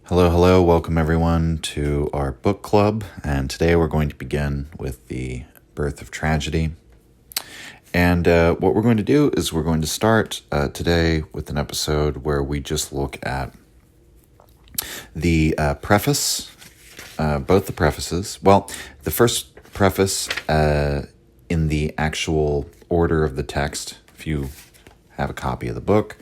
Hello, hello. Welcome everyone to our book club. And today we're going to begin with The Birth of Tragedy. And what we're going to do is we're going to start today with an episode where we just look at the preface, both the prefaces. Well, the first preface in the actual order of the text, if you have a copy of the book,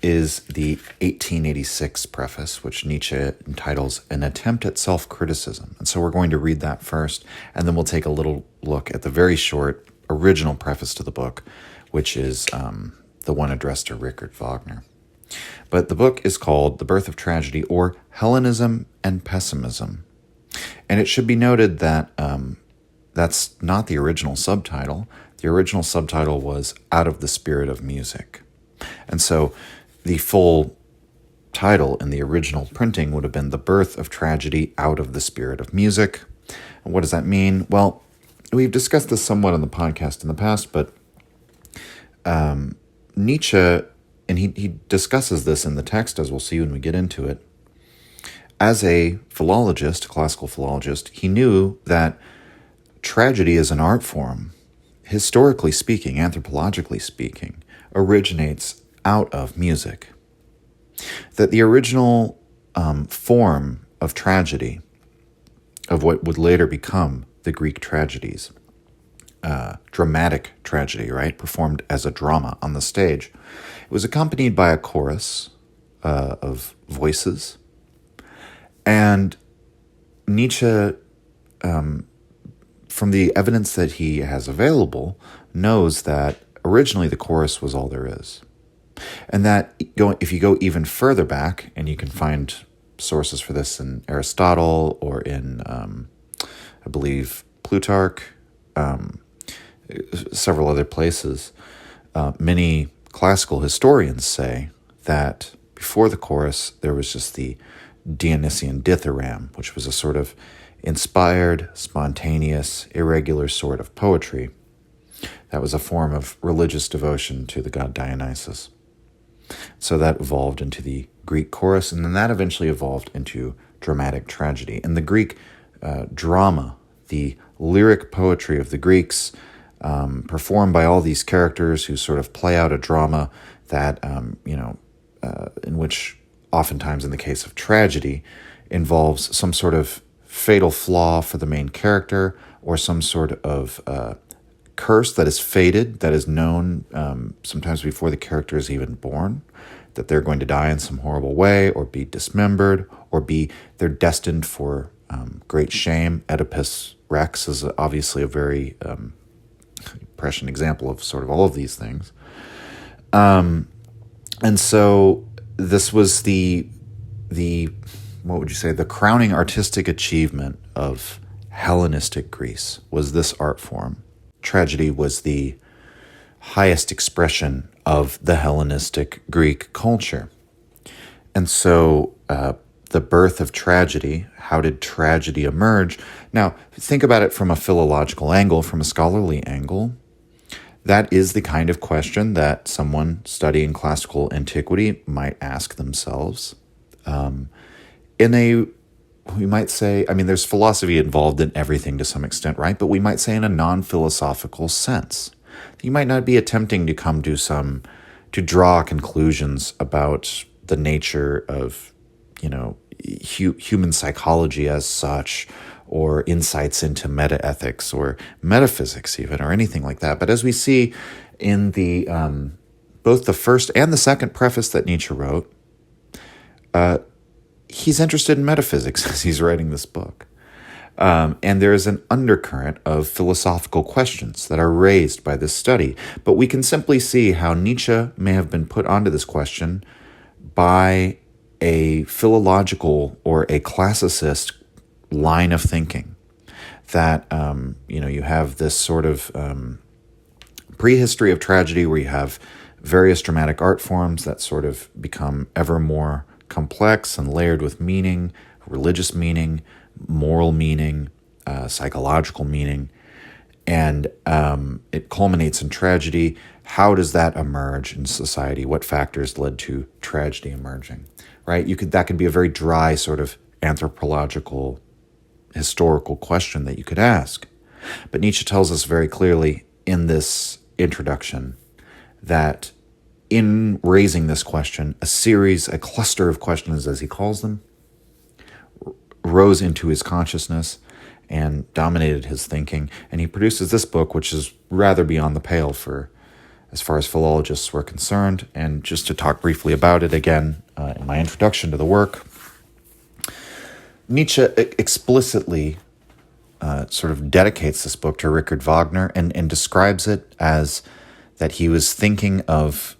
is the 1886 preface, which Nietzsche entitles An Attempt at Self-Criticism. And so we're going to read that first, and then we'll take a little look at the very short original preface to the book, which is the one addressed to Richard Wagner. But the book is called The Birth of Tragedy, or Hellenism and Pessimism. And it should be noted that that's not the original subtitle. The original subtitle was Out of the Spirit of Music. And so the full title in the original printing would have been The Birth of Tragedy Out of the Spirit of Music. And what does that mean? Well, we've discussed this somewhat on the podcast in the past, but Nietzsche, and he discusses this in the text, as we'll see when we get into it. As a philologist, classical philologist, he knew that tragedy as an art form, historically speaking, anthropologically speaking, originates out of music. That the original form of tragedy, of what would later become the Greek tragedies, dramatic tragedy, right, performed as a drama on the stage, it was accompanied by a chorus of voices. And Nietzsche, from the evidence that he has available, knows that originally the chorus was all there is. And that if you go even further back, and you can find sources for this in Aristotle or in, I believe, Plutarch, several other places, many classical historians say that before the chorus, there was just the Dionysian dithyramb, which was a sort of inspired, spontaneous, irregular sort of poetry. That was a form of religious devotion to the god Dionysus. So that evolved into the Greek chorus, and then that eventually evolved into dramatic tragedy. And the Greek drama, the lyric poetry of the Greeks, performed by all these characters who sort of play out a drama that, in which oftentimes in the case of tragedy, involves some sort of fatal flaw for the main character, or some sort of curse that is fated, that is known sometimes before the character is even born, that they're going to die in some horrible way, or be dismembered, or they're destined for great shame. Oedipus Rex is obviously a very prescient example of sort of all of these things. And so this was the what would you say, the crowning artistic achievement of Hellenistic Greece was this art form. Tragedy was the highest expression of the Hellenistic Greek culture. And so the birth of tragedy, how did tragedy emerge? Now, think about it from a philological angle, from a scholarly angle. That is the kind of question that someone studying classical antiquity might ask themselves. We might say, there's philosophy involved in everything to some extent, right? But we might say in a non-philosophical sense. You might not be attempting to come to draw conclusions about the nature of, human psychology as such, or insights into metaethics or metaphysics even, or anything like that. But as we see in the both the first and the second preface that Nietzsche wrote, he's interested in metaphysics as he's writing this book. And there is an undercurrent of philosophical questions that are raised by this study. But we can simply see how Nietzsche may have been put onto this question by a philological or a classicist line of thinking. That, you have this sort of prehistory of tragedy where you have various dramatic art forms that sort of become ever more complex and layered with meaning, religious meaning, moral meaning, psychological meaning, and it culminates in tragedy. How does that emerge in society? What factors led to tragedy emerging? right? That could be a very dry sort of anthropological, historical question that you could ask. But Nietzsche tells us very clearly in this introduction that in raising this question, a cluster of questions, as he calls them, rose into his consciousness and dominated his thinking. And he produces this book, which is rather beyond the pale for as far as philologists were concerned. And just to talk briefly about it again, in my introduction to the work, Nietzsche explicitly sort of dedicates this book to Richard Wagner and describes it as that he was thinking of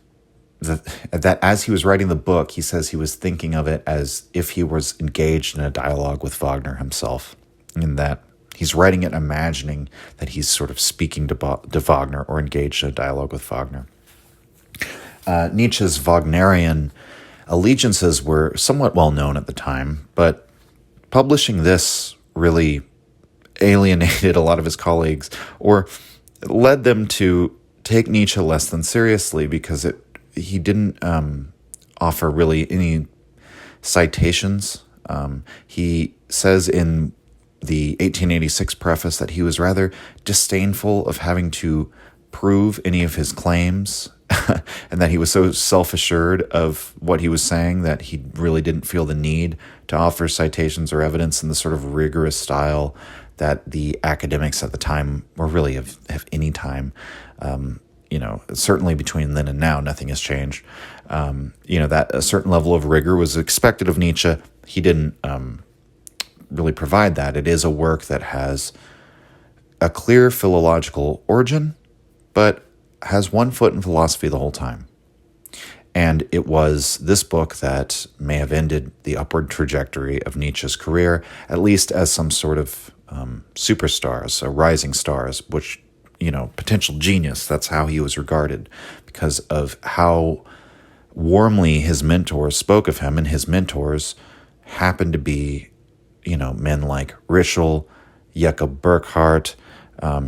that as he was writing the book, he says he was thinking of it as if he was engaged in a dialogue with Wagner himself, in that he's writing it imagining that he's sort of speaking to Wagner or engaged in a dialogue with Wagner. Nietzsche's Wagnerian allegiances were somewhat well known at the time, but publishing this really alienated a lot of his colleagues, or led them to take Nietzsche less than seriously, because he didn't offer really any citations. He says in the 1886 preface that he was rather disdainful of having to prove any of his claims, and that he was so self-assured of what he was saying that he really didn't feel the need to offer citations or evidence in the sort of rigorous style that the academics at the time, or really of any time, certainly between then and now, nothing has changed. That a certain level of rigor was expected of Nietzsche. He didn't really provide that. It is a work that has a clear philological origin, but has one foot in philosophy the whole time. And it was this book that may have ended the upward trajectory of Nietzsche's career, at least as some sort of superstars, rising stars, which, potential genius. That's how he was regarded, because of how warmly his mentors spoke of him. And his mentors happened to be, men like Ritschl, Jakob Burckhardt.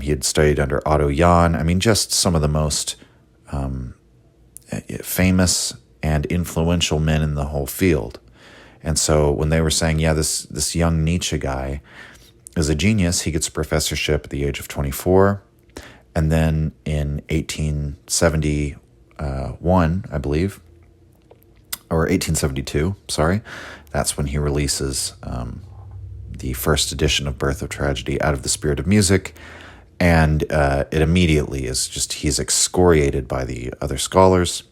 He had studied under Otto Jahn. I mean, just some of the most famous and influential men in the whole field. And so when they were saying, this young Nietzsche guy is a genius, he gets a professorship at the age of 24. And then in 1871, I believe, or 1872, sorry, that's when he releases the first edition of Birth of Tragedy, Out of the Spirit of Music. And it immediately is he's excoriated by the other scholars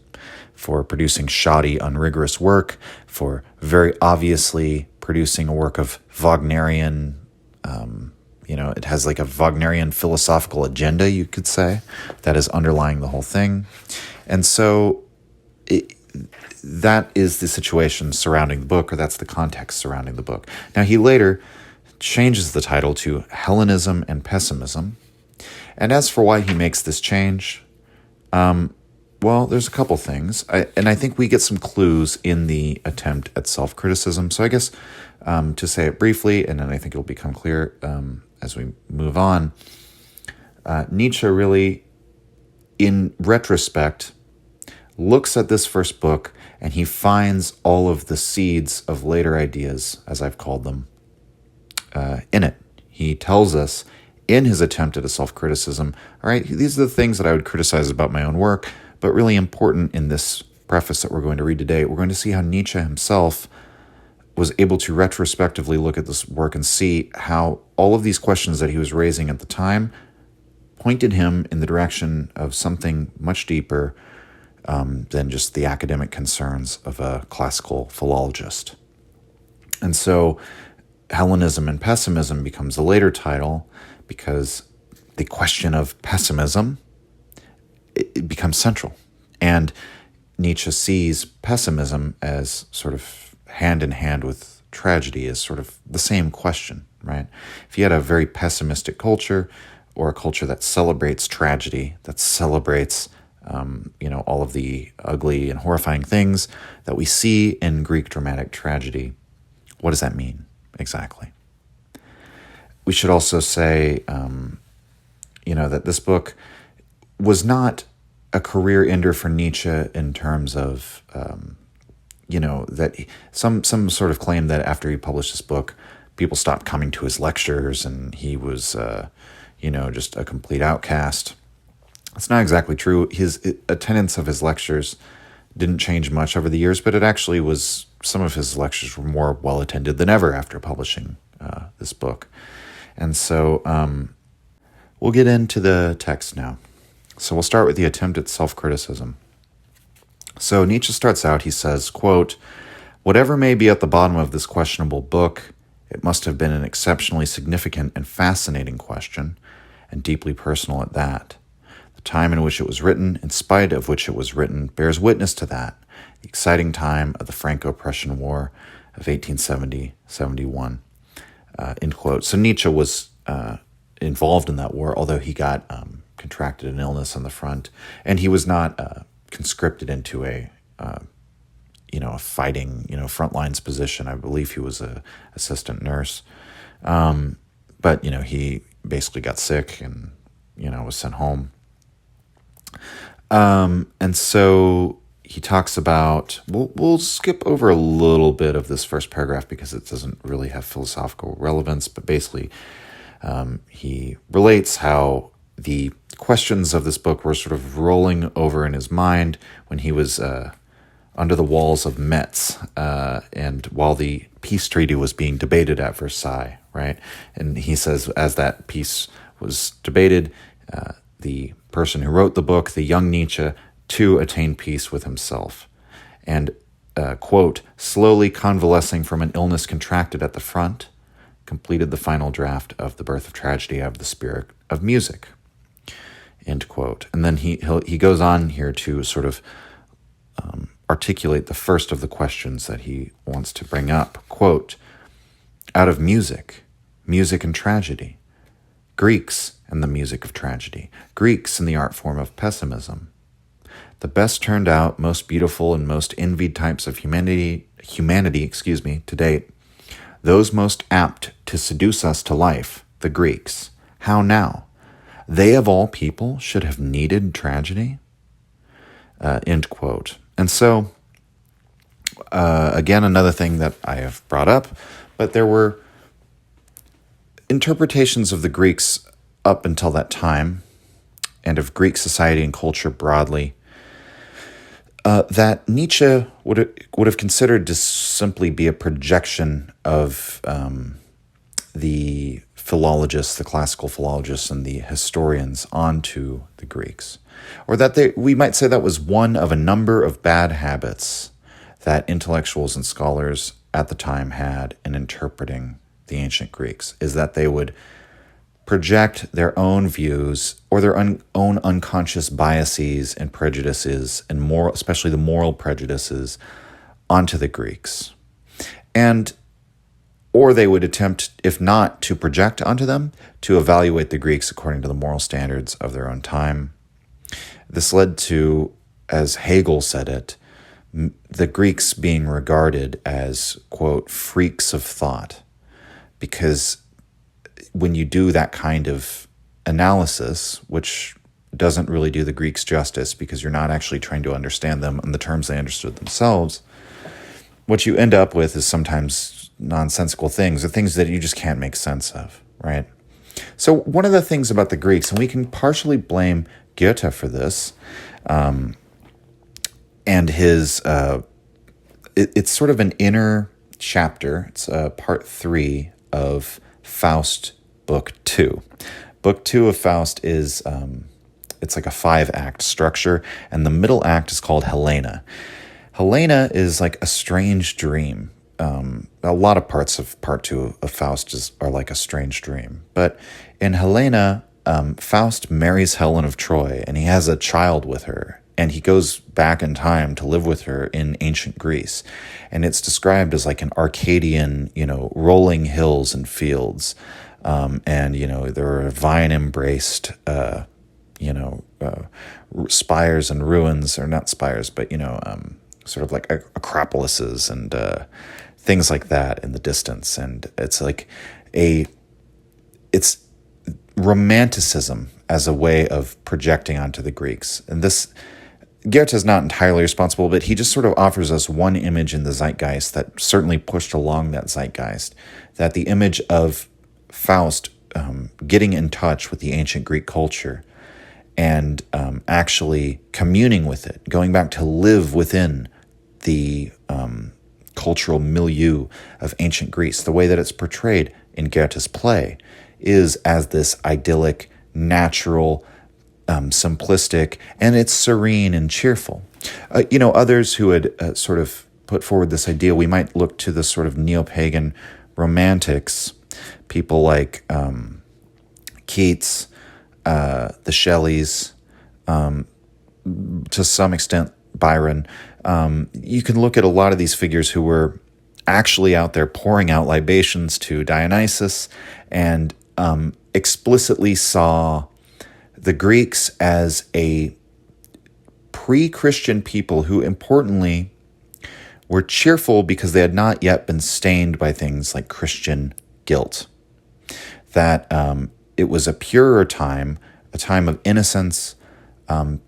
for producing shoddy, unrigorous work, for very obviously producing a work of Wagnerian, it has like a Wagnerian philosophical agenda, you could say, that is underlying the whole thing. And so that is the situation surrounding the book, or that's the context surrounding the book. Now, he later changes the title to Hellenism and Pessimism. And as for why he makes this change, there's a couple things. I think we get some clues in the attempt at self-criticism. So I guess to say it briefly, and then I think it'll become clear as we move on, Nietzsche really, in retrospect, looks at this first book and he finds all of the seeds of later ideas, as I've called them, in it. He tells us in his attempt at a self-criticism, all right, these are the things that I would criticize about my own work, but really important in this preface that we're going to read today, we're going to see how Nietzsche himself was able to retrospectively look at this work and see how all of these questions that he was raising at the time pointed him in the direction of something much deeper than just the academic concerns of a classical philologist. And so Hellenism and Pessimism becomes a later title, because the question of pessimism, it becomes central. And Nietzsche sees pessimism as sort of hand in hand with tragedy, as sort of the same question, right? If you had a very pessimistic culture, or a culture that celebrates tragedy, that celebrates all of the ugly and horrifying things that we see in Greek dramatic tragedy, what does that mean exactly? We should also say, that this book was not a career ender for Nietzsche in terms of, that some sort of claim that after he published this book, people stopped coming to his lectures and he was, just a complete outcast. It's not exactly true. His attendance of his lectures didn't change much over the years, but it actually was, some of his lectures were more well attended than ever after publishing this book. And so we'll get into the text now. So we'll start with the attempt at self-criticism. So Nietzsche starts out, he says, quote, "Whatever may be at the bottom of this questionable book, it must have been an exceptionally significant and fascinating question, and deeply personal at that. The time in which it was written, in spite of which it was written, bears witness to that, the exciting time of the Franco-Prussian War of 1870-71. End quote. So Nietzsche was involved in that war, although he got contracted an illness on the front, and he was not conscripted into a fighting, front lines position. I believe he was a assistant nurse. But, he basically got sick and, was sent home. And so he talks about, we'll skip over a little bit of this first paragraph because it doesn't really have philosophical relevance, but basically he relates how the questions of this book were sort of rolling over in his mind when he was under the walls of Metz, and while the peace treaty was being debated at Versailles, right? And he says, as that peace was debated, the person who wrote the book, the young Nietzsche, too attained peace with himself. And, quote, "slowly convalescing from an illness contracted at the front, completed the final draft of The Birth of Tragedy of the Spirit of Music," end quote. And then he goes on here to sort of articulate the first of the questions that he wants to bring up. Quote, "Out of music and tragedy, Greeks and the music of tragedy, Greeks in the art form of pessimism, the best turned out, most beautiful and most envied types of humanity, to date, those most apt to seduce us to life, the Greeks. How now? They of all people should have needed tragedy?" End quote. And so, again, another thing that I have brought up, but there were interpretations of the Greeks up until that time, and of Greek society and culture broadly, that Nietzsche would have considered to simply be a projection of the philologists, the classical philologists, and the historians onto the Greeks. Or that we might say that was one of a number of bad habits that intellectuals and scholars at the time had in interpreting the ancient Greeks, is that they would project their own views or their own unconscious biases and prejudices, and especially the moral prejudices, onto the Greeks. Or they would attempt, if not to project onto them, to evaluate the Greeks according to the moral standards of their own time. This led to, as Hegel said it, the Greeks being regarded as, quote, freaks of thought. Because when you do that kind of analysis, which doesn't really do the Greeks justice because you're not actually trying to understand them in the terms they understood themselves, what you end up with is sometimes nonsensical things, the things that you just can't make sense of, right? So one of the things about the Greeks, and we can partially blame Goethe for this, and his, it's sort of an inner chapter. It's part 3 of Faust, book 2. Book 2 of Faust is, it's like a 5-act structure, and the middle act is called Helena. Helena is like a strange dream. A lot of parts of part 2 of Faust are like a strange dream. But in Helena, Faust marries Helen of Troy, and he has a child with her, and he goes back in time to live with her in ancient Greece. And it's described as like an Arcadian, rolling hills and fields. And, there are vine-embraced, spires and ruins, or not spires, but, sort of like acropolises and things like that in the distance. And it's like it's romanticism as a way of projecting onto the Greeks. And this, Goethe is not entirely responsible, but he just sort of offers us one image in the zeitgeist that certainly pushed along that zeitgeist, that the image of Faust getting in touch with the ancient Greek culture and actually communing with it, going back to live within the cultural milieu of ancient Greece, the way that it's portrayed in Goethe's play is as this idyllic, natural, simplistic, and it's serene and cheerful. Others who had sort of put forward this idea, we might look to the sort of neo-pagan romantics, people like Keats, the Shelleys, to some extent Byron. You can look at a lot of these figures who were actually out there pouring out libations to Dionysus and explicitly saw the Greeks as a pre-Christian people who, importantly, were cheerful because they had not yet been stained by things like Christian guilt. That it was a purer time, a time of innocence,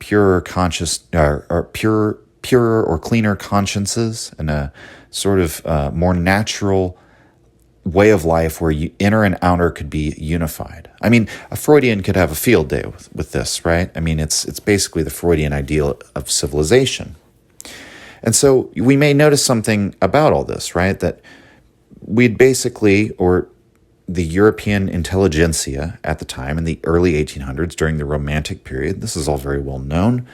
purer conscious, or purer or cleaner consciences, and a sort of more natural way of life where inner and outer could be unified. I mean, a Freudian could have a field day with this, right? I mean, it's basically the Freudian ideal of civilization. And so we may notice something about all this, right? That we'd basically, or the European intelligentsia at the time in the early 1800s during the Romantic period, this is all very well known,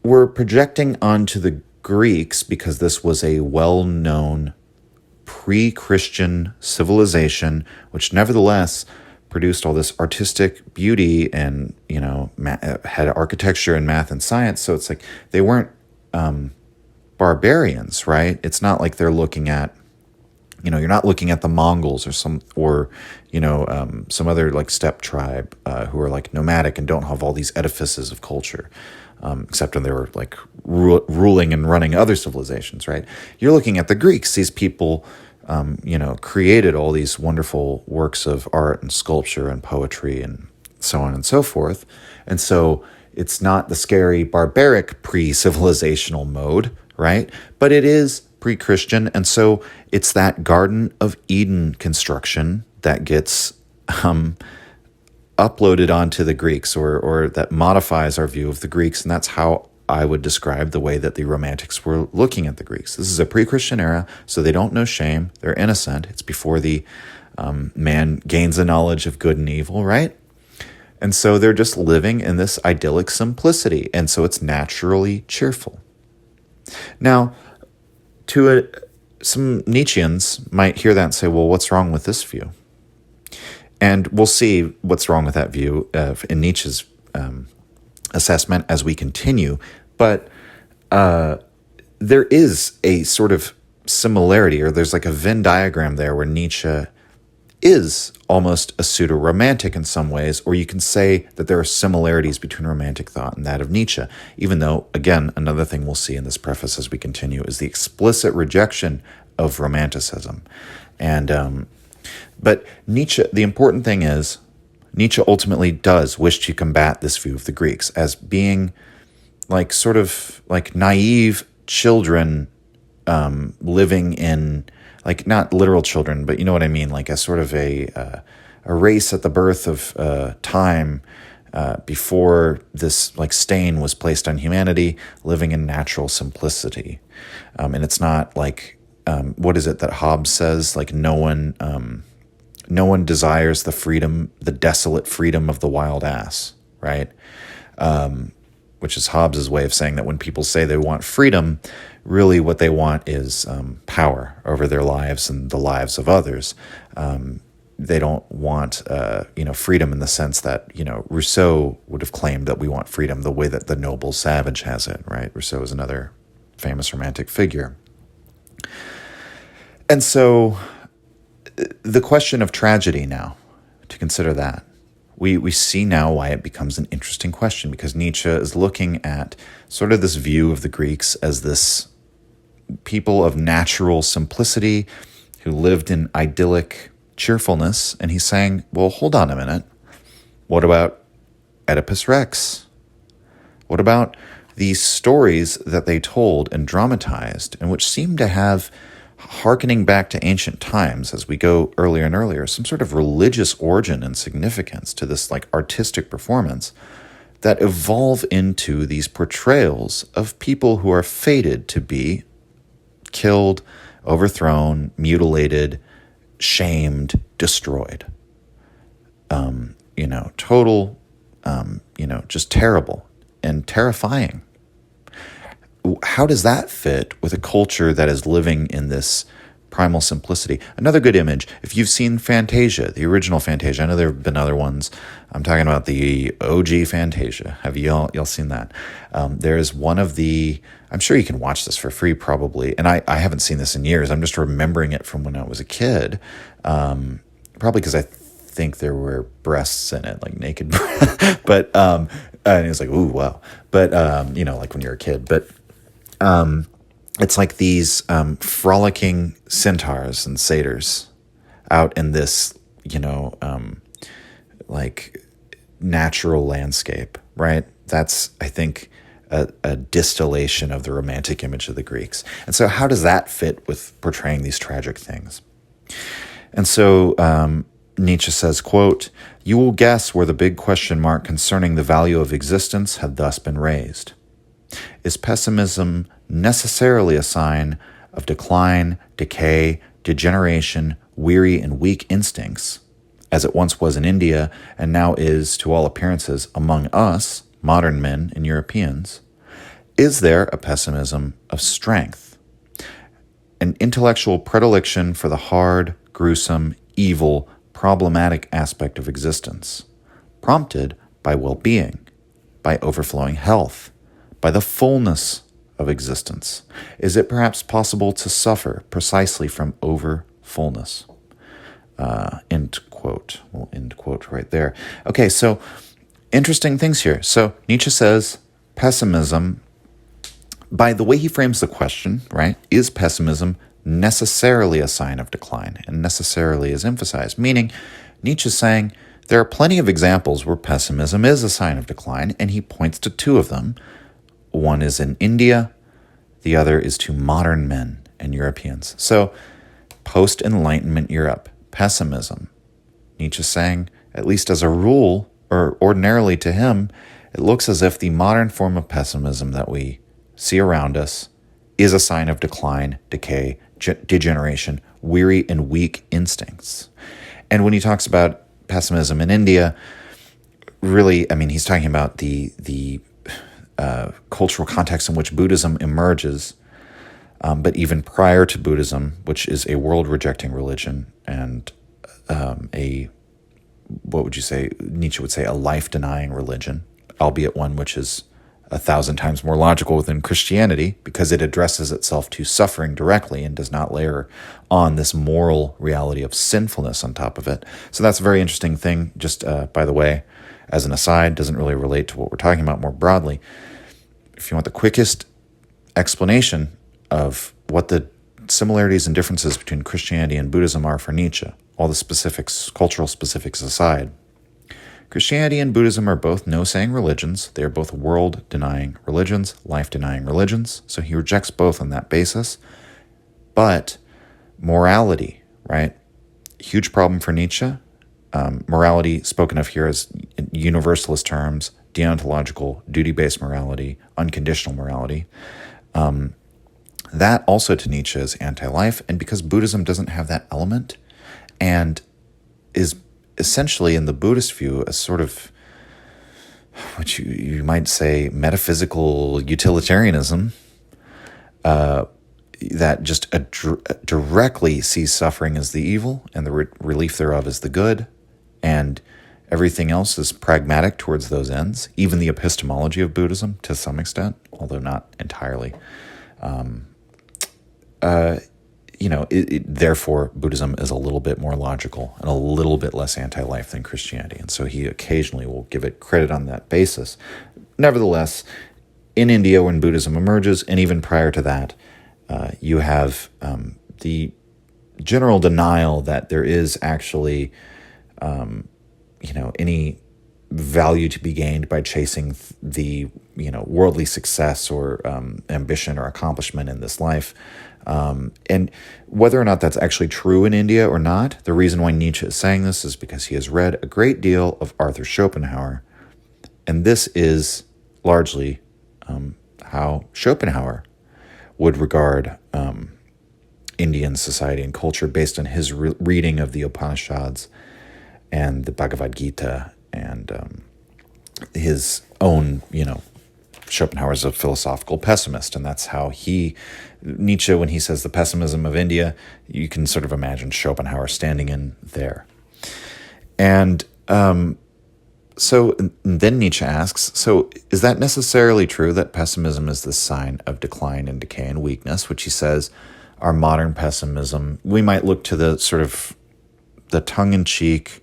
were projecting onto the Greeks because this was a well-known pre-Christian civilization, which nevertheless produced all this artistic beauty and, had architecture and math and science. So it's like they weren't barbarians, right? It's not like they're looking at, you're not looking at the Mongols or some other like steppe tribe who are like nomadic and don't have all these edifices of culture, except when they were like ruling and running other civilizations, right? You're looking at the Greeks. These people, created all these wonderful works of art and sculpture and poetry and so on and so forth. And so it's not the scary, barbaric pre-civilizational mode, right? But it is pre-Christian, and so it's that Garden of Eden construction that gets uploaded onto the Greeks, or that modifies our view of the Greeks, and that's how I would describe the way that the Romantics were looking at the Greeks. This is a pre-Christian era, so they don't know shame, they're innocent. It's before the man gains a knowledge of good and evil, right? And so they're just living in this idyllic simplicity, and so it's naturally cheerful. Now, some Nietzscheans might hear that and say, well, what's wrong with this view? And we'll see what's wrong with that view in Nietzsche's assessment as we continue. But there is a sort of similarity, or there's like a Venn diagram there where Nietzsche is almost a pseudo-romantic in some ways, or you can say that there are similarities between romantic thought and that of Nietzsche, even though, again, another thing we'll see in this preface as we continue is the explicit rejection of romanticism. And but Nietzsche, the important thing is, Nietzsche ultimately does wish to combat this view of the Greeks as being like sort of like naive children living in, like not literal children, but you know what I mean, like a sort of a race at the birth of time before this like stain was placed on humanity, living in natural simplicity. And it's not like, what is it that Hobbes says? Like no one desires the freedom, the desolate freedom of the wild ass, right? Which is Hobbes's way of saying that when people say they want freedom, really what they want is power over their lives and the lives of others. They don't want, freedom in the sense that, Rousseau would have claimed that we want freedom the way that the noble savage has it, right? Rousseau is another famous romantic figure. And so the question of tragedy now, to consider that, we see now why it becomes an interesting question, because Nietzsche is looking at sort of this view of the Greeks as this people of natural simplicity who lived in idyllic cheerfulness, and he's saying, well, hold on a minute. What about Oedipus Rex? What about these stories that they told and dramatized, and which seemed to have, hearkening back to ancient times as we go earlier and earlier, some sort of religious origin and significance to this like artistic performance that evolve into these portrayals of people who are fated to be killed, overthrown, mutilated, shamed, destroyed. Total, just terrible and terrifying. How does that fit with a culture that is living in this primal simplicity? Another good image, if you've seen Fantasia, the original Fantasia, I know there have been other ones. I'm talking about the OG Fantasia. Have y'all seen that? There's one of the, I'm sure you can watch this for free probably, and I haven't seen this in years. I'm just remembering it from when I was a kid, probably because I think there were breasts in it, like naked breasts. But and it was like, ooh, wow. But like when you're a kid. But it's like these frolicking centaurs and satyrs out in this, like natural landscape, right? That's, I think, a distillation of the romantic image of the Greeks. And so how does that fit with portraying these tragic things? And so Nietzsche says, quote, "You will guess where the big question mark concerning the value of existence had thus been raised. Is pessimism necessarily a sign of decline, decay, degeneration, weary and weak instincts, as it once was in India and now is, to all appearances, among us, modern men and Europeans? Is there a pessimism of strength, an intellectual predilection for the hard, gruesome, evil, problematic aspect of existence, prompted by well-being, by overflowing health, by the fullness of existence? Is it perhaps possible to suffer precisely from over-fullness?" End quote. We'll end quote right there. Okay, so interesting things here. So Nietzsche says pessimism, by the way he frames the question, right, is pessimism necessarily a sign of decline? And necessarily is emphasized, meaning Nietzsche's saying there are plenty of examples where pessimism is a sign of decline, and he points to two of them. One is in India, the other is to modern men and Europeans. So post-Enlightenment Europe, pessimism. Nietzsche's saying, at least as a rule, or ordinarily to him, it looks as if the modern form of pessimism that we see around us is a sign of decline, decay, degeneration, weary and weak instincts. And when he talks about pessimism in India, really, I mean, he's talking about the cultural context in which Buddhism emerges, but even prior to Buddhism, which is a world-rejecting religion and what would you say, Nietzsche would say, a life-denying religion, albeit one which is 1,000 times more logical than Christianity because it addresses itself to suffering directly and does not layer on this moral reality of sinfulness on top of it. So that's a very interesting thing. Just by the way, as an aside, doesn't really relate to what we're talking about more broadly. If you want the quickest explanation of what the similarities and differences between Christianity and Buddhism are for Nietzsche, all the specifics, cultural specifics aside, Christianity and Buddhism are both no-saying religions. They are both world-denying religions, life-denying religions. So he rejects both on that basis. But morality, right? Huge problem for Nietzsche. Morality spoken of here as in universalist terms, deontological, duty-based morality, unconditional morality. That also to Nietzsche is anti-life. And because Buddhism doesn't have that element and is essentially in the Buddhist view a sort of what you might say metaphysical utilitarianism that just directly sees suffering as the evil and the relief thereof as the good, and everything else is pragmatic towards those ends, even the epistemology of Buddhism to some extent, although not entirely. Therefore, Buddhism is a little bit more logical and a little bit less anti-life than Christianity. And so he occasionally will give it credit on that basis. Nevertheless, in India, when Buddhism emerges, and even prior to that, you have the general denial that there is actually, any value to be gained by chasing the worldly success or ambition or accomplishment in this life. And whether or not that's actually true in India or not, the reason why Nietzsche is saying this is because he has read a great deal of Arthur Schopenhauer, and this is largely how Schopenhauer would regard Indian society and culture based on his reading of the Upanishads and the Bhagavad Gita and his own, Schopenhauer's a philosophical pessimist, and that's how Nietzsche, when he says the pessimism of India, you can sort of imagine Schopenhauer standing in there. And so then Nietzsche asks, so is that necessarily true that pessimism is the sign of decline and decay and weakness, which he says our modern pessimism, we might look to the sort of the tongue-in-cheek,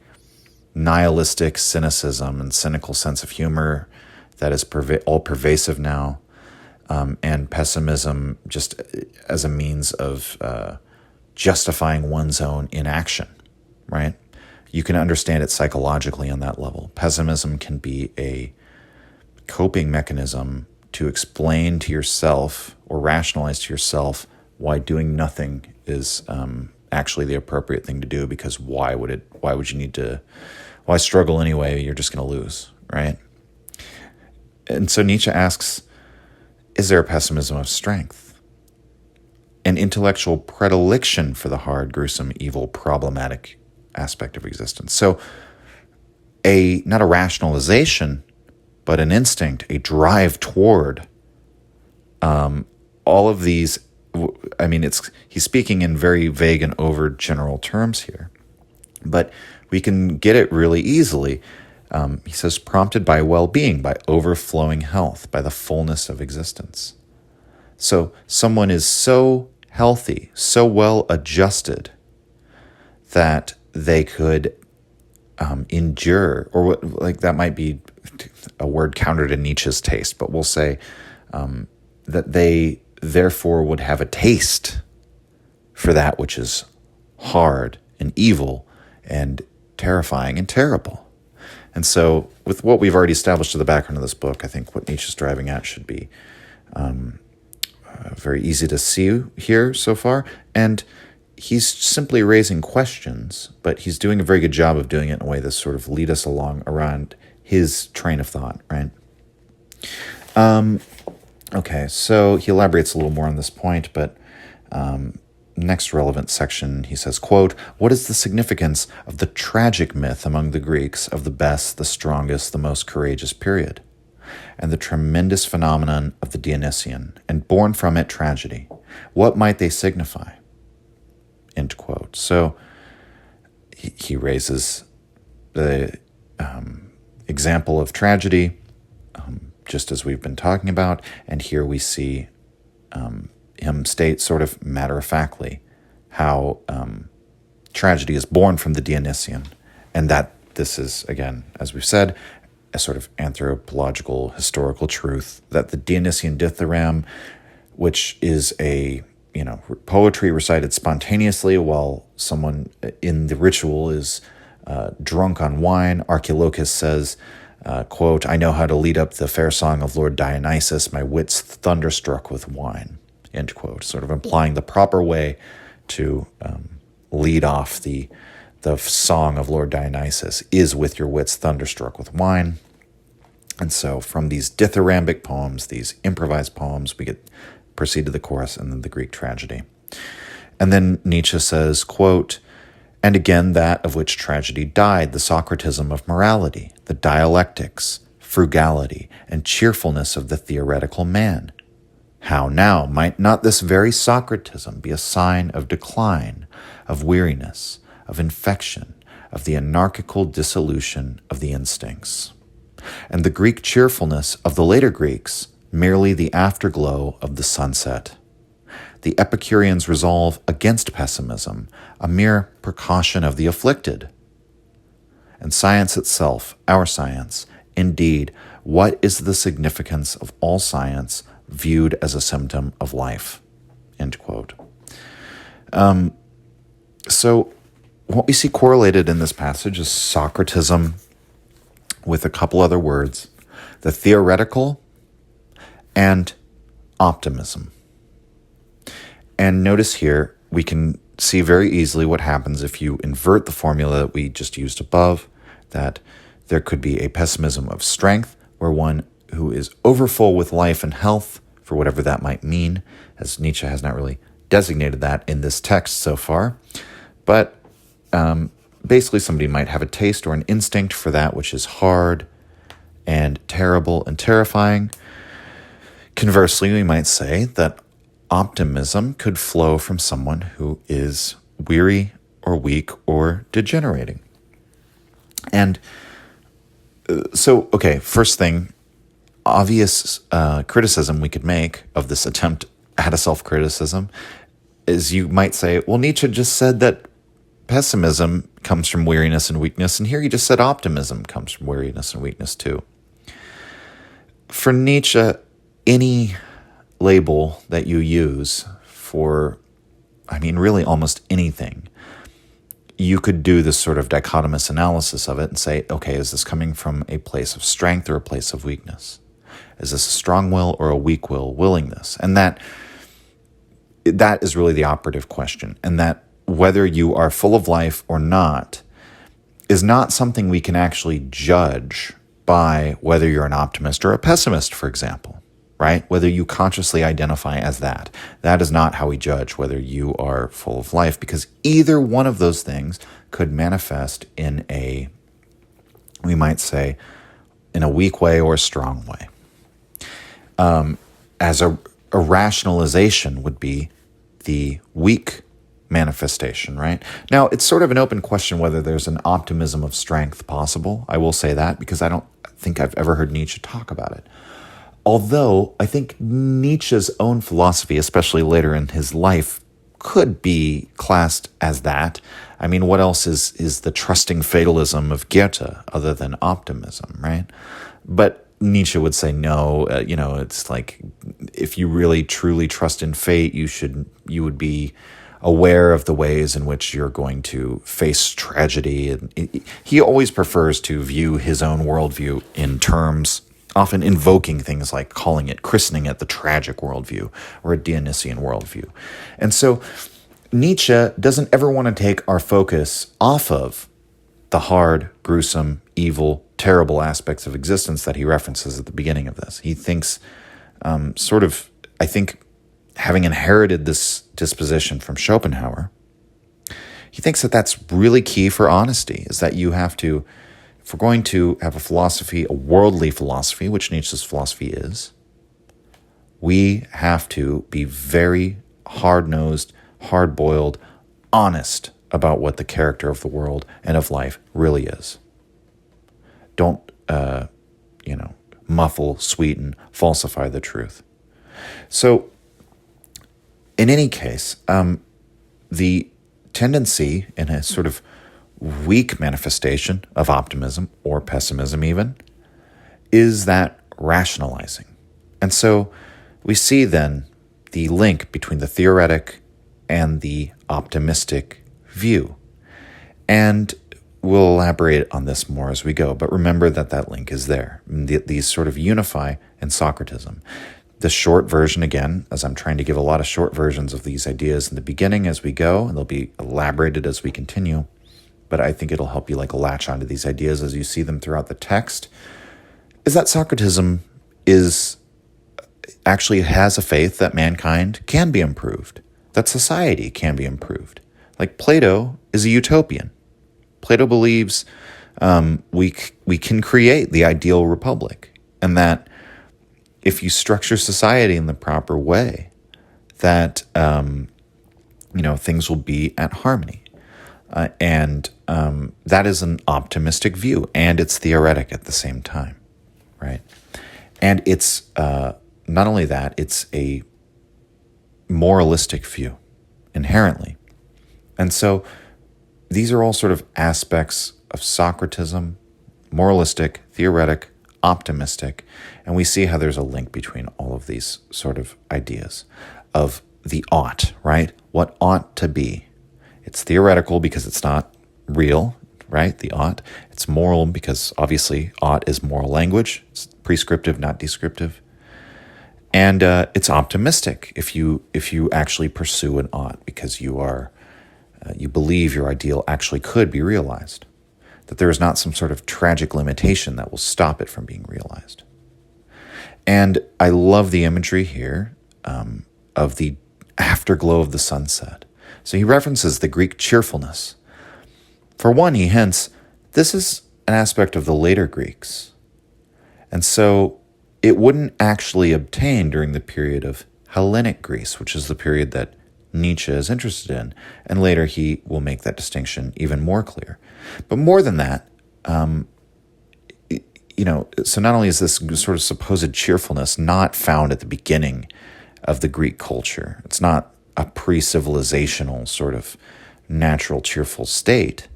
nihilistic cynicism and cynical sense of humor that is all-pervasive now, and pessimism just as a means of justifying one's own inaction, right? You can understand it psychologically on that level. Pessimism can be a coping mechanism to explain to yourself or rationalize to yourself why doing nothing is actually the appropriate thing to do, because why struggle anyway? You're just going to lose, right? And so Nietzsche asks, is there a pessimism of strength? An intellectual predilection for the hard, gruesome, evil, problematic aspect of existence. So not a rationalization, but an instinct, a drive toward all of these. I mean, he's speaking in very vague and overgeneral terms here, but we can get it really easily. He says, prompted by well-being, by overflowing health, by the fullness of existence. So someone is so healthy, so well adjusted that they could endure, or that might be a word counter to Nietzsche's taste, but we'll say that they therefore would have a taste for that which is hard and evil and terrifying and terrible. And so with what we've already established in the background of this book, I think what Nietzsche's driving at should be very easy to see here so far. And he's simply raising questions, but he's doing a very good job of doing it in a way that sort of lead us along around his train of thought, right? Okay, so he elaborates a little more on this point, but next relevant section, he says, quote, what is the significance of the tragic myth among the Greeks of the best, the strongest, the most courageous period, and the tremendous phenomenon of the Dionysian, and born from it tragedy? What might they signify? End quote. So he raises the example of tragedy, just as we've been talking about, and here we see him state sort of matter-of-factly how tragedy is born from the Dionysian, and that this is, again, as we've said, a sort of anthropological, historical truth, that the Dionysian dithyramb, which is a poetry recited spontaneously while someone in the ritual is drunk on wine. Archilochus says, quote, I know how to lead up the fair song of Lord Dionysus, my wits thunderstruck with wine, end quote, sort of implying the proper way to lead off the song of Lord Dionysus is with your wits thunderstruck with wine. And so from these dithyrambic poems, these improvised poems, we proceed to the chorus and then the Greek tragedy. And then Nietzsche says, quote, and again that of which tragedy died, the Socratism of morality, the dialectics, frugality, and cheerfulness of the theoretical man. How now might not this very Socratism be a sign of decline, of weariness, of infection, of the anarchical dissolution of the instincts? And the Greek cheerfulness of the later Greeks, merely the afterglow of the sunset. The Epicureans' resolve against pessimism, a mere precaution of the afflicted. And science itself, our science, indeed, what is the significance of all science viewed as a symptom of life? End quote. So what we see correlated in this passage is Socratism with a couple other words: the theoretical and optimism. And notice here, we can see very easily what happens if you invert the formula that we just used above, that there could be a pessimism of strength, where one who is overfull with life and health, for whatever that might mean, as Nietzsche has not really designated that in this text so far. But basically somebody might have a taste or an instinct for that which is hard and terrible and terrifying. Conversely, we might say that optimism could flow from someone who is weary or weak or degenerating. And so, okay, first thing, obvious criticism we could make of this attempt at a self-criticism is you might say, well, Nietzsche just said that pessimism comes from weariness and weakness, and here he just said optimism comes from weariness and weakness too. For Nietzsche, any label that you use for, really almost anything, you could do this sort of dichotomous analysis of it and say, okay, is this coming from a place of strength or a place of weakness? Is this a strong will or a weak will, willingness? And that is really the operative question. And that whether you are full of life or not is not something we can actually judge by whether you're an optimist or a pessimist, for example, right? Whether you consciously identify as that. That is not how we judge whether you are full of life, because either one of those things could manifest in a, we might say, in a weak way or a strong way. As a rationalization would be the weak manifestation, right? Now, it's sort of an open question whether there's an optimism of strength possible. I will say that because I don't think I've ever heard Nietzsche talk about it. Although I think Nietzsche's own philosophy, especially later in his life, could be classed as that. What else is the trusting fatalism of Goethe other than optimism, right? But Nietzsche would say no. It's like if you really truly trust in fate, you would be aware of the ways in which you're going to face tragedy. And he always prefers to view his own worldview in terms, often invoking things like christening it the tragic worldview or a Dionysian worldview. And so Nietzsche doesn't ever want to take our focus off of the hard, gruesome, evil, terrible aspects of existence that he references at the beginning of this. He thinks, I think, having inherited this disposition from Schopenhauer, he thinks that that's really key for honesty, is that you have to, if we're going to have a philosophy, a worldly philosophy, which Nietzsche's philosophy is, we have to be very hard-nosed, hard-boiled, honest about what the character of the world and of life really is. Don't, muffle, sweeten, falsify the truth. So, in any case, the tendency in a sort of weak manifestation of optimism or pessimism even is that rationalizing. And so we see then the link between the theoretic and the optimistic view. And we'll elaborate on this more as we go, but remember that link is there. These sort of unify in Socratism. The short version, again, as I'm trying to give a lot of short versions of these ideas in the beginning as we go, and they'll be elaborated as we continue, but I think it'll help you latch onto these ideas as you see them throughout the text, is that Socratism actually has a faith that mankind can be improved, that society can be improved. Like Plato is a utopian. Plato believes we can create the ideal republic, and that if you structure society in the proper way, that things will be at harmony, and that is an optimistic view, and it's theoretic at the same time, right? And it's not only that; it's a moralistic view inherently, and so these are all sort of aspects of Socratism: moralistic, theoretic, optimistic, and we see how there's a link between all of these sort of ideas of the ought, right? What ought to be. It's theoretical because it's not real, right? The ought. It's moral because obviously ought is moral language. It's prescriptive, not descriptive. And it's optimistic if you actually pursue an ought because you believe your ideal actually could be realized, that there is not some sort of tragic limitation that will stop it from being realized. And I love the imagery here of the afterglow of the sunset. So he references the Greek cheerfulness. For one, he hints, this is an aspect of the later Greeks. And so it wouldn't actually obtain during the period of Hellenic Greece, which is the period that Nietzsche is interested in. And later he will make that distinction even more clear. But more than that, so not only is this sort of supposed cheerfulness not found at the beginning of the Greek culture, it's not a pre-civilizational sort of natural cheerful state.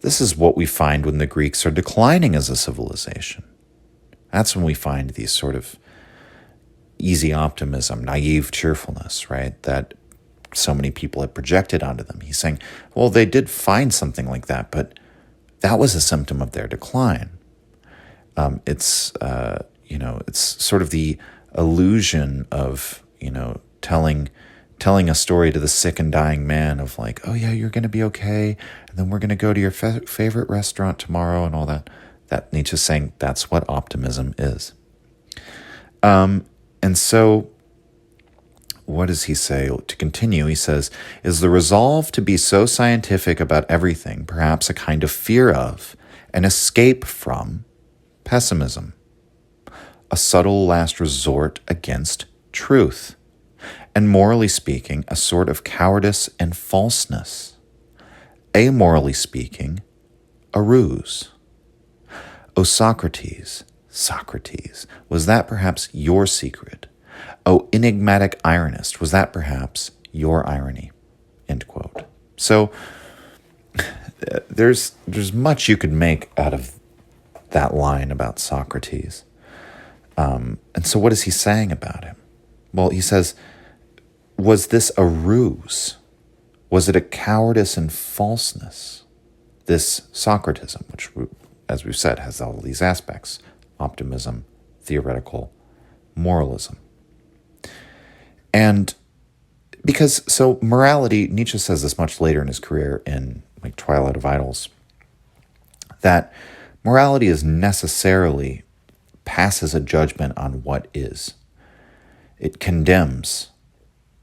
This is what we find when the Greeks are declining as a civilization. That's when we find these sort of easy optimism, naive cheerfulness, right, that so many people had projected onto them. He's saying, well, they did find something like that, but that was a symptom of their decline. It's sort of the illusion of, telling a story to the sick and dying man of like, oh yeah, you're going to be okay, and then we're going to go to your favorite restaurant tomorrow and all that. That Nietzsche's saying that's what optimism is. And so what does he say? To continue, he says, is the resolve to be so scientific about everything perhaps a kind of fear of, an escape from, pessimism, a subtle last resort against truth, and morally speaking, a sort of cowardice and falseness, amorally speaking, a ruse. O Socrates, was that perhaps your secret? O enigmatic ironist, was that perhaps your irony? End quote. So there's much you could make out of that line about Socrates. And so what is he saying about him? Well, he says, was this a ruse? Was it a cowardice and falseness? This Socratism, which, as we've said, has all these aspects: optimism, theoretical, moralism. And so morality, Nietzsche says this much later in his career in like Twilight of Idols, that morality is necessarily passes a judgment on what is. It condemns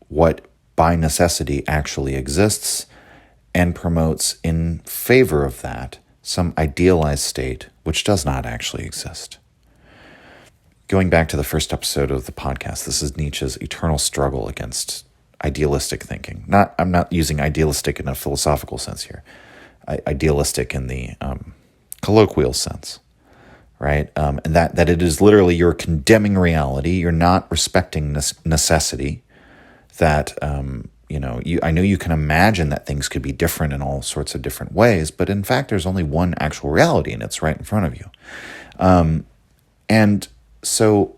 what by necessity actually exists and promotes in favor of that some idealized state which does not actually exist. Going back to the first episode of the podcast, this is Nietzsche's eternal struggle against idealistic thinking. I'm not using idealistic in a philosophical sense here. Idealistic in the colloquial sense, right? And that it is literally you're condemning reality. You're not respecting necessity. That I know you can imagine that things could be different in all sorts of different ways, but in fact, there's only one actual reality, and it's right in front of you. And so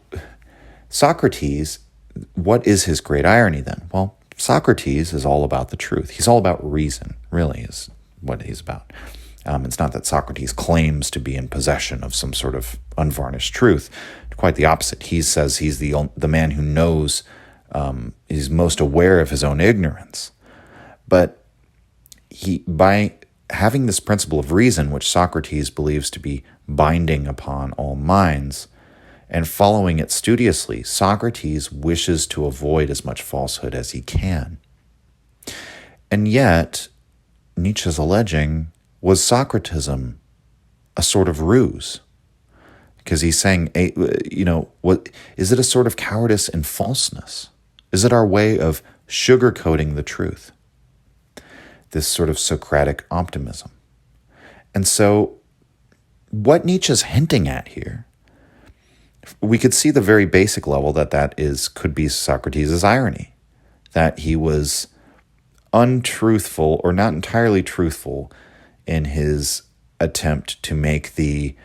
Socrates, what is his great irony then? Well, Socrates is all about the truth. He's all about reason, really, is what he's about. It's not that Socrates claims to be in possession of some sort of unvarnished truth. Quite the opposite. He says he's the man who knows, he's most aware of his own ignorance. But by having this principle of reason, which Socrates believes to be binding upon all minds, and following it studiously, Socrates wishes to avoid as much falsehood as he can. And yet, Nietzsche's alleging, was Socratism a sort of ruse? Because he's saying, what is it a sort of cowardice and falseness? Is it our way of sugarcoating the truth? This sort of Socratic optimism. And so what Nietzsche's hinting at here, we could see the very basic level could be Socrates' irony, that he was untruthful or not entirely truthful in his attempt to make the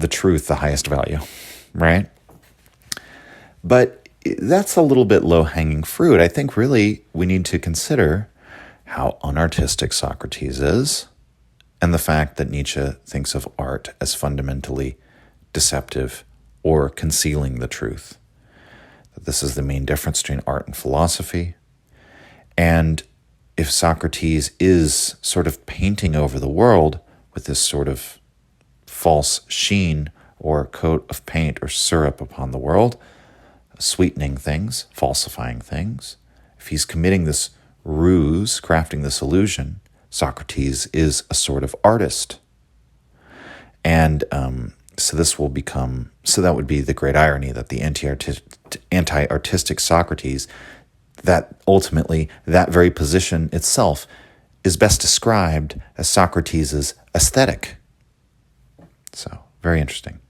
truth the highest value, right? But that's a little bit low-hanging fruit. I think really we need to consider how unartistic Socrates is, and the fact that Nietzsche thinks of art as fundamentally deceptive or concealing the truth. That this is the main difference between art and philosophy. And if Socrates is sort of painting over the world with this sort of false sheen or coat of paint or syrup upon the world, sweetening things, falsifying things, if he's committing this ruse, crafting this illusion, Socrates is a sort of artist. And so that would be the great irony, that the anti-artistic Socrates, that ultimately that very position itself is best described as Socrates' aesthetic. So, very interesting.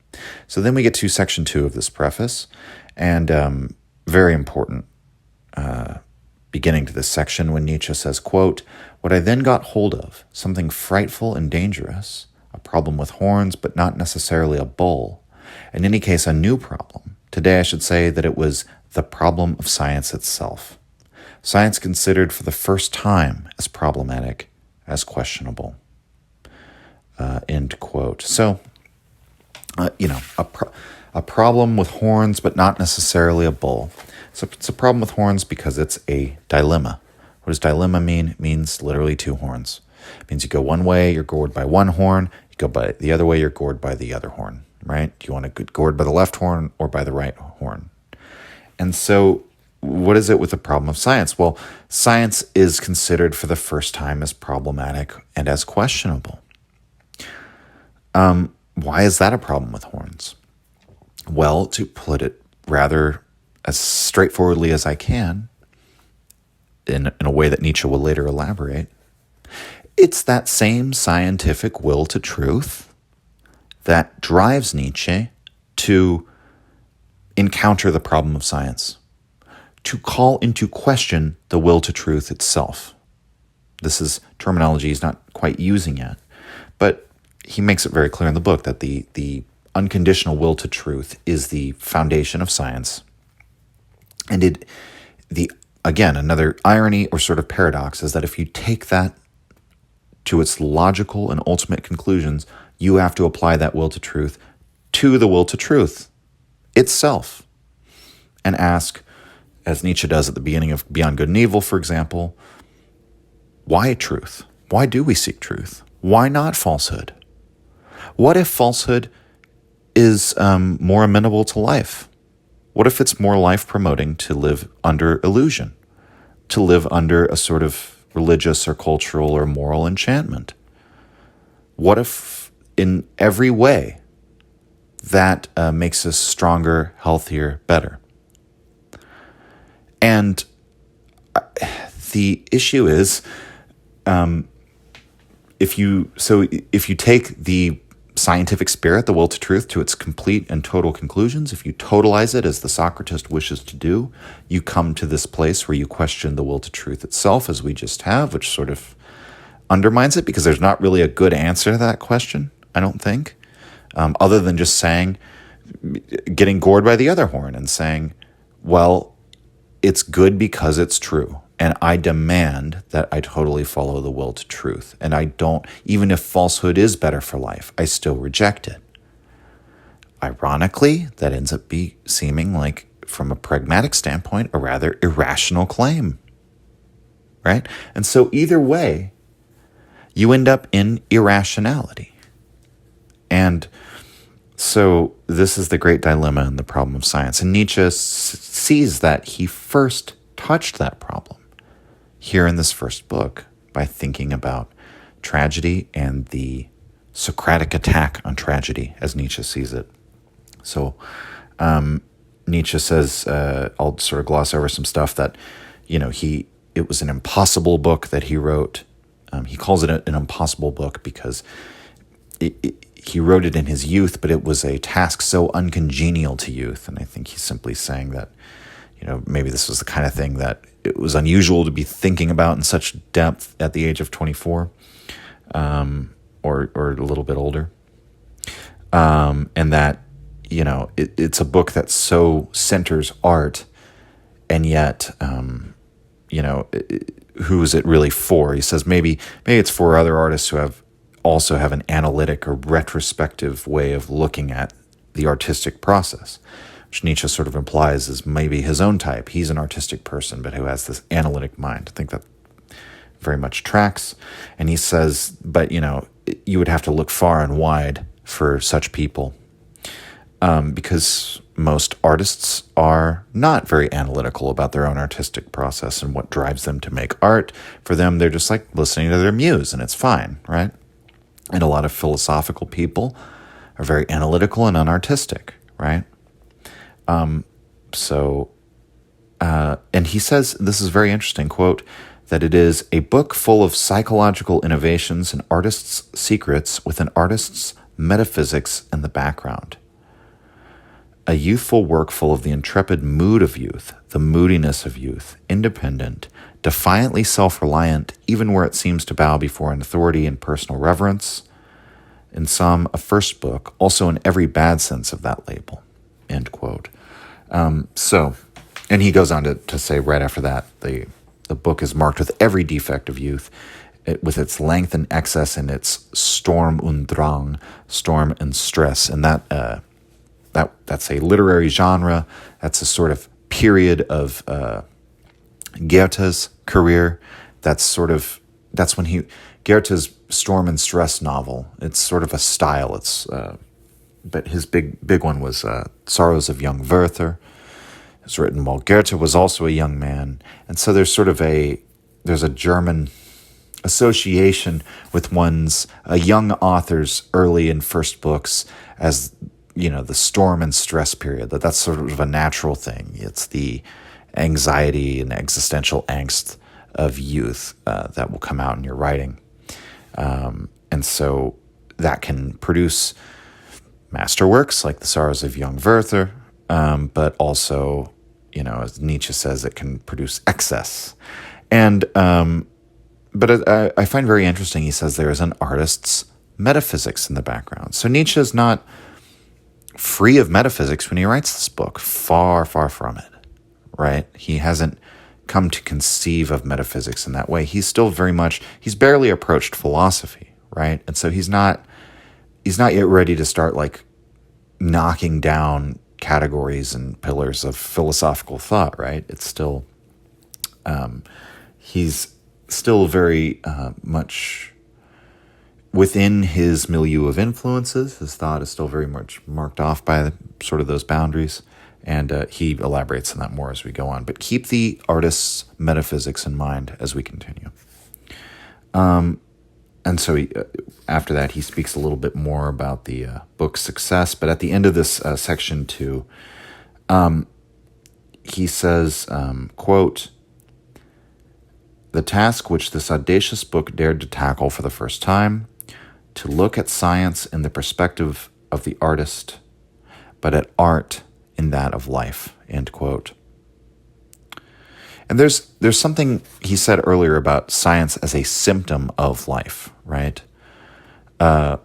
So then we get to section 2 of this preface, and very important beginning to this section when Nietzsche says, quote, "What I then got hold of, something frightful and dangerous, a problem with horns, but not necessarily a bull. In any case, a new problem. Today I should say that it was the problem of science itself. Science considered for the first time as problematic, as questionable." End quote. So, a problem with horns, but not necessarily a bull. So it's a problem with horns because it's a dilemma. What does dilemma mean? It means literally two horns. It means you go one way, you're gored by one horn. You go by the other way, you're gored by the other horn, right? Do you want to get gored by the left horn or by the right horn? And so what is it with the problem of science? Well, science is considered for the first time as problematic and as questionable. Why is that a problem with horns? Well, to put it rather as straightforwardly as I can, in a way that Nietzsche will later elaborate, it's that same scientific will to truth that drives Nietzsche to encounter the problem of science, to call into question the will to truth itself. This is terminology he's not quite using yet, but he makes it very clear in the book that the unconditional will to truth is the foundation of science. And again, another irony or sort of paradox is that if you take that to its logical and ultimate conclusions, you have to apply that will to truth to the will to truth itself and ask, as Nietzsche does at the beginning of Beyond Good and Evil, for example, why truth? Why do we seek truth? Why not falsehood? What if falsehood is more amenable to life? What if it's more life-promoting to live under illusion, to live under a sort of religious or cultural or moral enchantment? What if in every way that makes us stronger, healthier, better? And the issue is, if you take the scientific spirit, the will to truth, to its complete and total conclusions, if you totalize it as the Socratist wishes to do, you come to this place where you question the will to truth itself, as we just have, which sort of undermines it, because there's not really a good answer to that question, I don't think, other than just saying, getting gored by the other horn and saying, well, it's good because it's true. And I demand that I totally follow the will to truth. And I don't, even if falsehood is better for life, I still reject it. Ironically, that ends up seeming like, from a pragmatic standpoint, a rather irrational claim, right? And so either way, you end up in irrationality. And so this is the great dilemma and the problem of science. And Nietzsche sees that he first touched that problem here in this first book by thinking about tragedy and the Socratic attack on tragedy, as Nietzsche sees it. So Nietzsche says, I'll sort of gloss over some stuff that, it was an impossible book that he wrote. He calls it an impossible book because he wrote it in his youth, but it was a task so uncongenial to youth. And I think he's simply saying that, maybe this was the kind of thing that it was unusual to be thinking about in such depth at the age of 24, or a little bit older. And that, it's a book that so centers art, and yet, who is it really for? He says maybe it's for other artists who have also have an analytic or retrospective way of looking at the artistic process, which Nietzsche sort of implies is maybe his own type. He's an artistic person, but who has this analytic mind. I think that very much tracks. And he says, but, you would have to look far and wide for such people, because most artists are not very analytical about their own artistic process and what drives them to make art. For them, they're just like listening to their muse, and it's fine, right? And a lot of philosophical people are very analytical and unartistic, right? And he says, this is very interesting, quote, that it is a book full of psychological innovations and artists' secrets with an artist's metaphysics in the background. A youthful work full of the intrepid mood of youth, the moodiness of youth, independent, defiantly self-reliant, even where it seems to bow before an authority and personal reverence. In some, a first book, also in every bad sense of that label, end quote. And he goes on to say right after that, the book is marked with every defect of youth, with its length and excess and its Sturm und Drang, storm and stress. And that's a literary genre. That's a sort of period of Goethe's career. That's when Goethe's Storm and Stress novel. It's sort of a style. But his big one was Sorrows of Young Werther. It was written while Goethe was also a young man, and so there's a German association with a young author's early and first books as the storm and stress period. That's sort of a natural thing. It's the anxiety and existential angst of youth that will come out in your writing, and so that can produce masterworks like the Sorrows of Young Werther, but also, as Nietzsche says, it can produce excess. And but I find very interesting, he says there is an artist's metaphysics in the background. So Nietzsche is not free of metaphysics when he writes this book. Far, far from it, right? He hasn't come to conceive of metaphysics in that way. He's barely approached philosophy, right? And so he's not yet ready to start like knocking down categories and pillars of philosophical thought, right? It's still, he's still very much within his milieu of influences. His thought is still very much marked off by sort of those boundaries, and he elaborates on that more as we go on. But keep the artist's metaphysics in mind as we continue. And so after that, he speaks a little bit more about the book's success. But at the end of this section 2, he says, quote, "The task which this audacious book dared to tackle for the first time, to look at science in the perspective of the artist, but at art in that of life," end quote. And there's something he said earlier about science as a symptom of life, right? The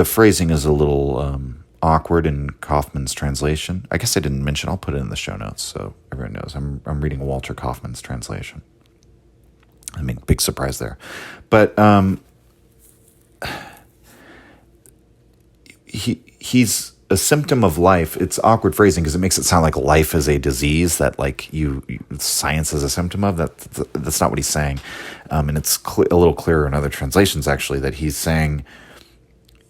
phrasing is a little awkward in Kaufman's translation. I guess I didn't mention, I'll put it in the show notes so everyone knows. I'm reading Walter Kaufman's translation. I mean, big surprise there. But he's a symptom of life. It's awkward phrasing because it makes it sound like life is a disease that like science is a symptom of. That's not what he's saying. And it's a little clearer in other translations, actually, that he's saying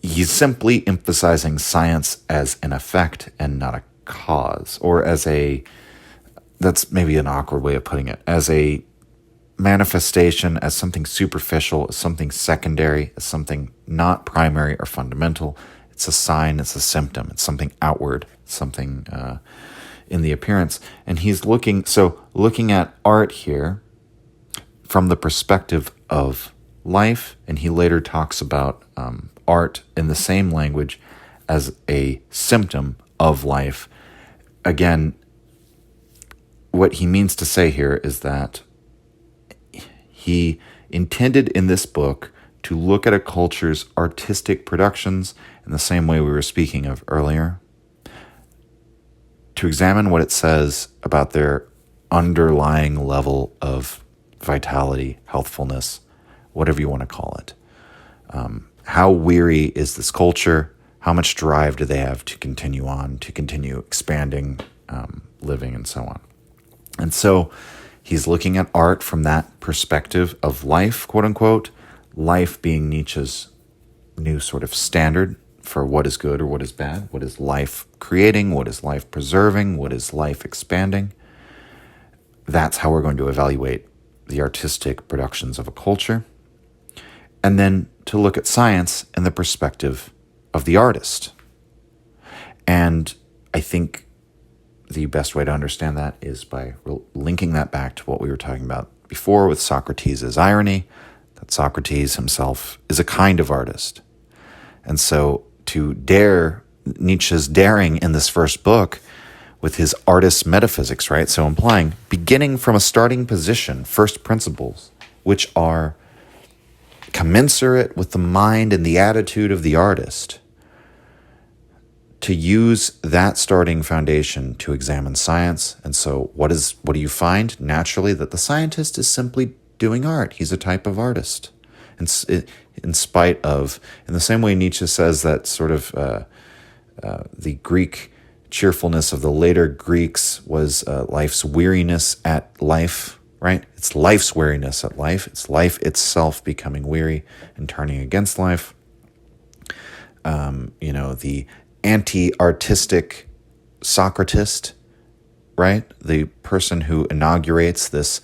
he's simply emphasizing science as an effect and not a cause, or that's maybe an awkward way of putting it, as a manifestation, as something superficial, as something secondary, as something not primary or fundamental. It's a sign, it's a symptom, it's something outward, something in the appearance. And he's looking at art here from the perspective of life, and he later talks about art in the same language as a symptom of life. Again, what he means to say here is that he intended in this book to look at a culture's artistic productions in the same way we were speaking of earlier, to examine what it says about their underlying level of vitality, healthfulness, whatever you want to call it. How weary is this culture? How much drive do they have to continue on, to continue expanding, living, and so on? And so he's looking at art from that perspective of life, quote unquote, life being Nietzsche's new sort of standard for what is good or what is bad, what is life creating, what is life preserving, what is life expanding. That's how we're going to evaluate the artistic productions of a culture. And then to look at science in the perspective of the artist. And I think the best way to understand that is by linking that back to what we were talking about before with Socrates' irony, that Socrates himself is a kind of artist. And so to dare, Nietzsche's daring in this first book with his artist's metaphysics, right? So implying beginning from a starting position, first principles, which are commensurate with the mind and the attitude of the artist, to use that starting foundation to examine science. And so what do you find? Naturally, that the scientist is simply doing art. He's a type of artist. In spite of, in the same way Nietzsche says that sort of the Greek cheerfulness of the later Greeks was life's weariness at life, right? It's life's weariness at life. It's life itself becoming weary and turning against life. The anti-artistic Socratist, right? The person who inaugurates this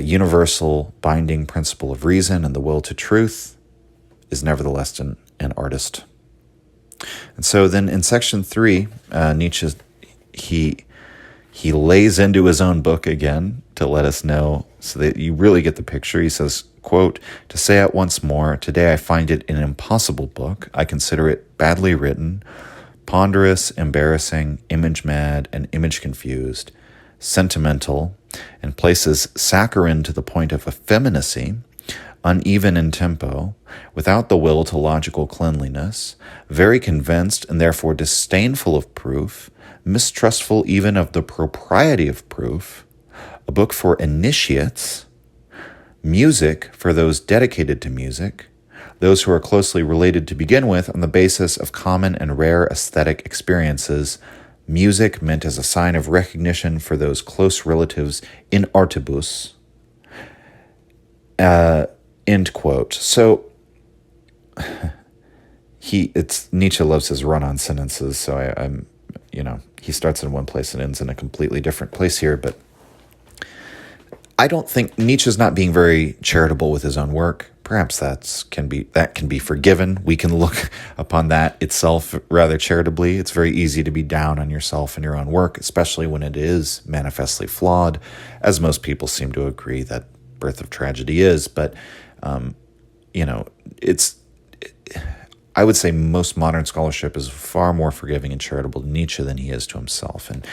universal binding principle of reason and the will to truth is nevertheless an artist. And so then in section 3, Nietzsche, he lays into his own book again to let us know so that you really get the picture. He says, quote, "To say it once more, today I find it an impossible book. I consider it badly written, ponderous, embarrassing, image-mad, and image-confused, sentimental, and places saccharine to the point of effeminacy, uneven in tempo, without the will to logical cleanliness, very convinced and therefore disdainful of proof, mistrustful even of the propriety of proof, a book for initiates, music for those dedicated to music, those who are closely related to begin with on the basis of common and rare aesthetic experiences, music meant as a sign of recognition for those close relatives in artibus." End quote. So Nietzsche loves his run-on sentences, so I'm he starts in one place and ends in a completely different place here, but I don't think Nietzsche's not being very charitable with his own work. Perhaps that can be forgiven. We can look upon that itself rather charitably. It's very easy to be down on yourself and your own work, especially when it is manifestly flawed, as most people seem to agree that Birth of Tragedy is. But I would say most modern scholarship is far more forgiving and charitable to Nietzsche than he is to himself. And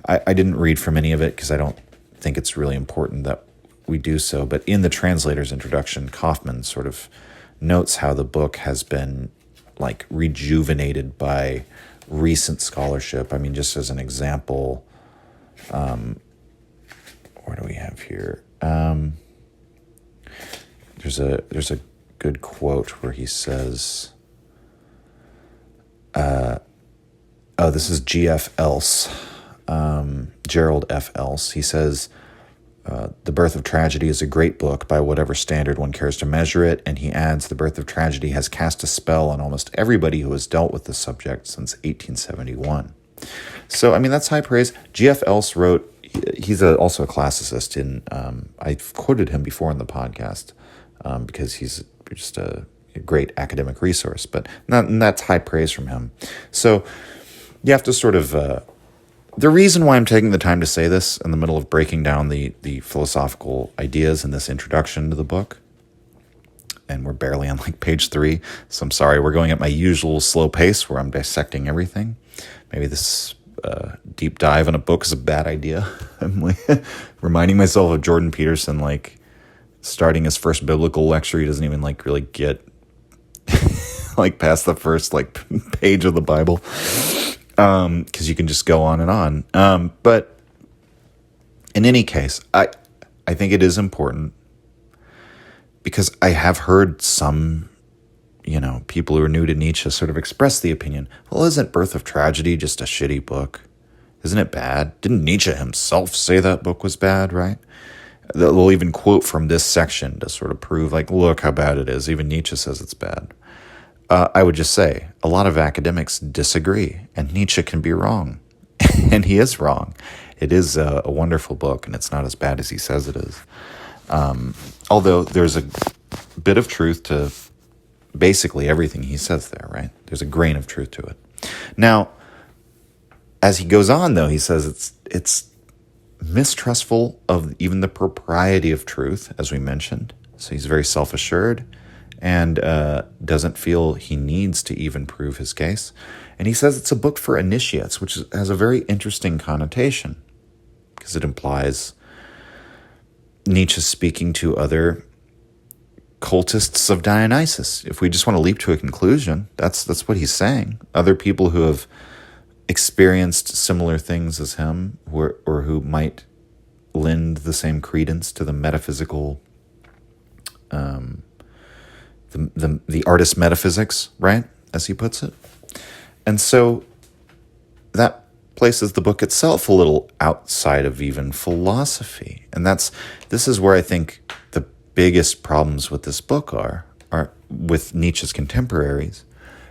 I didn't read from any of it because I don't think it's really important that we do so. But in the translator's introduction, Kaufman sort of notes how the book has been rejuvenated by recent scholarship. I mean, just as an example, what do we have here? There's a good quote where he says, this is G.F. Else, Gerald F. Else. He says, "The Birth of Tragedy is a great book by whatever standard one cares to measure it," and he adds, "The Birth of Tragedy has cast a spell on almost everybody who has dealt with the subject since 1871. So, I mean, that's high praise. G.F. Else wrote, he's also a classicist, I've quoted him before in the podcast because he's just a great academic resource, but that's high praise from him. So you have to sort of... the reason why I'm taking the time to say this in the middle of breaking down the philosophical ideas in this introduction to the book, and we're barely on page 3, so I'm sorry, we're going at my usual slow pace where I'm dissecting everything. Maybe this deep dive in a book is a bad idea. I'm reminding myself of Jordan Peterson, starting his first biblical lecture. He doesn't even really get past the first page of the Bible. Because you can just go on and on. But in any case, I think it is important because I have heard some, people who are new to Nietzsche sort of express the opinion, well, isn't Birth of Tragedy just a shitty book? Isn't it bad? Didn't Nietzsche himself say that book was bad, right? They'll even quote from this section to sort of prove, like, look how bad it is. Even Nietzsche says it's bad. I would just say a lot of academics disagree, and Nietzsche can be wrong. And he is wrong. It is a wonderful book, and it's not as bad as he says it is. Although there's a bit of truth to basically everything he says there, right? There's a grain of truth to it. Now, as he goes on, though, he says it's mistrustful of even the propriety of truth, as we mentioned. So he's very self-assured and doesn't feel he needs to even prove his case. And he says it's a book for initiates, which has a very interesting connotation because it implies Nietzsche speaking to other cultists of Dionysus. If we just want to leap to a conclusion, that's what he's saying. Other people who have experienced similar things as him, or who might lend the same credence to the metaphysical, the artist metaphysics, right, as he puts it. And so that places the book itself a little outside of even philosophy. And this is where I think the biggest problems with this book are with Nietzsche's contemporaries,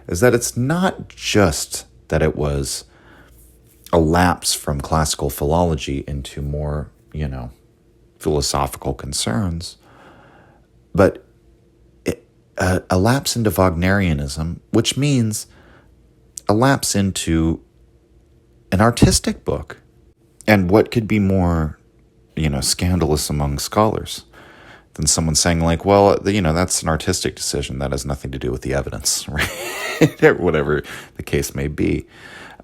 is that it's not just that it was a lapse from classical philology into more, philosophical concerns, but a lapse into Wagnerianism, which means a lapse into an artistic book. And what could be more, scandalous among scholars than someone saying, like, well, that's an artistic decision. That has nothing to do with the evidence, right? Or whatever the case may be.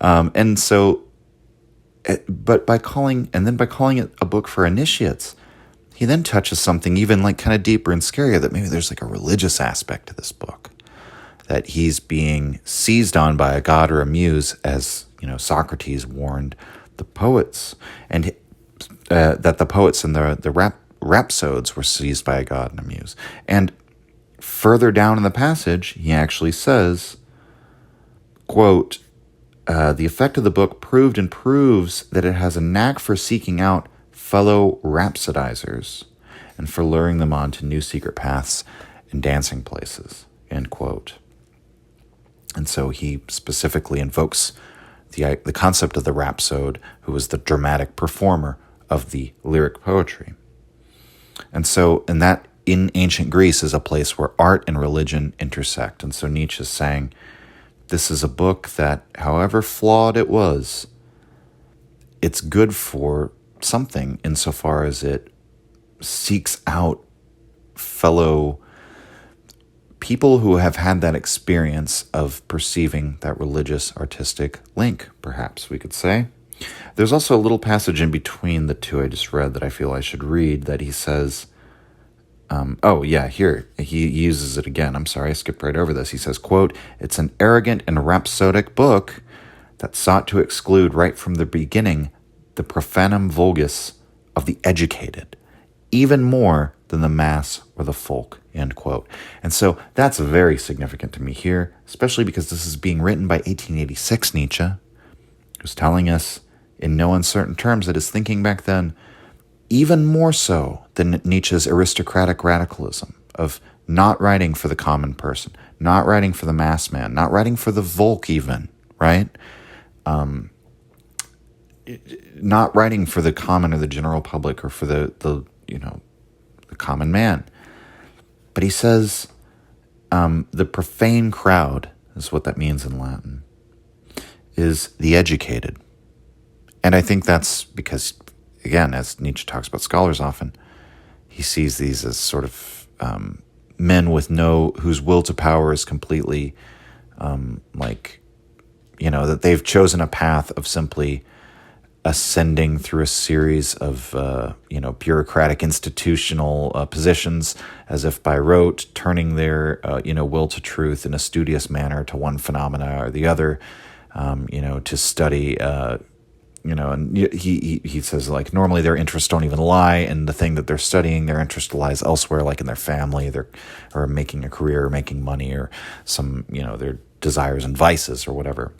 And so, but by calling it a book for initiates, he then touches something even like kind of deeper and scarier, that maybe there's like a religious aspect to this book, that he's being seized on by a god or a muse, as Socrates warned the poets, and that the poets and the rhapsodes were seized by a god and a muse. And further down in the passage, he actually says, quote, the effect of the book proved and proves that it has a knack for seeking out fellow rhapsodizers and for luring them on to new secret paths and dancing places, end quote. And so he specifically invokes the concept of the rhapsode, who was the dramatic performer of the lyric poetry. And so, in ancient Greece is a place where art and religion intersect. And so Nietzsche is saying, this is a book that, however flawed it was, it's good for something insofar as it seeks out fellow people who have had that experience of perceiving that religious artistic link, perhaps we could say. There's also a little passage in between the two I just read that I feel I should read, that he says, here, he uses it again. I'm sorry, I skipped right over this. He says, quote, it's an arrogant and rhapsodic book that sought to exclude right from the beginning the profanum vulgus of the educated, even more than the mass or the folk, end quote. And so that's very significant to me here, especially because this is being written by 1886 Nietzsche, who's telling us in no uncertain terms that his thinking back then, even more so than Nietzsche's aristocratic radicalism of not writing for the common person, not writing for the mass man, not writing for the Volk even, right? Not writing for the common or the general public, or for the common man. But he says the profane crowd, is what that means in Latin, is the educated. And I think that's because, again, as Nietzsche talks about scholars often, he sees these as sort of men whose will to power is completely that they've chosen a path of simply ascending through a series of bureaucratic institutional positions, as if by rote, turning their will to truth in a studious manner to one phenomena or the other, to study and he says, like, normally their interests don't even lie in the thing that they're studying. Their interest lies elsewhere, like in their family, or making a career, or making money, or some, their desires and vices or whatever.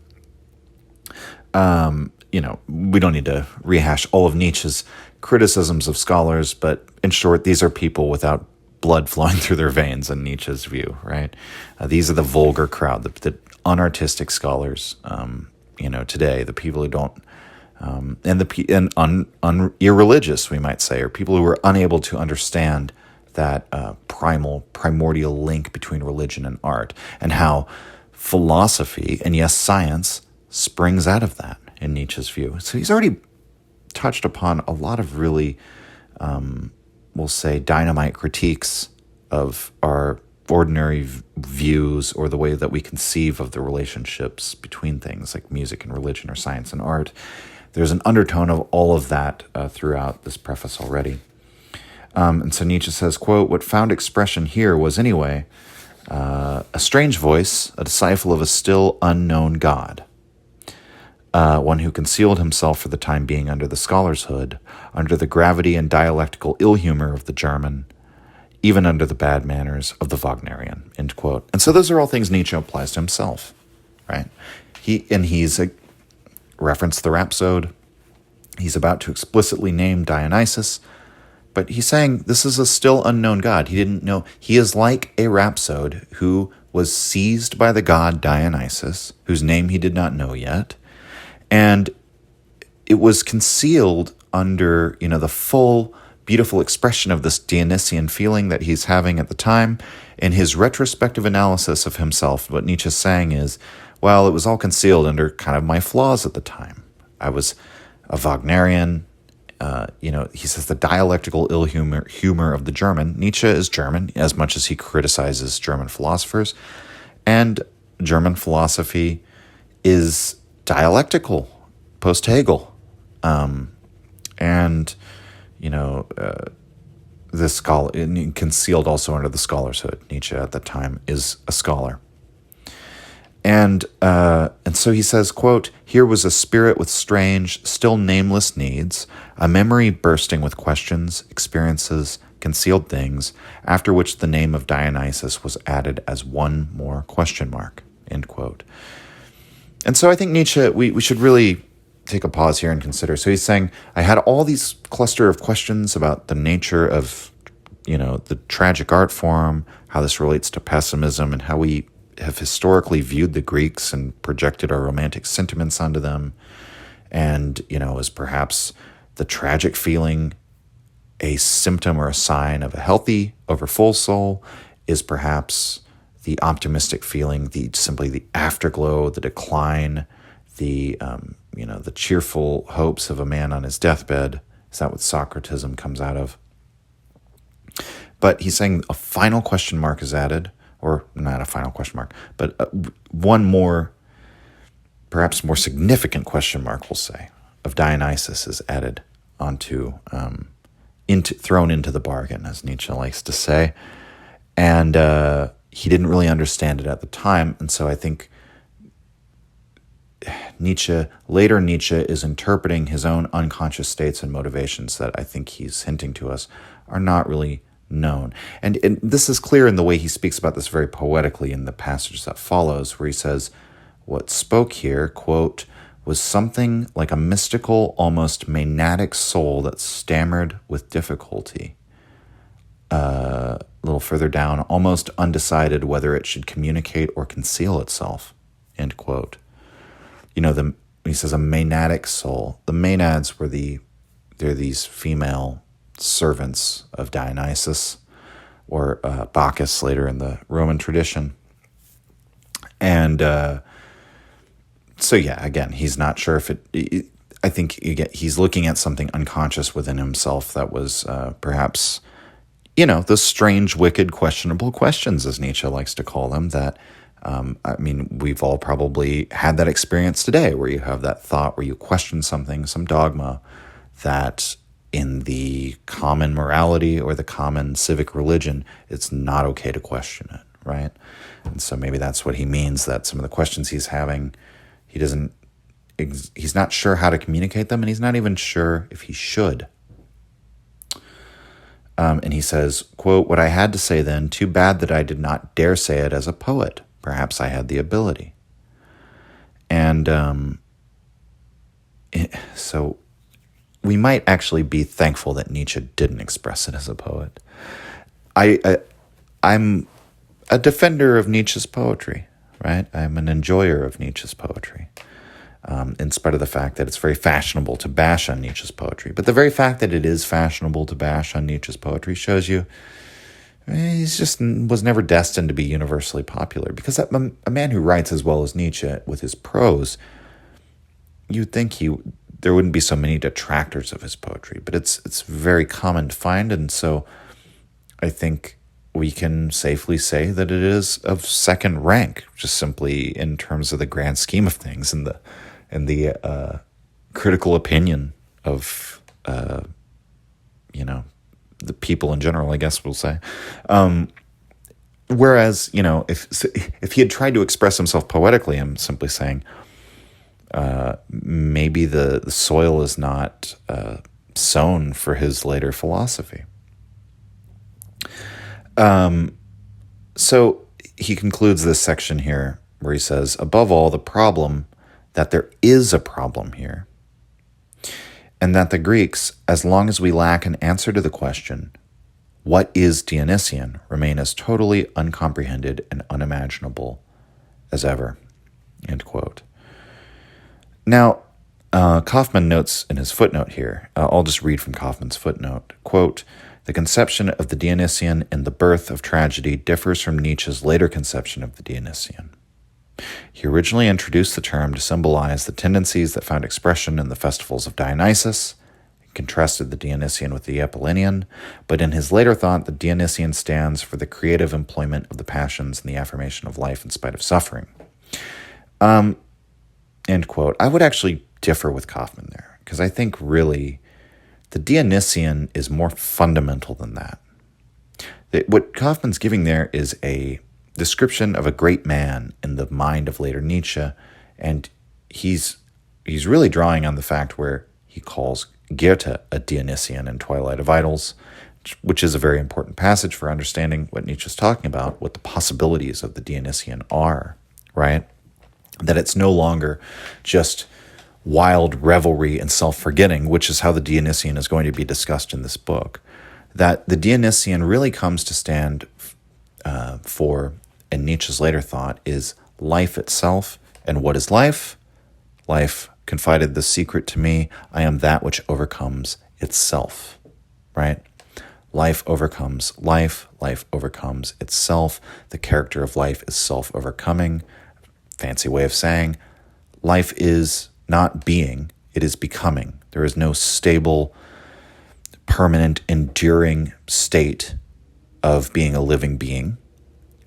We don't need to rehash all of Nietzsche's criticisms of scholars, but in short, these are people without blood flowing through their veins in Nietzsche's view, right? These are the vulgar crowd, the unartistic scholars, today, the people who don't, irreligious, we might say, or people who are unable to understand that primordial link between religion and art, and how philosophy, and yes, science, springs out of that in Nietzsche's view. So he's already touched upon a lot of really, we'll say, dynamite critiques of our ordinary views, or the way that we conceive of the relationships between things like music and religion, or science and art. There's an undertone of all of that throughout this preface already. And so Nietzsche says, quote, "What found expression here was, anyway, a strange voice, a disciple of a still unknown God. One who concealed himself for the time being under the scholar's hood, under the gravity and dialectical ill-humor of the German, even under the bad manners of the Wagnerian," end quote. And so those are all things Nietzsche applies to himself, right? He's referenced the rhapsode. He's about to explicitly name Dionysus, but he's saying this is a still unknown God. He didn't know. He is like a rhapsode who was seized by the god Dionysus, whose name he did not know yet, and it was concealed under, the full, beautiful expression of this Dionysian feeling that he's having at the time. In his retrospective analysis of himself, what Nietzsche's saying is, well, it was all concealed under kind of my flaws at the time. I was a Wagnerian. He says the dialectical ill humor of the German. Nietzsche is German, as much as he criticizes German philosophers. And German philosophy is dialectical, post-Hegel. This scholar, concealed also under the scholar's hood. Nietzsche at the time is a scholar. And so he says, quote, "Here was a spirit with strange, still nameless needs, a memory bursting with questions, experiences, concealed things, after which the name of Dionysus was added as one more question mark," end quote. And so I think Nietzsche, we should really take a pause here and consider. So he's saying, I had all these cluster of questions about the nature of, the tragic art form, how this relates to pessimism, and how we have historically viewed the Greeks and projected our romantic sentiments onto them. And, is perhaps the tragic feeling a symptom or a sign of a healthy, over full soul? Is perhaps the optimistic feeling simply the afterglow, the decline, the cheerful hopes of a man on his deathbed? Is that what Socratism comes out of? But he's saying a final question mark is added, or not a final question mark, but one more, perhaps more significant question mark, we'll say, of Dionysus is added onto, thrown into the bargain, as Nietzsche likes to say. And he didn't really understand it at the time, and so I think Nietzsche is interpreting his own unconscious states and motivations that I think he's hinting to us are not really known. And this is clear in the way he speaks about this very poetically in the passage that follows, where he says, what spoke here, quote, was something like a mystical, almost Maenadic soul that stammered with difficulty. A little further down, almost undecided whether it should communicate or conceal itself, end quote. He says a Maenadic soul. The Maenads they're these female servants of Dionysus, or Bacchus later in the Roman tradition. And so yeah, again, he's not sure if I think he's looking at something unconscious within himself that was perhaps, those strange, wicked, questionable questions, as Nietzsche likes to call them, that we've all probably had that experience today, where you have that thought, where you question something, some dogma, that in the common morality or the common civic religion, it's not okay to question it, right? And so maybe that's what he means, that some of the questions he's having, he doesn't he's not sure how to communicate them, and he's not even sure if he should. And he says, quote, "What I had to say then, too bad that I did not dare say it as a poet. Perhaps I had the ability." And so we might actually be thankful that Nietzsche didn't express it as a poet. I'm a defender of Nietzsche's poetry, right? I'm an enjoyer of Nietzsche's poetry, in spite of the fact that it's very fashionable to bash on Nietzsche's poetry. But the very fact that it is fashionable to bash on Nietzsche's poetry shows you he's just was never destined to be universally popular. Because a man who writes as well as Nietzsche with his prose, you'd think there wouldn't be so many detractors of his poetry. But it's very common to find, and so I think we can safely say that it is of second rank, just simply in terms of the grand scheme of things and the critical opinion of the people in general, I guess we'll say. Whereas, if he had tried to express himself poetically, I'm simply saying maybe the soil is not sown for his later philosophy. So he concludes this section here where he says, above all, the problem that there is a problem here, and that the Greeks, as long as we lack an answer to the question, what is Dionysian, remain as totally uncomprehended and unimaginable as ever. End quote. Now, Kaufman notes in his footnote here, I'll just read from Kaufman's footnote, quote, "The conception of the Dionysian in the birth of tragedy differs from Nietzsche's later conception of the Dionysian. He originally introduced the term to symbolize the tendencies that found expression in the festivals of Dionysus, and contrasted the Dionysian with the Apollonian, but in his later thought, the Dionysian stands for the creative employment of the passions and the affirmation of life in spite of suffering." End quote. I would actually differ with Kaufman there, because I think really the Dionysian is more fundamental than that. What Kaufman's giving there is a description of a great man in the mind of later Nietzsche, and he's really drawing on the fact where he calls Goethe a Dionysian in Twilight of Idols, which is a very important passage for understanding what Nietzsche's talking about, what the possibilities of the Dionysian are, right? That it's no longer just wild revelry and self-forgetting, which is how the Dionysian is going to be discussed in this book. That the Dionysian really comes to stand for, in Nietzsche's later thought, is life itself. And what is life? Life confided the secret to me, I am that which overcomes itself, right? Life overcomes life, life overcomes itself. The character of life is self-overcoming. Fancy way of saying, life is not being, it is becoming. There is no stable, permanent, enduring state of being a living being.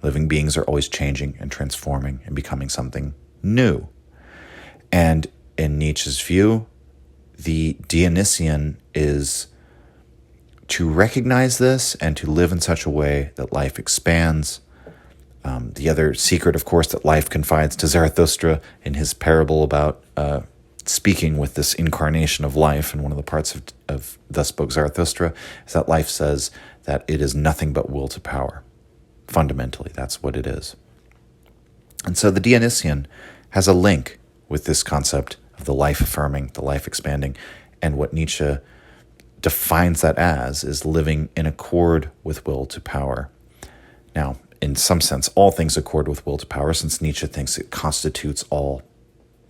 Living beings are always changing and transforming and becoming something new. And in Nietzsche's view, the Dionysian is to recognize this and to live in such a way that life expands. The other secret, of course, that life confides to Zarathustra in his parable about speaking with this incarnation of life, and one of the parts of Thus Spoke Zarathustra is that life says that it is nothing but will to power. Fundamentally, that's what it is. And so the Dionysian has a link with this concept of the life affirming, the life expanding, and what Nietzsche defines that as is living in accord with will to power. Now, in some sense, all things accord with will to power, since Nietzsche thinks it constitutes all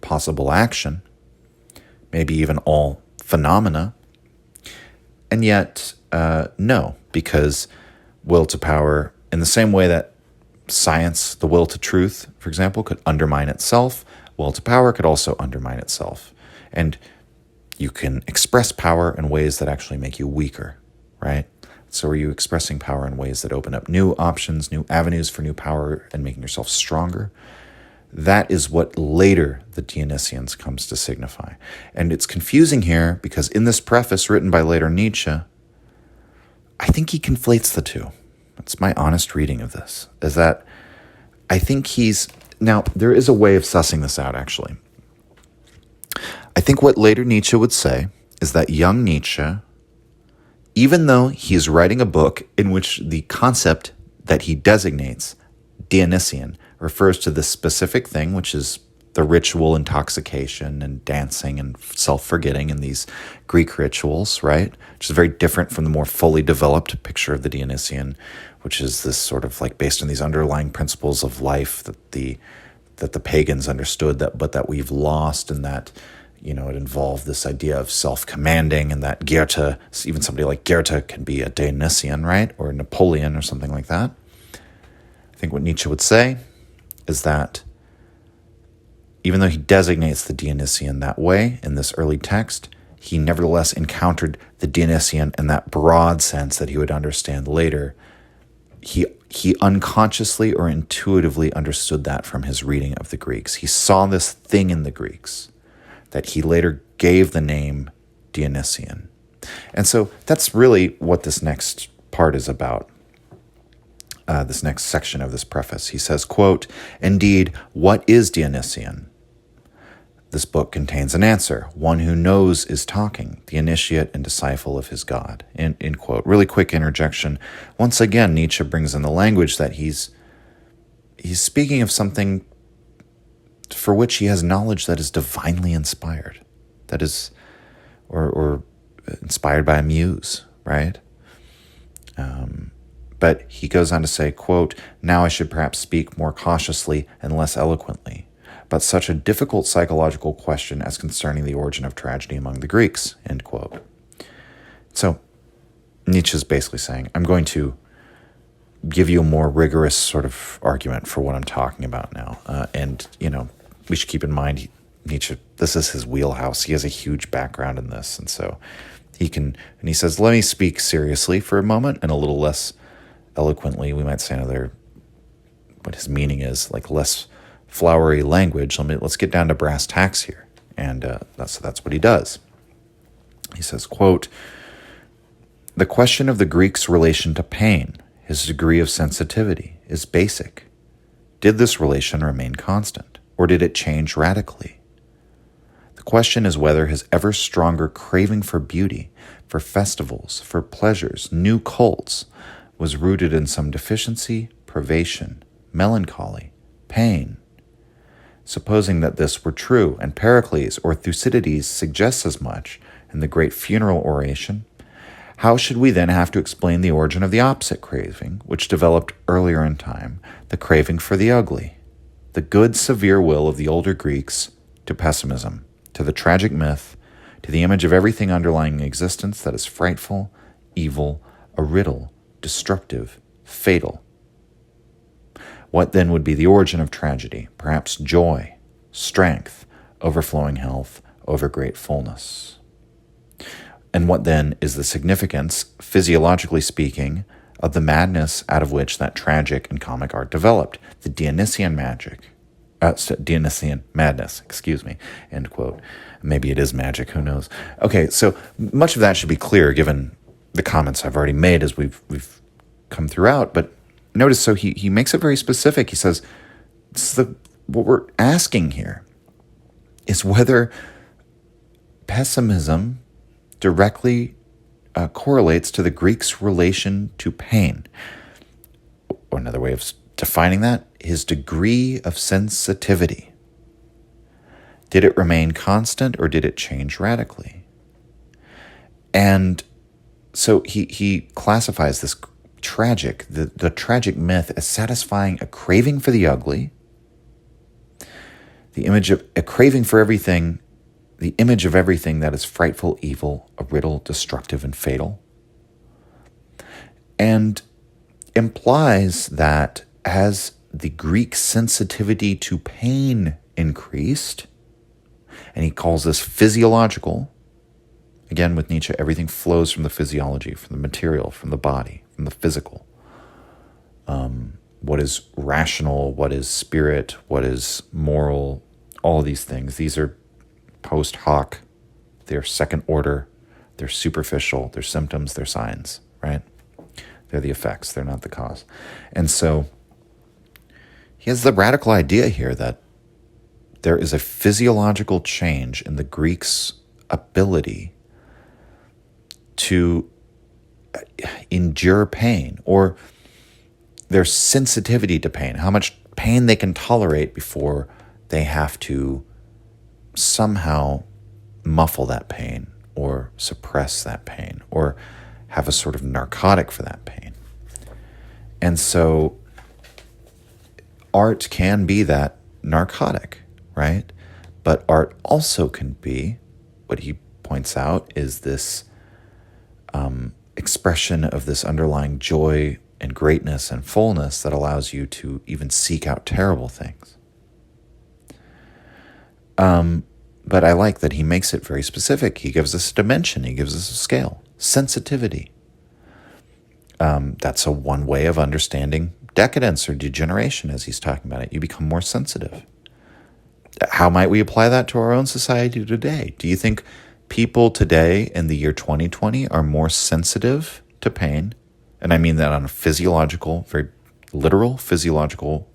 possible action, maybe even all phenomena. And yet, no, because will to power, in the same way that science, the will to truth, for example, could undermine itself, will to power could also undermine itself. And you can express power in ways that actually make you weaker, right? So are you expressing power in ways that open up new options, new avenues for new power, and making yourself stronger? That is what later the Dionysians comes to signify. And it's confusing here because in this preface written by later Nietzsche, I think he conflates the two. That's my honest reading of this, is that I think now there is a way of sussing this out, actually. I think what later Nietzsche would say is that young Nietzsche, even though he is writing a book in which the concept that he designates, Dionysian, refers to this specific thing, which is the ritual intoxication and dancing and self-forgetting in these Greek rituals, right? Which is very different from the more fully developed picture of the Dionysian, which is this sort of like based on these underlying principles of life that the pagans understood, but that we've lost, and that, it involved this idea of self-commanding, and that Goethe, even somebody like Goethe, can be a Dionysian, right? Or Napoleon or something like that. I think what Nietzsche would say is that even though he designates the Dionysian that way in this early text, he nevertheless encountered the Dionysian in that broad sense that he would understand later. He unconsciously or intuitively understood that from his reading of the Greeks. He saw this thing in the Greeks that he later gave the name Dionysian. And so that's really what this next part is about. This next section of this preface. He says, quote, "Indeed, what is Dionysian? This book contains an answer. One who knows is talking, the initiate and disciple of his God." End quote. Really quick interjection. Once again, Nietzsche brings in the language that he's speaking of something for which he has knowledge that is divinely inspired, that is, or inspired by a muse, right? But he goes on to say, quote, "Now I should perhaps speak more cautiously and less eloquently about such a difficult psychological question as concerning the origin of tragedy among the Greeks," end quote. So Nietzsche's basically saying, I'm going to give you a more rigorous sort of argument for what I'm talking about now. And we should keep in mind, Nietzsche, this is his wheelhouse. He has a huge background in this. And so and he says, let me speak seriously for a moment and a little less eloquently. We might say what his meaning is, like less flowery language. Let's get down to brass tacks here. And that's what he does. He says, quote, "The question of the Greek's relation to pain, his degree of sensitivity, is basic. Did this relation remain constant, or did it change radically? The question is whether his ever stronger craving for beauty, for festivals, for pleasures, new cults, was rooted in some deficiency, privation, melancholy, pain. Supposing that this were true, and Pericles or Thucydides suggests as much in the great funeral oration, how should we then have to explain the origin of the opposite craving, which developed earlier in time, the craving for the ugly, the good severe will of the older Greeks to pessimism, to the tragic myth, to the image of everything underlying existence that is frightful, evil, a riddle, destructive, fatal? What then would be the origin of tragedy? Perhaps joy, strength, overflowing health, overgreat fullness. And what then is the significance, physiologically speaking, of the madness out of which that tragic and comic art developed? The Dionysian Dionysian madness, end quote. Maybe it is magic, who knows? Okay, so much of that should be clear given the comments I've already made as we've come throughout, but notice, so he makes it very specific. He says, what we're asking here is whether pessimism directly correlates to the Greeks' relation to pain. Or another way of defining that, his degree of sensitivity. Did it remain constant or did it change radically? And so he classifies this tragic, the tragic myth, as satisfying a craving for the ugly, the image of a craving for everything, the image of everything that is frightful, evil, a riddle, destructive, and fatal, and implies that as the Greek sensitivity to pain increased, and he calls this physiological. Again, with Nietzsche, everything flows from the physiology, from the material, from the body, from the physical. What is rational, what is spirit, what is moral, all of these things. These are post hoc, they're second order, they're superficial, they're symptoms, they're signs, right? They're the effects, they're not the cause. And so he has the radical idea here that there is a physiological change in the Greeks' ability to endure pain, or their sensitivity to pain, how much pain they can tolerate before they have to somehow muffle that pain or suppress that pain or have a sort of narcotic for that pain. And so art can be that narcotic, right? But art also can be, what he points out, is this expression of this underlying joy and greatness and fullness that allows you to even seek out terrible things. But I like that he makes it very specific. He gives us a dimension. He gives us a scale. Sensitivity. That's one way of understanding decadence or degeneration as he's talking about it. You become more sensitive. How might we apply that to our own society today? Do you think people today in the year 2020 are more sensitive to pain? And I mean that on a physiological, very literal physiological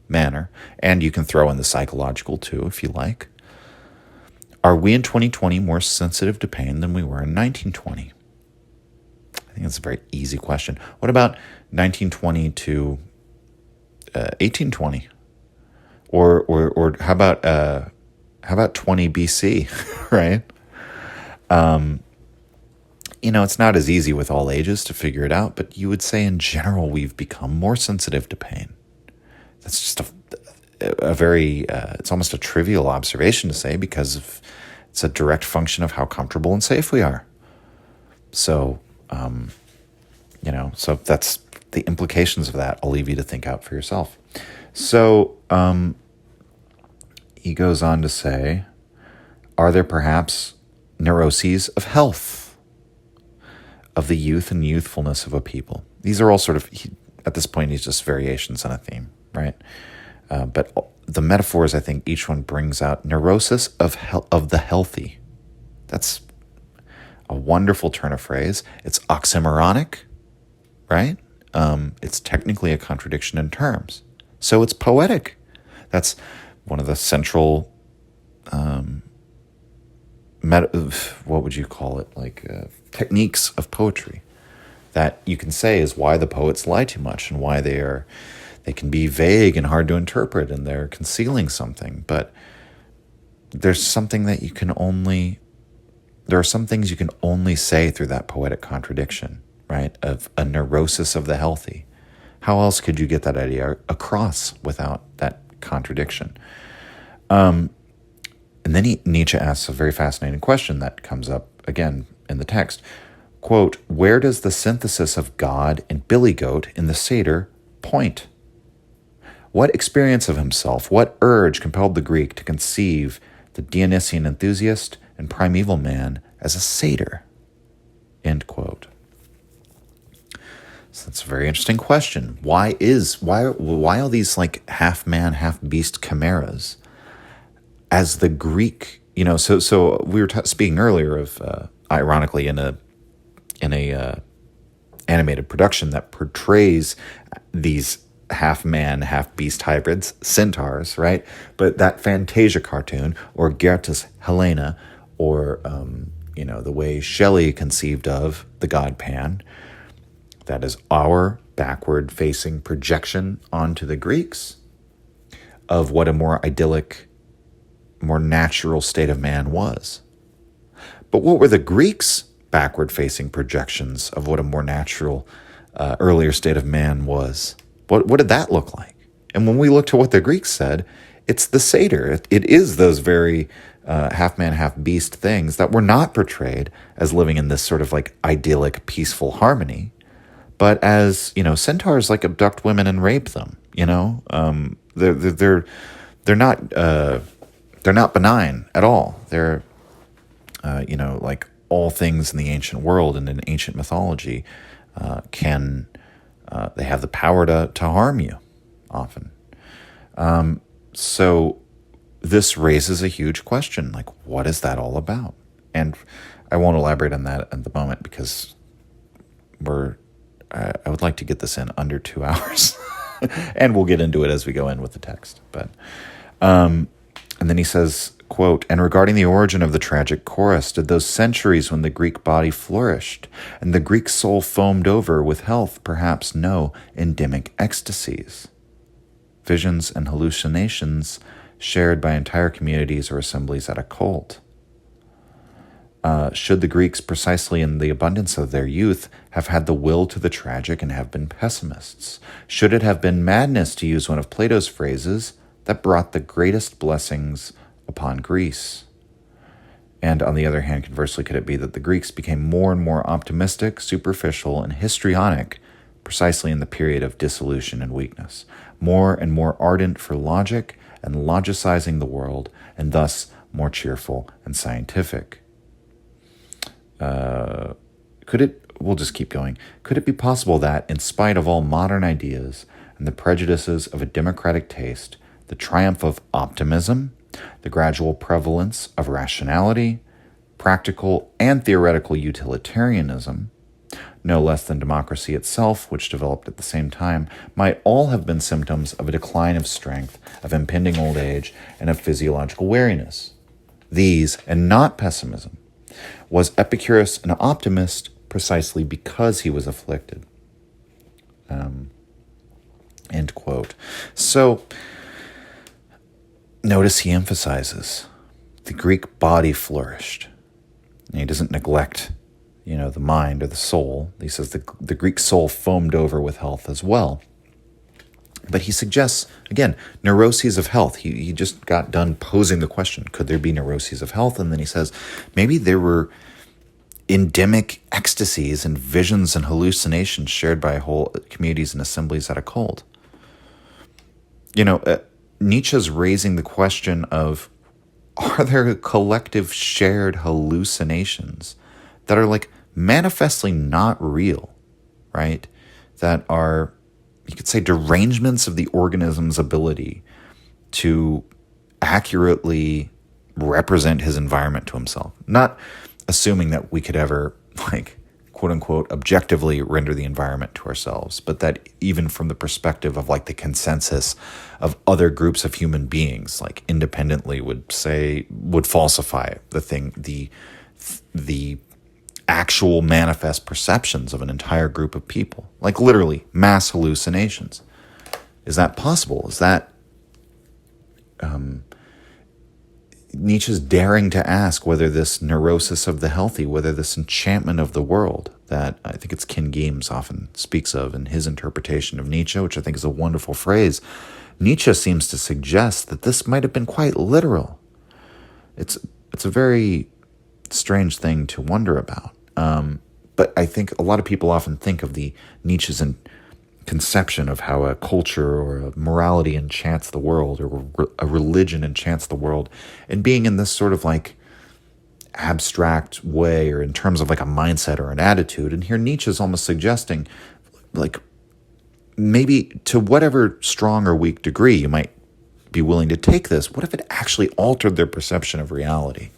manner. And you can throw in the psychological too, if you like. Are we in 2020 more sensitive to pain than we were in 1920? I think that's a very easy question. What about 1920 to 1820? Or how about 20 BC, right? It's not as easy with all ages to figure it out, but you would say in general we've become more sensitive to pain. That's just a very, it's almost a trivial observation to say because it's a direct function of how comfortable and safe we are. So, so that's the implications of that. I'll leave you to think out for yourself. So, he goes on to say, are there perhaps neuroses of health, of the youth and youthfulness of a people? These are all sort of, at this point, he's just variations on a theme, right? But the metaphors, I think each one brings out neurosis of the healthy. That's a wonderful turn of phrase. It's oxymoronic, right? It's technically a contradiction in terms. So it's poetic. That's one of the central, what would you call it? Techniques of poetry that you can say is why the poets lie too much and why they can be vague and hard to interpret and they're concealing something. But there's something that there are some things you can only say through that poetic contradiction, right? Of a neurosis of the healthy. How else could you get that idea across without that contradiction? And then Nietzsche asks a very fascinating question that comes up again in the text. Quote, where does the synthesis of God and Billy Goat in the satyr point? What experience of himself, what urge compelled the Greek to conceive the Dionysian enthusiast and primeval man as a satyr? End quote. So that's a very interesting question. Why all these half man, half beast chimeras? As the Greek, so we were speaking earlier of, ironically, in a animated production that portrays these half man, half beast hybrids, centaurs, right? But that Fantasia cartoon, or Goethe's Helena, or the way Shelley conceived of the god Pan, that is our backward-facing projection onto the Greeks of what a more idyllic, more natural state of man was. But what were the Greeks' backward-facing projections of what a more natural, earlier state of man was? What did that look like? And when we look to what the Greeks said, it's the satyr. It is those very half-man, half-beast things that were not portrayed as living in this sort of idyllic, peaceful harmony, but as, centaurs abduct women and rape them. They're not benign at all. They're, like all things in the ancient world and in ancient mythology, they have the power to harm you often. So this raises a huge question, what is that all about? And I won't elaborate on that at the moment because I would like to get this in under 2 hours. And we'll get into it as we go in with the text. But And then he says, quote, "And regarding the origin of the tragic chorus, did those centuries when the Greek body flourished and the Greek soul foamed over with health perhaps know endemic ecstasies, visions and hallucinations shared by entire communities or assemblies at a cult? Should the Greeks, precisely in the abundance of their youth, have had the will to the tragic and have been pessimists? Should it have been madness, to use one of Plato's phrases, that brought the greatest blessings upon Greece? And on the other hand, conversely, could it be that the Greeks became more and more optimistic, superficial, and histrionic precisely in the period of dissolution and weakness, more and more ardent for logic and logicizing the world, and thus more cheerful and scientific? We'll just keep going. Could it be possible that, in spite of all modern ideas and the prejudices of a democratic taste, the triumph of optimism, the gradual prevalence of rationality, practical and theoretical utilitarianism, no less than democracy itself, which developed at the same time, might all have been symptoms of a decline of strength, of impending old age, and of physiological weariness? These, and not pessimism, was Epicurus an optimist precisely because he was afflicted?" End quote. So, notice he emphasizes the Greek body flourished. And he doesn't neglect, the mind or the soul. He says the Greek soul foamed over with health as well. But he suggests, again, neuroses of health. He just got done posing the question, could there be neuroses of health? And then he says, maybe there were endemic ecstasies and visions and hallucinations shared by whole communities and assemblies at a cult. Nietzsche's raising the question of, are there collective shared hallucinations that are manifestly not real, right? That are, you could say, derangements of the organism's ability to accurately represent his environment to himself. Not assuming that we could ever, quote unquote, objectively render the environment to ourselves, but that even from the perspective of the consensus of other groups of human beings, independently would falsify the actual manifest perceptions of an entire group of people, literally mass hallucinations. Is that possible? Is that Nietzsche's daring to ask whether this neurosis of the healthy, whether this enchantment of the world that I think it's Ken Geams often speaks of in his interpretation of Nietzsche, which I think is a wonderful phrase. Nietzsche seems to suggest that this might have been quite literal. It's a very strange thing to wonder about. But I think a lot of people often think of the Nietzsche's conception of how a culture or a morality enchants the world, or a religion enchants the world, and being in this sort of abstract way, or in terms of a mindset or an attitude. And here Nietzsche's almost suggesting, maybe to whatever strong or weak degree you might be willing to take this, what if it actually altered their perception of reality?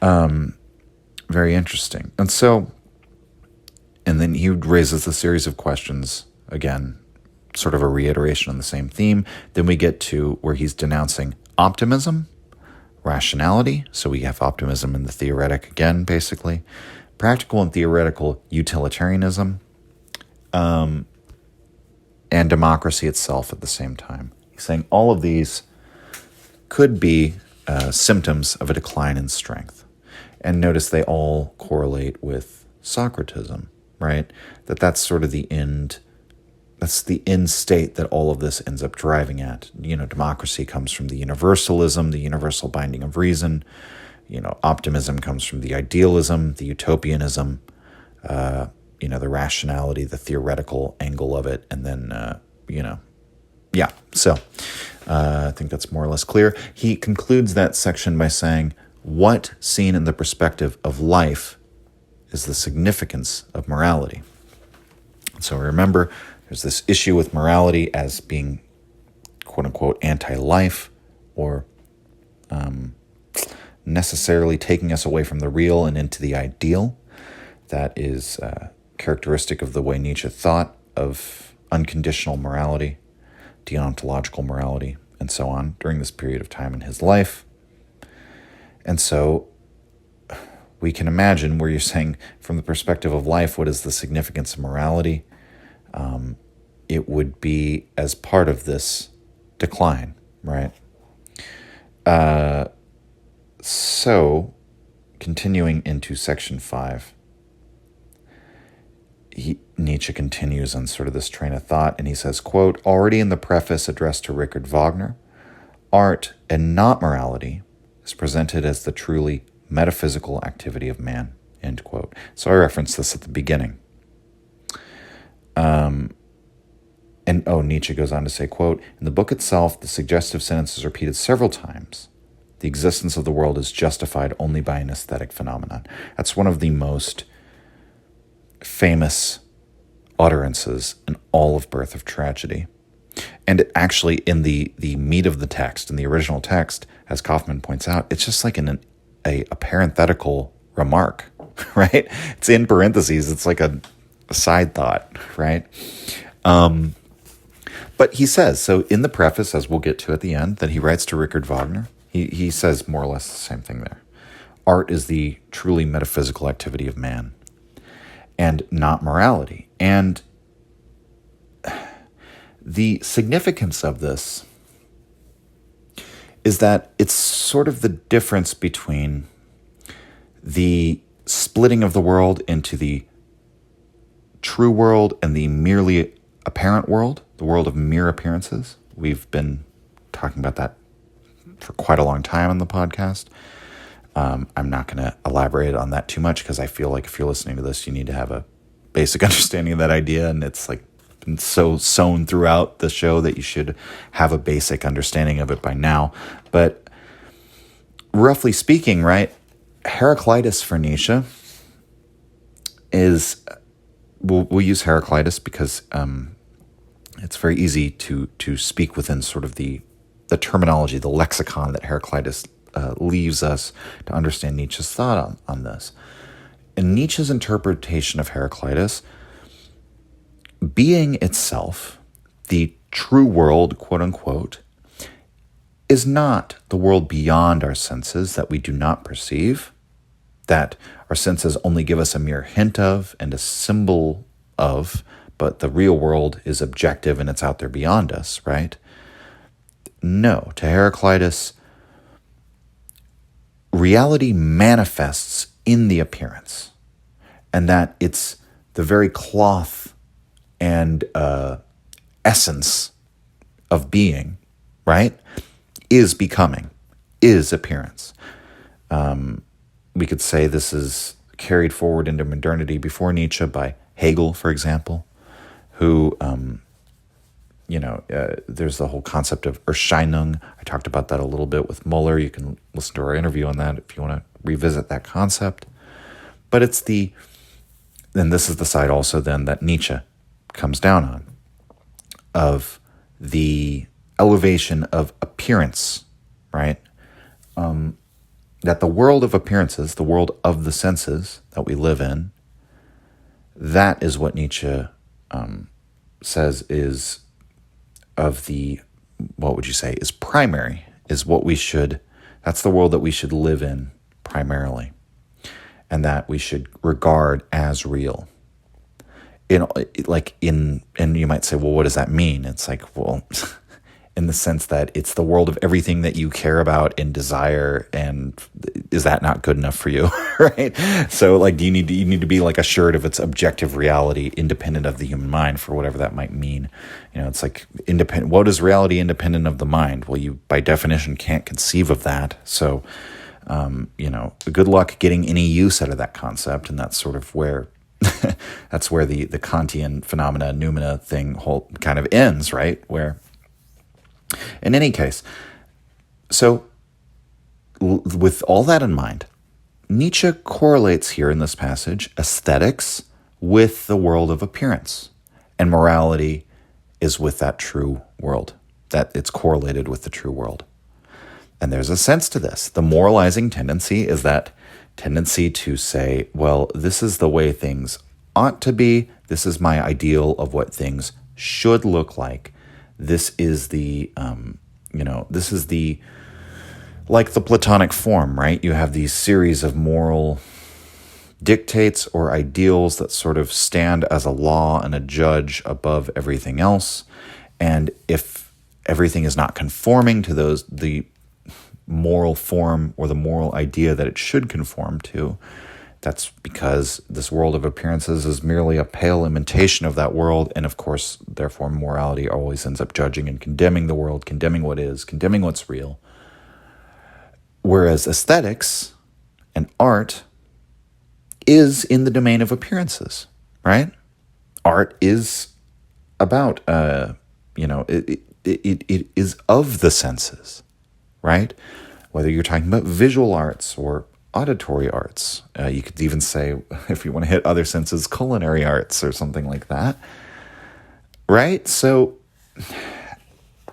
Very interesting. And then he raises a series of questions, again, sort of a reiteration on the same theme. Then we get to where he's denouncing optimism, rationality. So we have optimism in the theoretic again, basically. Practical and theoretical utilitarianism, and democracy itself at the same time. He's saying all of these could be symptoms of a decline in strength. And notice they all correlate with Socratism, right? That's sort of the end. That's the end state that all of this ends up driving at. Democracy comes from the universalism, the universal binding of reason. Optimism comes from the idealism, the utopianism, the rationality, the theoretical angle of it. And then, yeah. So I think that's more or less clear. He concludes that section by saying, what, seen in the perspective of life, is the significance of morality? So remember, there's this issue with morality as being, quote-unquote, anti-life, or necessarily taking us away from the real and into the ideal. That is characteristic of the way Nietzsche thought of unconditional morality, deontological morality, and so on during this period of time in his life. And so we can imagine where you're saying, from the perspective of life, what is the significance of morality? It would be as part of this decline, right? So, continuing into section 5, Nietzsche continues on sort of this train of thought, and he says, quote, already in the preface addressed to Richard Wagner, art and not morality is presented as the truly metaphysical activity of man, end quote. So I referenced this at the beginning. Nietzsche goes on to say, quote, in the book itself, the suggestive sentence is repeated several times. The existence of the world is justified only by an aesthetic phenomenon. That's one of the most famous utterances in all of Birth of Tragedy. And actually, in the meat of the text, in the original text, as Kaufman points out, it's just like a parenthetical remark, right? It's in parentheses. It's like a side thought, right? But he says, so in the preface, as we'll get to at the end, that he writes to Richard Wagner, he says more or less the same thing there. Art is the truly metaphysical activity of man and not morality. And the significance of this is that it's sort of the difference between the splitting of the world into the true world and the merely apparent world, the world of mere appearances. We've been talking about that for quite a long time on the podcast. I'm not going to elaborate on that too much because I feel like if you're listening to this, you need to have a basic understanding of that idea, and it's like been so sewn throughout the show that you should have a basic understanding of it by now. But roughly speaking, right, Heraclitus for Nietzsche is, we'll use Heraclitus because it's very easy to speak within sort of the terminology, the lexicon that Heraclitus leaves us to understand Nietzsche's thought on this. In Nietzsche's interpretation of Heraclitus, being itself, the true world, quote unquote, is not the world beyond our senses that we do not perceive, that our senses only give us a mere hint of and a symbol of, but the real world is objective and it's out there beyond us, right? No, to Heraclitus, reality manifests in the appearance, and that it's the very cloth and essence of being, right, is becoming, is appearance. We could say this is carried forward into modernity before Nietzsche by Hegel, for example, who, there's the whole concept of Erscheinung. I talked about that a little bit with Muller. You can listen to our interview on that if you want to revisit that concept. But then this is the side also then that Nietzsche comes down on, of the elevation of appearance, right? That the world of appearances, the world of the senses that we live in, that is what Nietzsche says is of the, what would you say, is primary, is what we should, that's the world that we should live in primarily, and that we should regard as real. And you might say, well, what does that mean? It's like, well, in the sense that it's the world of everything that you care about and desire, and is that not good enough for you, right? So, like, you need to be like assured of its objective reality, independent of the human mind, for whatever that might mean. It's like independent. What is reality independent of the mind? Well, you by definition can't conceive of that. So, good luck getting any use out of that concept, and that's sort of where. That's where the Kantian phenomena noumena thing whole kind of ends, right? Where, in any case, so with all that in mind, Nietzsche correlates here in this passage aesthetics with the world of appearance, and morality is with that true world, that it's correlated with the true world. And there's a sense to this. The moralizing tendency is that tendency to say, well, this is the way things ought to be. This is my ideal of what things should look like. This is the, this is like the Platonic form, right? You have these series of moral dictates or ideals that sort of stand as a law and a judge above everything else. And if everything is not conforming to the moral form or the moral idea that it should conform to, that's because this world of appearances is merely a pale imitation of that world. And of course, therefore, morality always ends up judging and condemning the world, condemning what is, condemning what's real. Whereas aesthetics and art is in the domain of appearances, right? Art is about, it is of the senses, right? Whether you're talking about visual arts or auditory arts, you could even say, if you want to hit other senses, culinary arts or something like that, right? So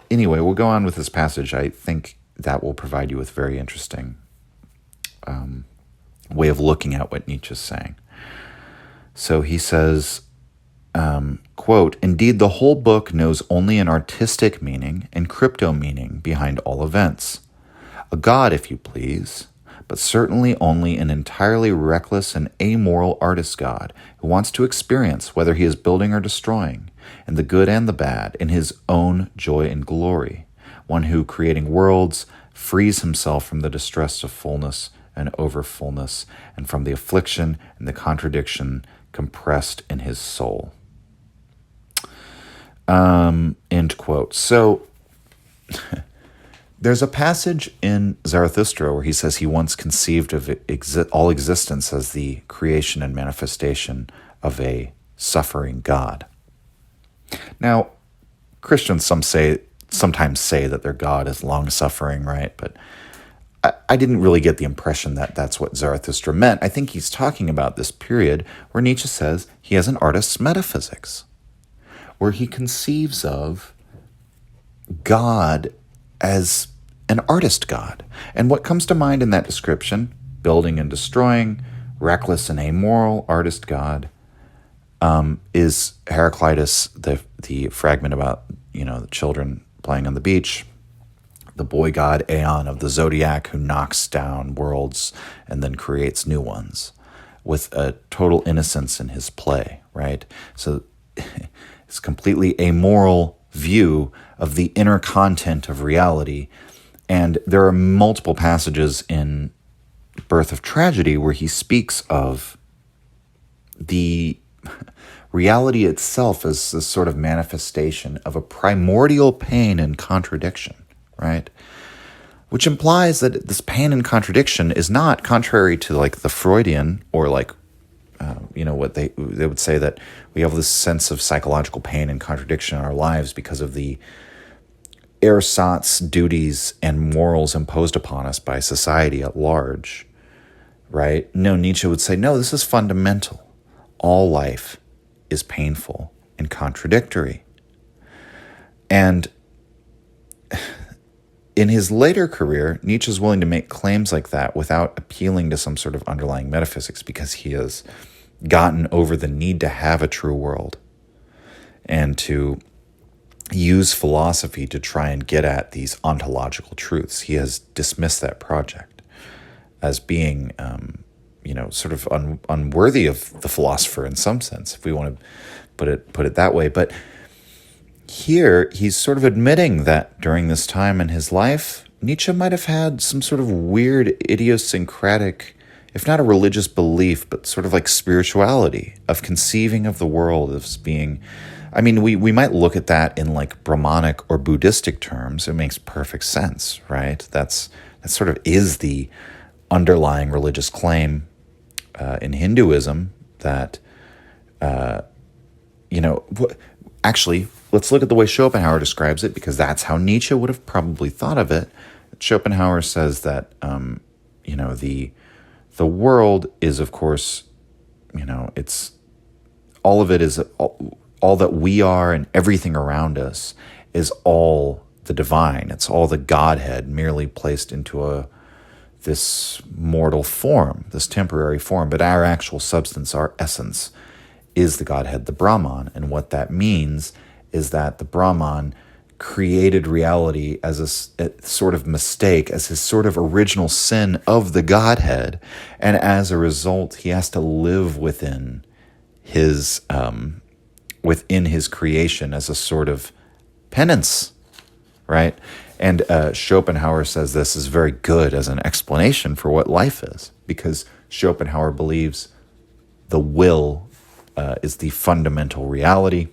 anyway, we'll go on with this passage. I think that will provide you with a very interesting way of looking at what Nietzsche's saying. So he says, quote, "Indeed, the whole book knows only an artistic meaning and crypto meaning behind all events. A god, if you please, but certainly only an entirely reckless and amoral artist god who wants to experience whether he is building or destroying, and the good and the bad, in his own joy and glory. One who, creating worlds, frees himself from the distress of fullness and overfullness, and from the affliction and the contradiction compressed in his soul." End quote. So there's a passage in Zarathustra where he says he once conceived of all existence as the creation and manifestation of a suffering God. Now, Christians sometimes say that their God is long-suffering, right? But I didn't really get the impression that that's what Zarathustra meant. I think he's talking about this period where Nietzsche says he has an artist's metaphysics, where he conceives of God as an artist God. And what comes to mind in that description, building and destroying, reckless and amoral artist God, is Heraclitus, the fragment about, the children playing on the beach, the boy god Aeon of the zodiac who knocks down worlds and then creates new ones with a total innocence in his play, right? So it's completely amoral view of the inner content of reality. And there are multiple passages in Birth of Tragedy where he speaks of the reality itself as this sort of manifestation of a primordial pain and contradiction, right? Which implies that this pain and contradiction is not contrary to like the Freudian or like, what they would say that we have this sense of psychological pain and contradiction in our lives because of the ersatz duties and morals imposed upon us by society at large, right? No, Nietzsche would say, no, this is fundamental. All life is painful and contradictory. And in his later career, Nietzsche is willing to make claims like that without appealing to some sort of underlying metaphysics because he has gotten over the need to have a true world and to use philosophy to try and get at these ontological truths. He has dismissed that project as being, sort of unworthy of the philosopher in some sense, if we want to put it that way. But here, he's sort of admitting that during this time in his life, Nietzsche might have had some sort of weird, idiosyncratic, if not a religious belief, but sort of like spirituality of conceiving of the world as being... I mean, we might look at that in like Brahmanic or Buddhistic terms. It makes perfect sense, right? That sort of is the underlying religious claim in Hinduism that, actually, let's look at the way Schopenhauer describes it, because that's how Nietzsche would have probably thought of it. Schopenhauer says that, the world is, of course, it's all of it is all that we are, and everything around us is all the divine. It's all the Godhead merely placed into this mortal form, this temporary form. But our actual substance, our essence, is the Godhead, the Brahman. And what that means is that the Brahman created reality as a sort of mistake, as his sort of original sin of the Godhead. And as a result, he has to live within his creation as a sort of penance, right? And Schopenhauer says this is very good as an explanation for what life is, because Schopenhauer believes the will is the fundamental reality.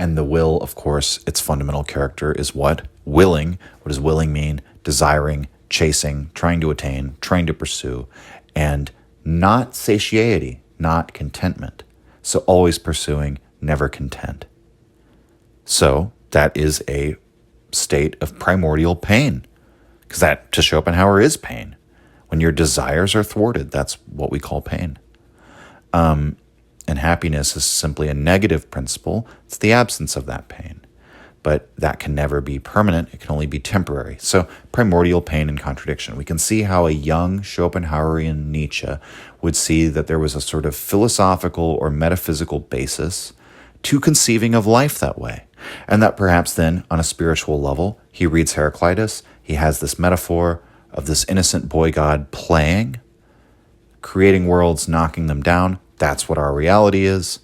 And the will, of course, its fundamental character is what? Willing. What does willing mean? Desiring, chasing, trying to attain, trying to pursue, and not satiety, not contentment. So always pursuing, never content. So that is a state of primordial pain, because that, to Schopenhauer, is pain. When your desires are thwarted, that's what we call pain. And happiness is simply a negative principle. It's the absence of that pain. But that can never be permanent. It can only be temporary. So primordial pain and contradiction. We can see how a young Schopenhauerian Nietzsche would see that there was a sort of philosophical or metaphysical basis to conceiving of life that way. And that perhaps then, on a spiritual level, he reads Heraclitus. He has this metaphor of this innocent boy god playing, creating worlds, knocking them down. That's what our reality is.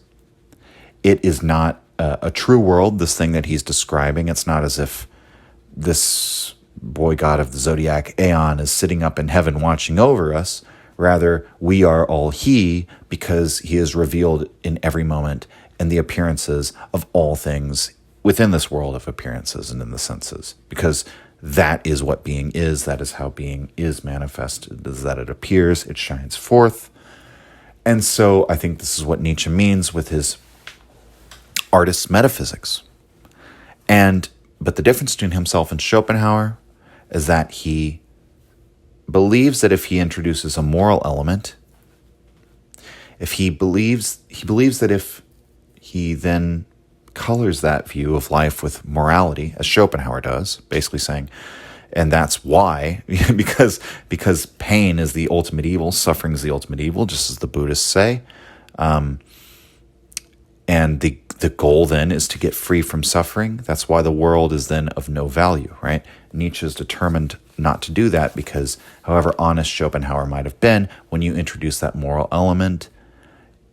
It is not a true world, this thing that he's describing. It's not as if this boy god of the zodiac Aeon is sitting up in heaven watching over us. Rather, we are all he, because he is revealed in every moment in the appearances of all things within this world of appearances and in the senses. Because that is what being is. That is how being is manifested, is that it appears, it shines forth. And so I think this is what Nietzsche means with his artist's metaphysics. But the difference between himself and Schopenhauer is that he believes that if he introduces a moral element, he believes that if he then colors that view of life with morality, as Schopenhauer does, basically saying, and that's why, because pain is the ultimate evil, suffering is the ultimate evil, just as the Buddhists say. And the goal then is to get free from suffering. That's why the world is then of no value, right? Nietzsche is determined not to do that, because however honest Schopenhauer might have been, when you introduce that moral element,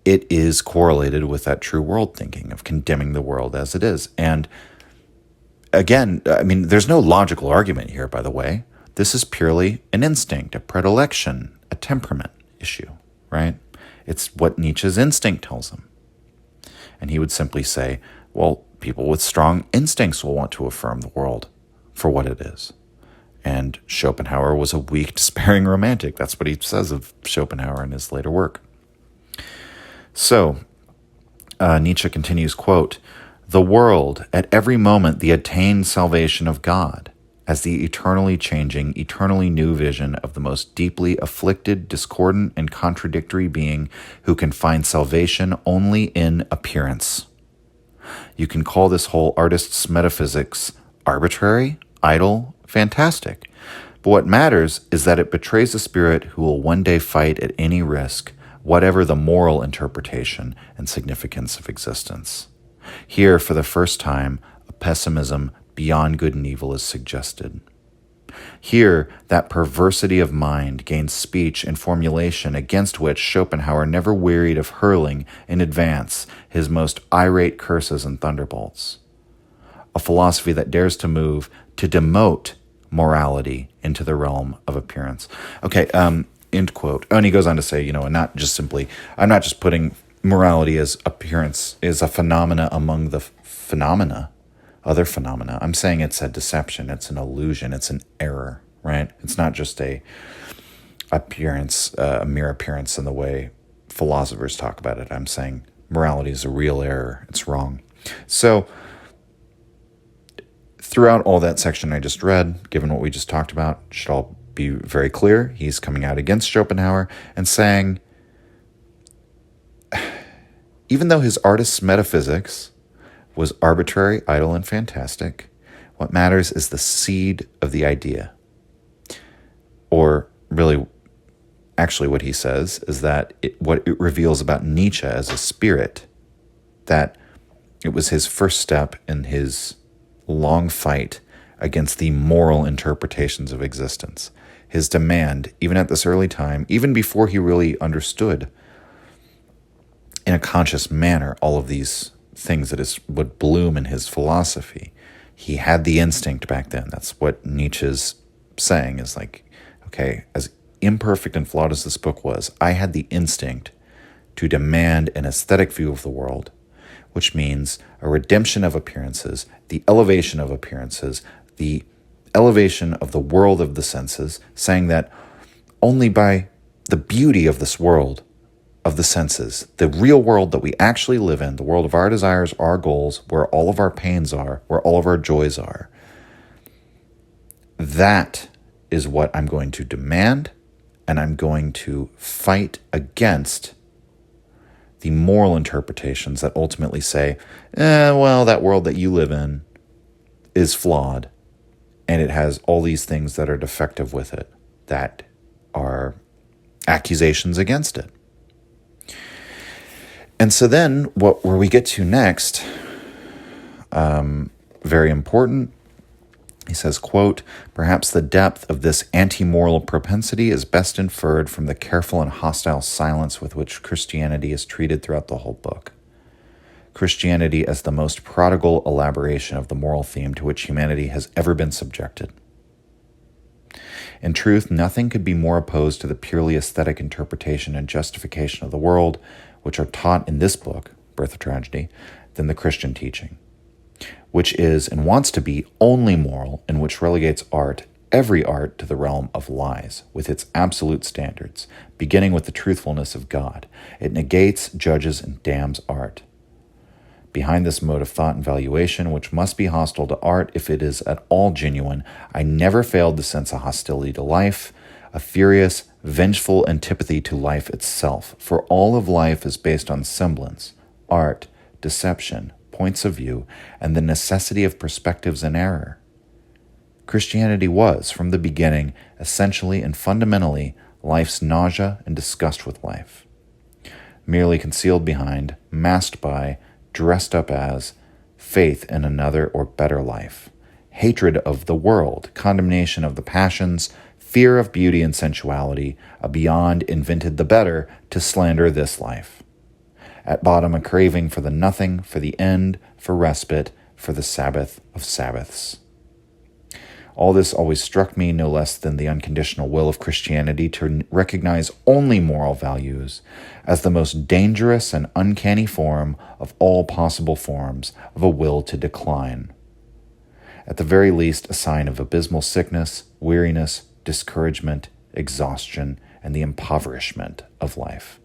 it is correlated with that true world thinking of condemning the world as it is. And again, I mean, there's no logical argument here, by the way. This is purely an instinct, a predilection, a temperament issue, right? It's what Nietzsche's instinct tells him. And he would simply say, well, people with strong instincts will want to affirm the world for what it is. And Schopenhauer was a weak, despairing romantic. That's what he says of Schopenhauer in his later work. So, Nietzsche continues, quote, "The world, at every moment the attained salvation of God, as the eternally changing, eternally new vision of the most deeply afflicted, discordant, and contradictory being who can find salvation only in appearance. You can call this whole artist's metaphysics arbitrary, idle, fantastic. But what matters is that it betrays a spirit who will one day fight at any risk, whatever the moral interpretation and significance of existence. Here, for the first time, a pessimism beyond good and evil is suggested. Here, that perversity of mind gains speech and formulation against which Schopenhauer never wearied of hurling in advance his most irate curses and thunderbolts. A philosophy that dares to move, to demote morality into the realm of appearance." Okay, end quote. Oh, and he goes on to say, and not just simply, I'm not just putting morality as appearance, is a phenomena among the other phenomena. I'm saying it's a deception, it's an illusion, it's an error, right? It's not just a appearance, a mere appearance in the way philosophers talk about it. I'm saying morality is a real error. It's wrong. So throughout all that section I just read, given what we just talked about, should all be very clear. He's coming out against Schopenhauer and saying, even though his artist's metaphysics was arbitrary, idle, and fantastic, what matters is the seed of the idea. Or really, actually what he says is that what it reveals about Nietzsche as a spirit, that it was his first step in his long fight against the moral interpretations of existence. His demand, even at this early time, even before he really understood in a conscious manner all of these things that would bloom in his philosophy, he had the instinct back then. That's what Nietzsche's saying, is like, okay, as imperfect and flawed as this book was, I had the instinct to demand an aesthetic view of the world, which means a redemption of appearances, the elevation of appearances, the elevation of the world of the senses, saying that only by the beauty of this world of the senses, the real world that we actually live in, the world of our desires, our goals, where all of our pains are, where all of our joys are, that is what I'm going to demand, and I'm going to fight against the moral interpretations that ultimately say, well, that world that you live in is flawed, and it has all these things that are defective with it, that are accusations against it. And so then where we get to next, very important, he says, quote, perhaps the depth of this anti-moral propensity is best inferred from the careful and hostile silence with which Christianity is treated throughout the whole book. Christianity as the most prodigal elaboration of the moral theme to which humanity has ever been subjected. In truth, nothing could be more opposed to the purely aesthetic interpretation and justification of the world, which are taught in this book, Birth of Tragedy, than the Christian teaching, which is and wants to be only moral, and which relegates art, every art, to the realm of lies, with its absolute standards, beginning with the truthfulness of God. It negates, judges, and damns art. Behind this mode of thought and valuation, which must be hostile to art if it is at all genuine, I never failed to sense a hostility to life, a furious, vengeful antipathy to life itself, for all of life is based on semblance, art, deception, points of view, and the necessity of perspectives and error. Christianity was, from the beginning, essentially and fundamentally, life's nausea and disgust with life, merely concealed behind, masked by, dressed up as, faith in another or better life, hatred of the world, condemnation of the passions, fear of beauty and sensuality, a beyond invented the better to slander this life. At bottom, a craving for the nothing, for the end, for respite, for the Sabbath of Sabbaths. All this always struck me no less than the unconditional will of Christianity to recognize only moral values as the most dangerous and uncanny form of all possible forms of a will to decline. At the very least, a sign of abysmal sickness, weariness, discouragement, exhaustion, and the impoverishment of life.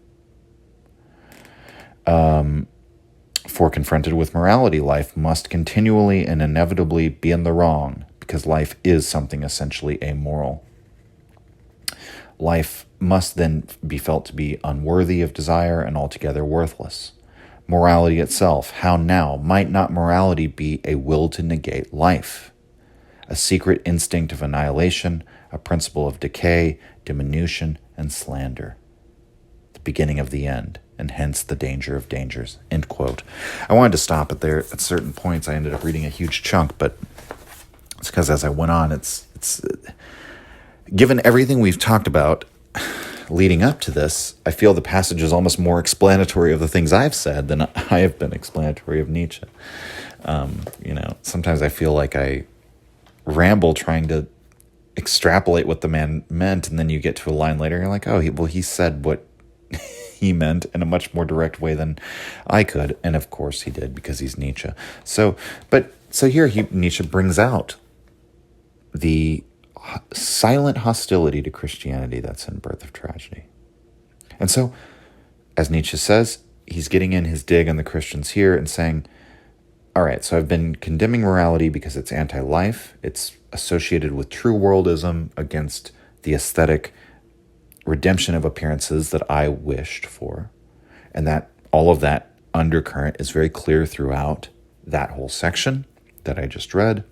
For confronted with morality, life must continually and inevitably be in the wrong, because life is something essentially amoral. Life must then be felt to be unworthy of desire and altogether worthless. Morality itself, how now might not morality be a will to negate life? A secret instinct of annihilation, a principle of decay, diminution, and slander. The beginning of the end, and hence the danger of dangers. End quote. I wanted to stop it there at certain points. I ended up reading a huge chunk, but it's because as I went on, it's given everything we've talked about leading up to this, I feel the passage is almost more explanatory of the things I've said than I have been explanatory of Nietzsche. Sometimes I feel like I ramble trying to extrapolate what the man meant, and then you get to a line later and you're like, oh, he said what he meant in a much more direct way than I could. And of course he did, because he's Nietzsche. So here Nietzsche brings out the silent hostility to Christianity that's in Birth of Tragedy. And so, as Nietzsche says, he's getting in his dig on the Christians here and saying, all right, so I've been condemning morality because it's anti-life. It's associated with true worldism against the aesthetic redemption of appearances that I wished for. And that all of that undercurrent is very clear throughout that whole section that I just read.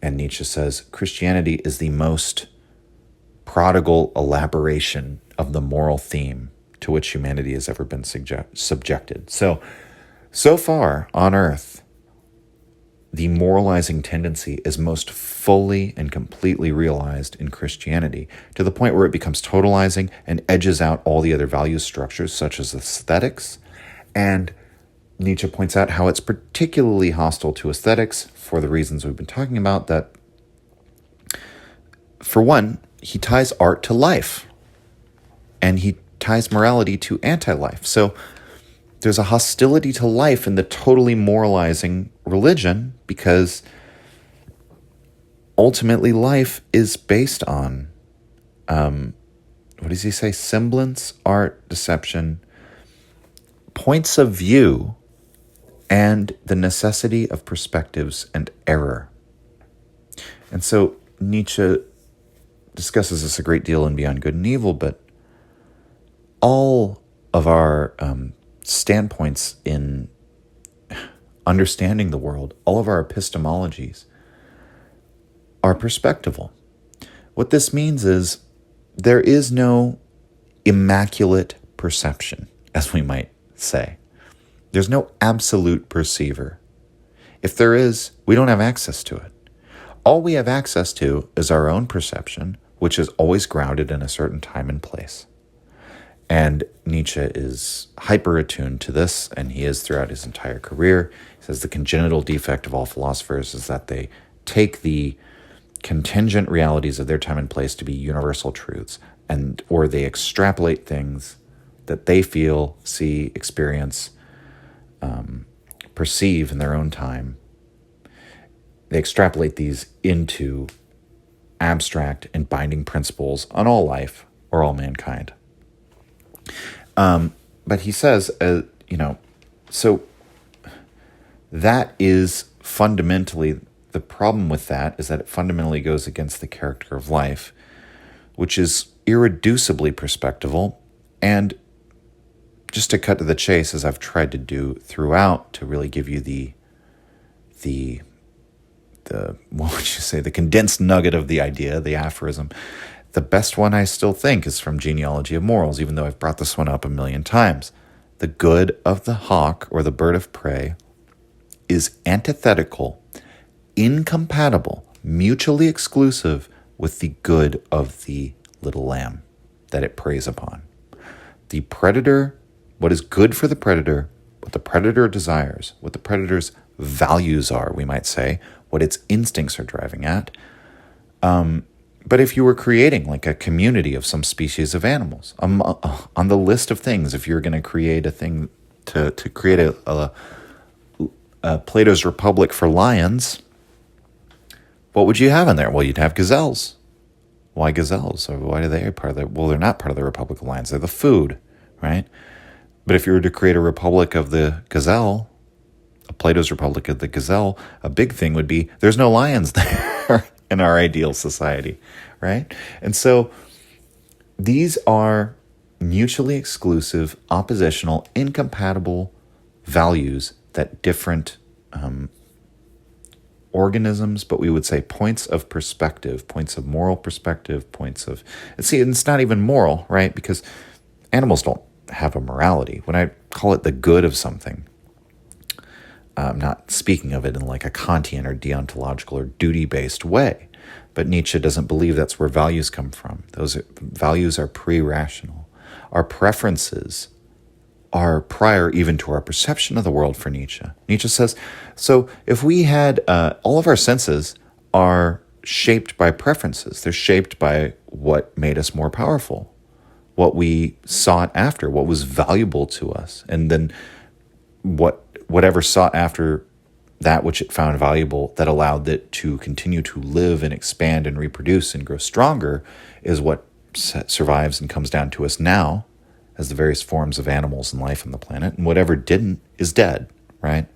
And Nietzsche says Christianity is the most prodigal elaboration of the moral theme to which humanity has ever been subjected. So far on earth, the moralizing tendency is most fully and completely realized in Christianity, to the point where it becomes totalizing and edges out all the other value structures, such as aesthetics. And Nietzsche points out how it's particularly hostile to aesthetics for the reasons we've been talking about, that, for one, he ties art to life, and he ties morality to anti-life. So there's a hostility to life in the totally moralizing religion, because ultimately life is based on, what does he say? Semblance, art, deception, points of view, and the necessity of perspectives and error. And so Nietzsche discusses this a great deal in Beyond Good and Evil, but all of our standpoints in understanding the world, all of our epistemologies, are perspectival. What this means is there is no immaculate perception, as we might say. There's no absolute perceiver. If there is, we don't have access to it. All we have access to is our own perception, which is always grounded in a certain time and place. And Nietzsche is hyper-attuned to this, and he is throughout his entire career. He says the congenital defect of all philosophers is that they take the contingent realities of their time and place to be universal truths, or they extrapolate things that they feel, see, experience, perceive in their own time. They extrapolate these into abstract and binding principles on all life or all mankind. But he says, so that is fundamentally, the problem with that is that it fundamentally goes against the character of life, which is irreducibly perspectival. And just to cut to the chase, as I've tried to do throughout, to really give you the what would you say, the condensed nugget of the idea, the aphorism. The best one I still think is from Genealogy of Morals, even though I've brought this one up a million times. The good of the hawk, or the bird of prey, is antithetical, incompatible, mutually exclusive with the good of the little lamb that it preys upon. The predator, what is good for the predator, what the predator desires, what the predator's values are, we might say, what its instincts are driving at. But if you were creating like a community of some species of animals, on the list of things, if you're going to create a thing to create a Plato's Republic for lions, what would you have in there? Well, you'd have gazelles. Why gazelles? Or why are they part of the? Well, they're not part of the Republic of Lions. They're the food, right? But if you were to create a Republic of the gazelle, a Plato's Republic of the gazelle, a big thing would be there's no lions there in our ideal society, right? And so these are mutually exclusive, oppositional, incompatible values that different organisms, but we would say points of perspective, points of moral perspective, points of... See, it's not even moral, right? Because animals don't have a morality. When I call it the good of something, I'm not speaking of it in like a Kantian or deontological or duty-based way. But Nietzsche doesn't believe that's where values come from. Values are pre-rational. Our preferences are prior even to our perception of the world for Nietzsche. Nietzsche says, so if we had, all of our senses are shaped by preferences. They're shaped by what made us more powerful, what we sought after, what was valuable to us. And then whatever sought after that which it found valuable that allowed it to continue to live and expand and reproduce and grow stronger is what survives and comes down to us now as the various forms of animals and life on the planet. And whatever didn't is dead, right?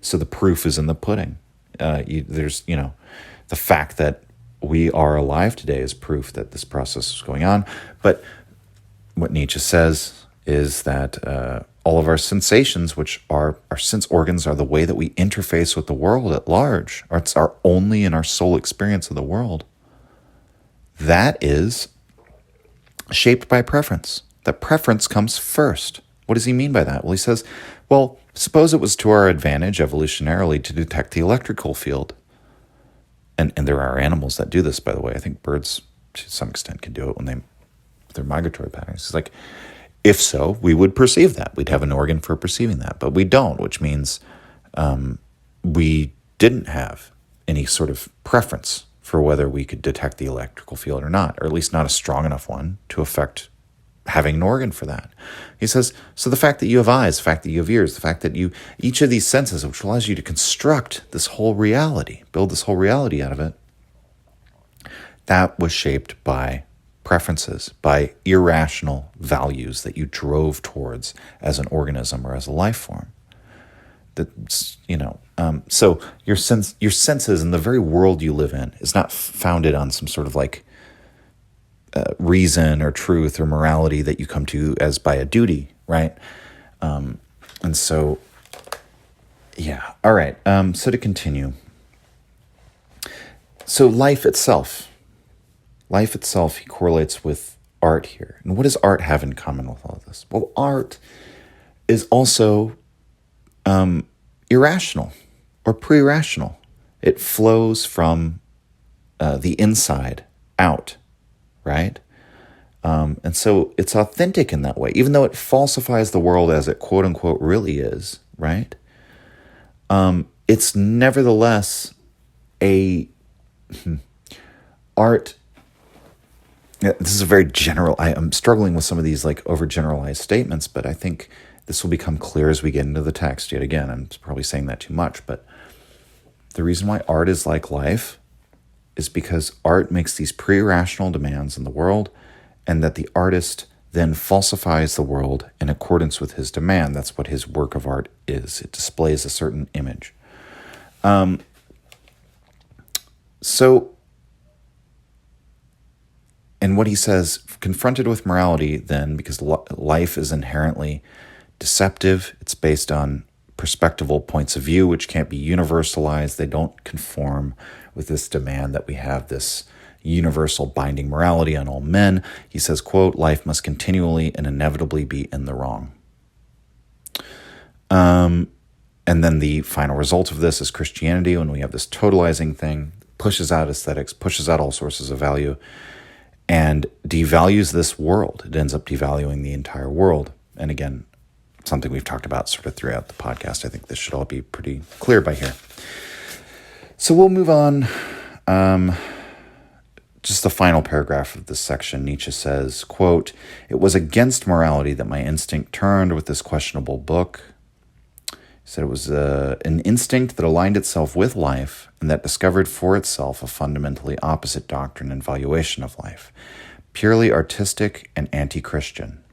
So the proof is in the pudding. There's the fact that we are alive today is proof that this process is going on. But what Nietzsche says is that all of our sensations, which are our sense organs, are the way that we interface with the world at large. It's our only and our sole experience of the world. That is shaped by preference. That preference comes first. What does he mean by that? Well, he says Well, suppose it was to our advantage evolutionarily to detect the electrical field. And there are animals that do this, by the way. I think birds, to some extent, can do it when their migratory patterns. It's like, if so, we would perceive that. We'd have an organ for perceiving that. But we don't, which means we didn't have any sort of preference for whether we could detect the electrical field or not, or at least not a strong enough one to affect having an organ for that. He says, so the fact that you have eyes, the fact that you have ears, the fact that each of these senses, which allows you to construct this whole reality, build this whole reality out of it, that was shaped by preferences, by irrational values that you drove towards as an organism or as a life form. So your senses and the very world you live in is not founded on some sort of like reason or truth or morality that you come to as by a duty, right? And so, yeah. All right. So to continue. So life itself, he correlates with art here. And what does art have in common with all of this? Well, art is also irrational or pre-rational. It flows from the inside out, right? And so it's authentic in that way, even though it falsifies the world as it quote unquote really is, right? It's nevertheless art. This is a very general, I'm struggling with some of these like overgeneralized statements, but I think this will become clear as we get into the text. Yet again, I'm probably saying that too much, but the reason why art is like life is because art makes these pre-rational demands in the world, and that the artist then falsifies the world in accordance with his demand. That's what his work of art is. It displays a certain image. And what he says, confronted with morality then, because life is inherently deceptive, it's based on perspectival points of view, which can't be universalized. They don't conform with this demand that we have this universal binding morality on all men. He says, quote, life must continually and inevitably be in the wrong. And then the final result of this is Christianity, when we have this totalizing thing, pushes out aesthetics, pushes out all sources of value, and devalues this world. It ends up devaluing the entire world. And again, something we've talked about sort of throughout the podcast. I think this should all be pretty clear by here. So we'll move on. Just the final paragraph of this section, Nietzsche says, quote, it was against morality that my instinct turned with this questionable book. He said it was an instinct that aligned itself with life and that discovered for itself a fundamentally opposite doctrine and valuation of life, purely artistic and anti-Christian.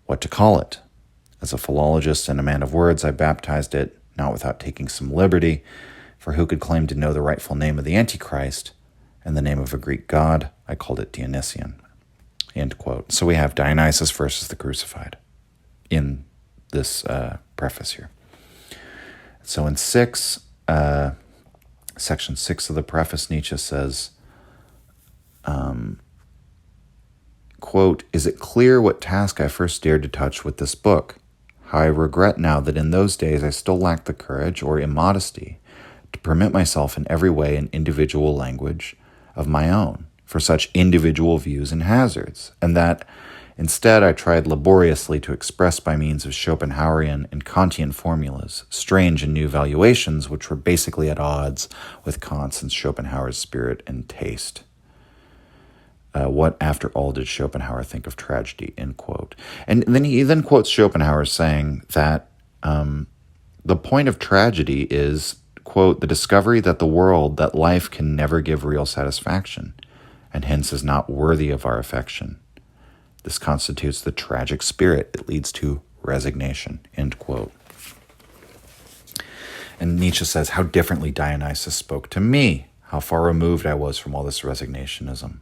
What to call it? As a philologist and a man of words, I baptized it, not without taking some liberty, for who could claim to know the rightful name of the Antichrist and the name of a Greek god? I called it Dionysian. End quote. So we have Dionysus versus the crucified in this preface here. So in section 6 of the preface, Nietzsche says, quote, is it clear what task I first dared to touch with this book? How I regret now that in those days I still lacked the courage or immodesty to permit myself in every way an individual language of my own for such individual views and hazards, and that instead I tried laboriously to express by means of Schopenhauerian and Kantian formulas strange and new valuations which were basically at odds with Kant's and Schopenhauer's spirit and taste. What, after all, did Schopenhauer think of tragedy, end quote. And then he quotes Schopenhauer saying that the point of tragedy is, quote, the discovery that the world, that life can never give real satisfaction, and hence is not worthy of our affection. This constitutes the tragic spirit. It leads to resignation, end quote. And Nietzsche says, how differently Dionysus spoke to me, how far removed I was from all this resignationism.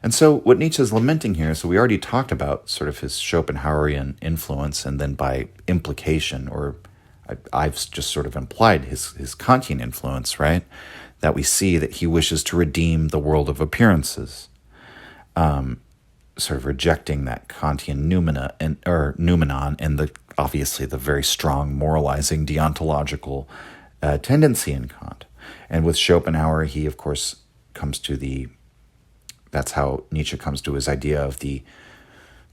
And so what Nietzsche is lamenting here, so we already talked about sort of his Schopenhauerian influence, and then by implication, or I've just sort of implied his Kantian influence, right? That we see that he wishes to redeem the world of appearances, sort of rejecting that Kantian noumenon and the obviously the very strong moralizing deontological tendency in Kant. And with Schopenhauer, he, of course, comes to that's how Nietzsche comes to his idea of the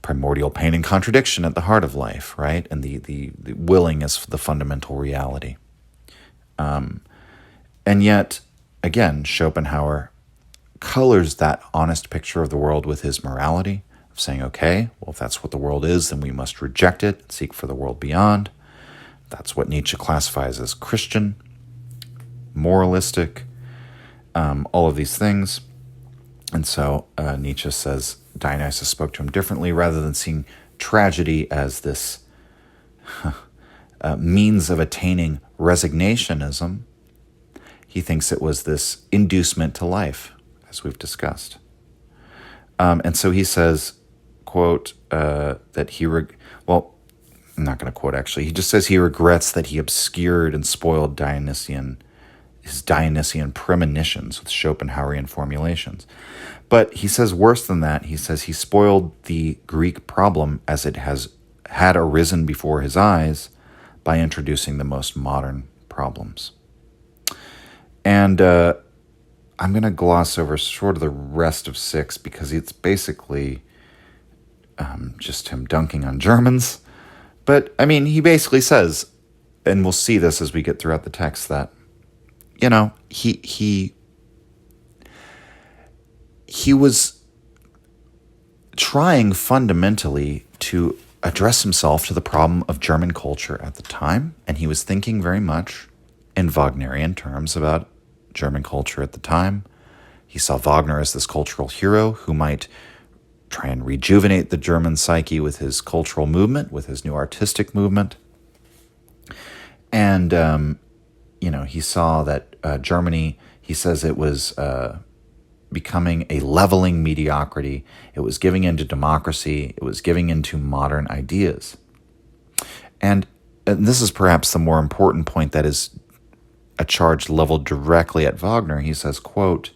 primordial pain and contradiction at the heart of life, right? And the willing as the fundamental reality. And yet, again, Schopenhauer colors that honest picture of the world with his morality, of saying, okay, well, if that's what the world is, then we must reject it and seek for the world beyond. That's what Nietzsche classifies as Christian, moralistic, all of these things. And so Nietzsche says Dionysus spoke to him differently. Rather than seeing tragedy as this means of attaining resignationism, he thinks it was this inducement to life, as we've discussed. And so he says, quote, that I'm not going to quote actually. He just says he regrets that he obscured and spoiled his Dionysian premonitions with Schopenhauerian formulations. But he says worse than that. He says he spoiled the Greek problem as it had arisen before his eyes by introducing the most modern problems. And I'm going to gloss over sort of the rest of 6 because it's basically just him dunking on Germans. But, I mean, he basically says, and we'll see this as we get throughout the text, that, he was trying fundamentally to address himself to the problem of German culture at the time, and he was thinking very much in Wagnerian terms about German culture at the time. He saw Wagner as this cultural hero who might try and rejuvenate the German psyche with his cultural movement, with his new artistic movement. And, he saw that Germany, he says it was becoming a leveling mediocrity. It was giving into democracy. It was giving into modern ideas. And this is perhaps the more important point that is a charge leveled directly at Wagner. He says, quote,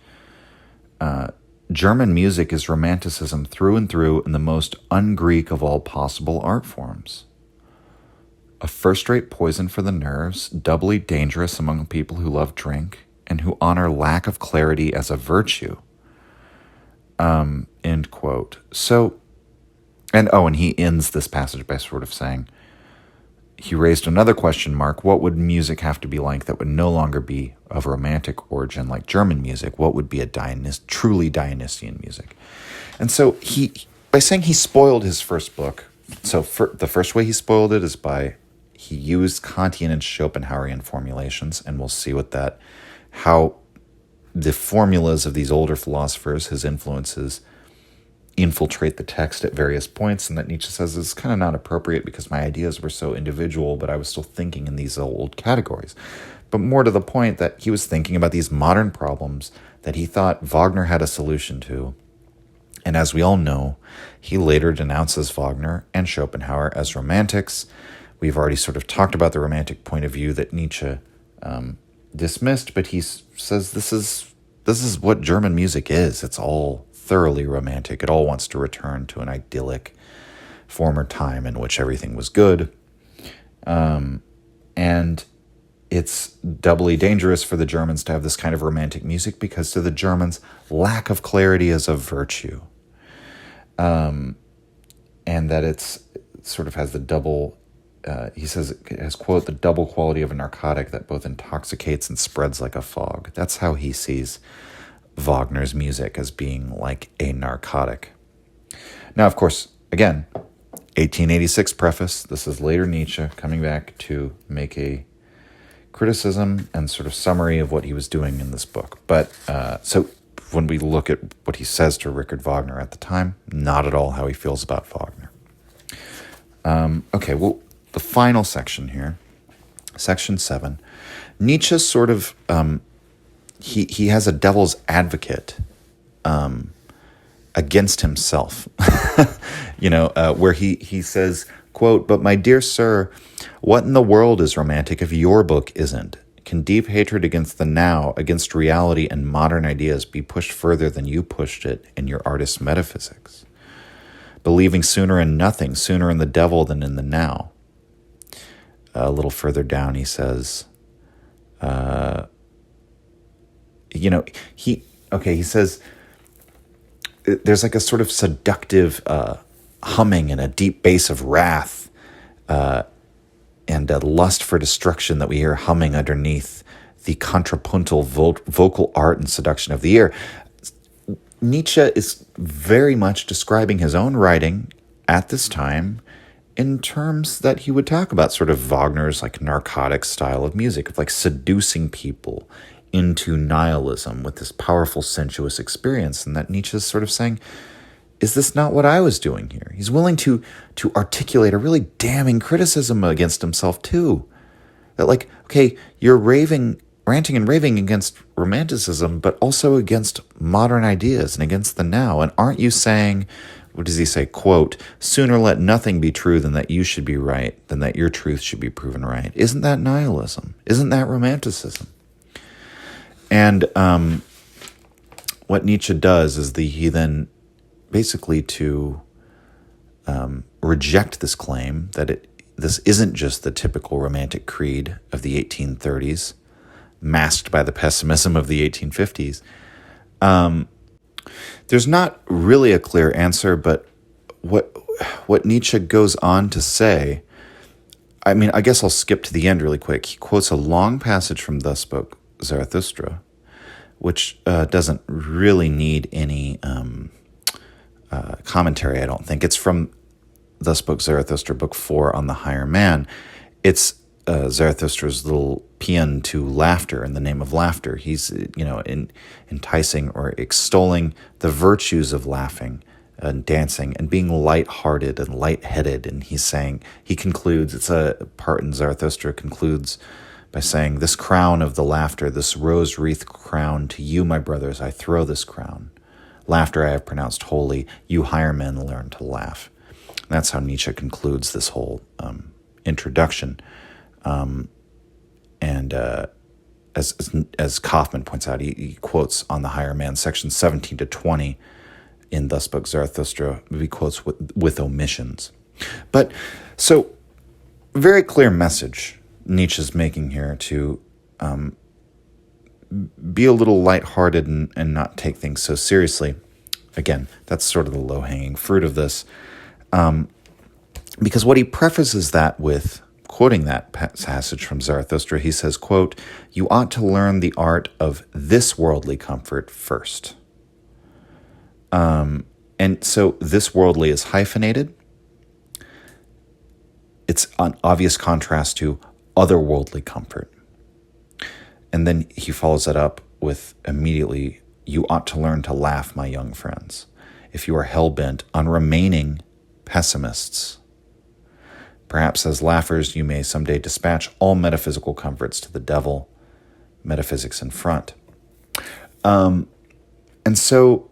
German music is romanticism through and through in the most un-Greek of all possible art forms. A first-rate poison for the nerves, doubly dangerous among people who love drink and who honor lack of clarity as a virtue. End quote. So, and he ends this passage by sort of saying, he raised another question mark. What would music have to be like that would no longer be of romantic origin like German music? What would be a truly Dionysian music? And so by saying he spoiled his first book, so the first way he spoiled it is he used Kantian and Schopenhauerian formulations, and we'll see how the formulas of these older philosophers, his influences, infiltrate the text at various points, and that Nietzsche says is kind of not appropriate because my ideas were so individual, but I was still thinking in these old categories. But more to the point that he was thinking about these modern problems that he thought Wagner had a solution to. And as we all know, he later denounces Wagner and Schopenhauer as romantics. We've already sort of talked about the romantic point of view that Nietzsche dismissed, but he says this is what German music is. It's all thoroughly romantic. It all wants to return to an idyllic former time in which everything was good. And it's doubly dangerous for the Germans to have this kind of romantic music because to the Germans, lack of clarity is a virtue. And that it sort of has the double, he says it has, quote, the double quality of a narcotic that both intoxicates and spreads like a fog. That's how he sees Wagner's music, as being like a narcotic. Now, of course, again, 1886 preface. This is later Nietzsche coming back to make a criticism and sort of summary of what he was doing in this book. But so when we look at what he says to Richard Wagner at the time, not at all how he feels about Wagner. Okay, well, the final section here, section 7, Nietzsche sort of, he has a devil's advocate against himself, where he says, quote, "But my dear sir, what in the world is romantic if your book isn't? Can deep hatred against the now, against reality and modern ideas be pushed further than you pushed it in your artist's metaphysics? Believing sooner in nothing, sooner in the devil than in the now. a little further down, he says, he says, there's like a sort of seductive humming and a deep bass of wrath and a lust for destruction that we hear humming underneath the contrapuntal vocal art and seduction of the ear. Nietzsche is very much describing his own writing at this time in terms that he would talk about sort of Wagner's like narcotic style of music, of like seducing people into nihilism with this powerful sensuous experience. And that Nietzsche is sort of saying, is this not what I was doing here? He's willing to articulate a really damning criticism against himself too. That like, okay, you're ranting and raving against romanticism, but also against modern ideas and against the now. And aren't you saying, what does he say? Quote, sooner let nothing be true than that you should be right, than that your truth should be proven right. Isn't that nihilism? Isn't that romanticism? And what Nietzsche does is he then basically to reject this claim that this isn't just the typical romantic creed of the 1830s, masked by the pessimism of the 1850s. There's not really a clear answer, but what Nietzsche goes on to say, I mean, I guess I'll skip to the end really quick. He quotes a long passage from Thus Spoke Zarathustra, which doesn't really need any commentary, I don't think. It's from Thus Spoke Zarathustra, Book 4 on the Higher Man. It's Zarathustra's little paean to laughter in the name of laughter. He's, enticing or extolling the virtues of laughing and dancing and being lighthearted and lightheaded. And he concludes, it's a part in Zarathustra concludes by saying, this crown of the laughter, this rose wreath crown, to you, my brothers, I throw this crown. Laughter I have pronounced holy, you higher men learn to laugh. And that's how Nietzsche concludes this whole introduction. As Kaufman points out, he quotes on the Higher Man, sections 17 to 20 in Thus Spoke Zarathustra. He quotes with omissions. But so, very clear message Nietzsche's making here to be a little lighthearted and not take things so seriously. Again, that's sort of the low-hanging fruit of this. Because what he prefaces that with, quoting that passage from Zarathustra, he says, quote, you ought to learn the art of this worldly comfort first. And so this worldly is hyphenated. It's an obvious contrast to otherworldly comfort. And then he follows that up with immediately, you ought to learn to laugh, my young friends, if you are hell-bent on remaining pessimists. Perhaps as laughers you may someday dispatch all metaphysical comforts to the devil, metaphysics in front. And so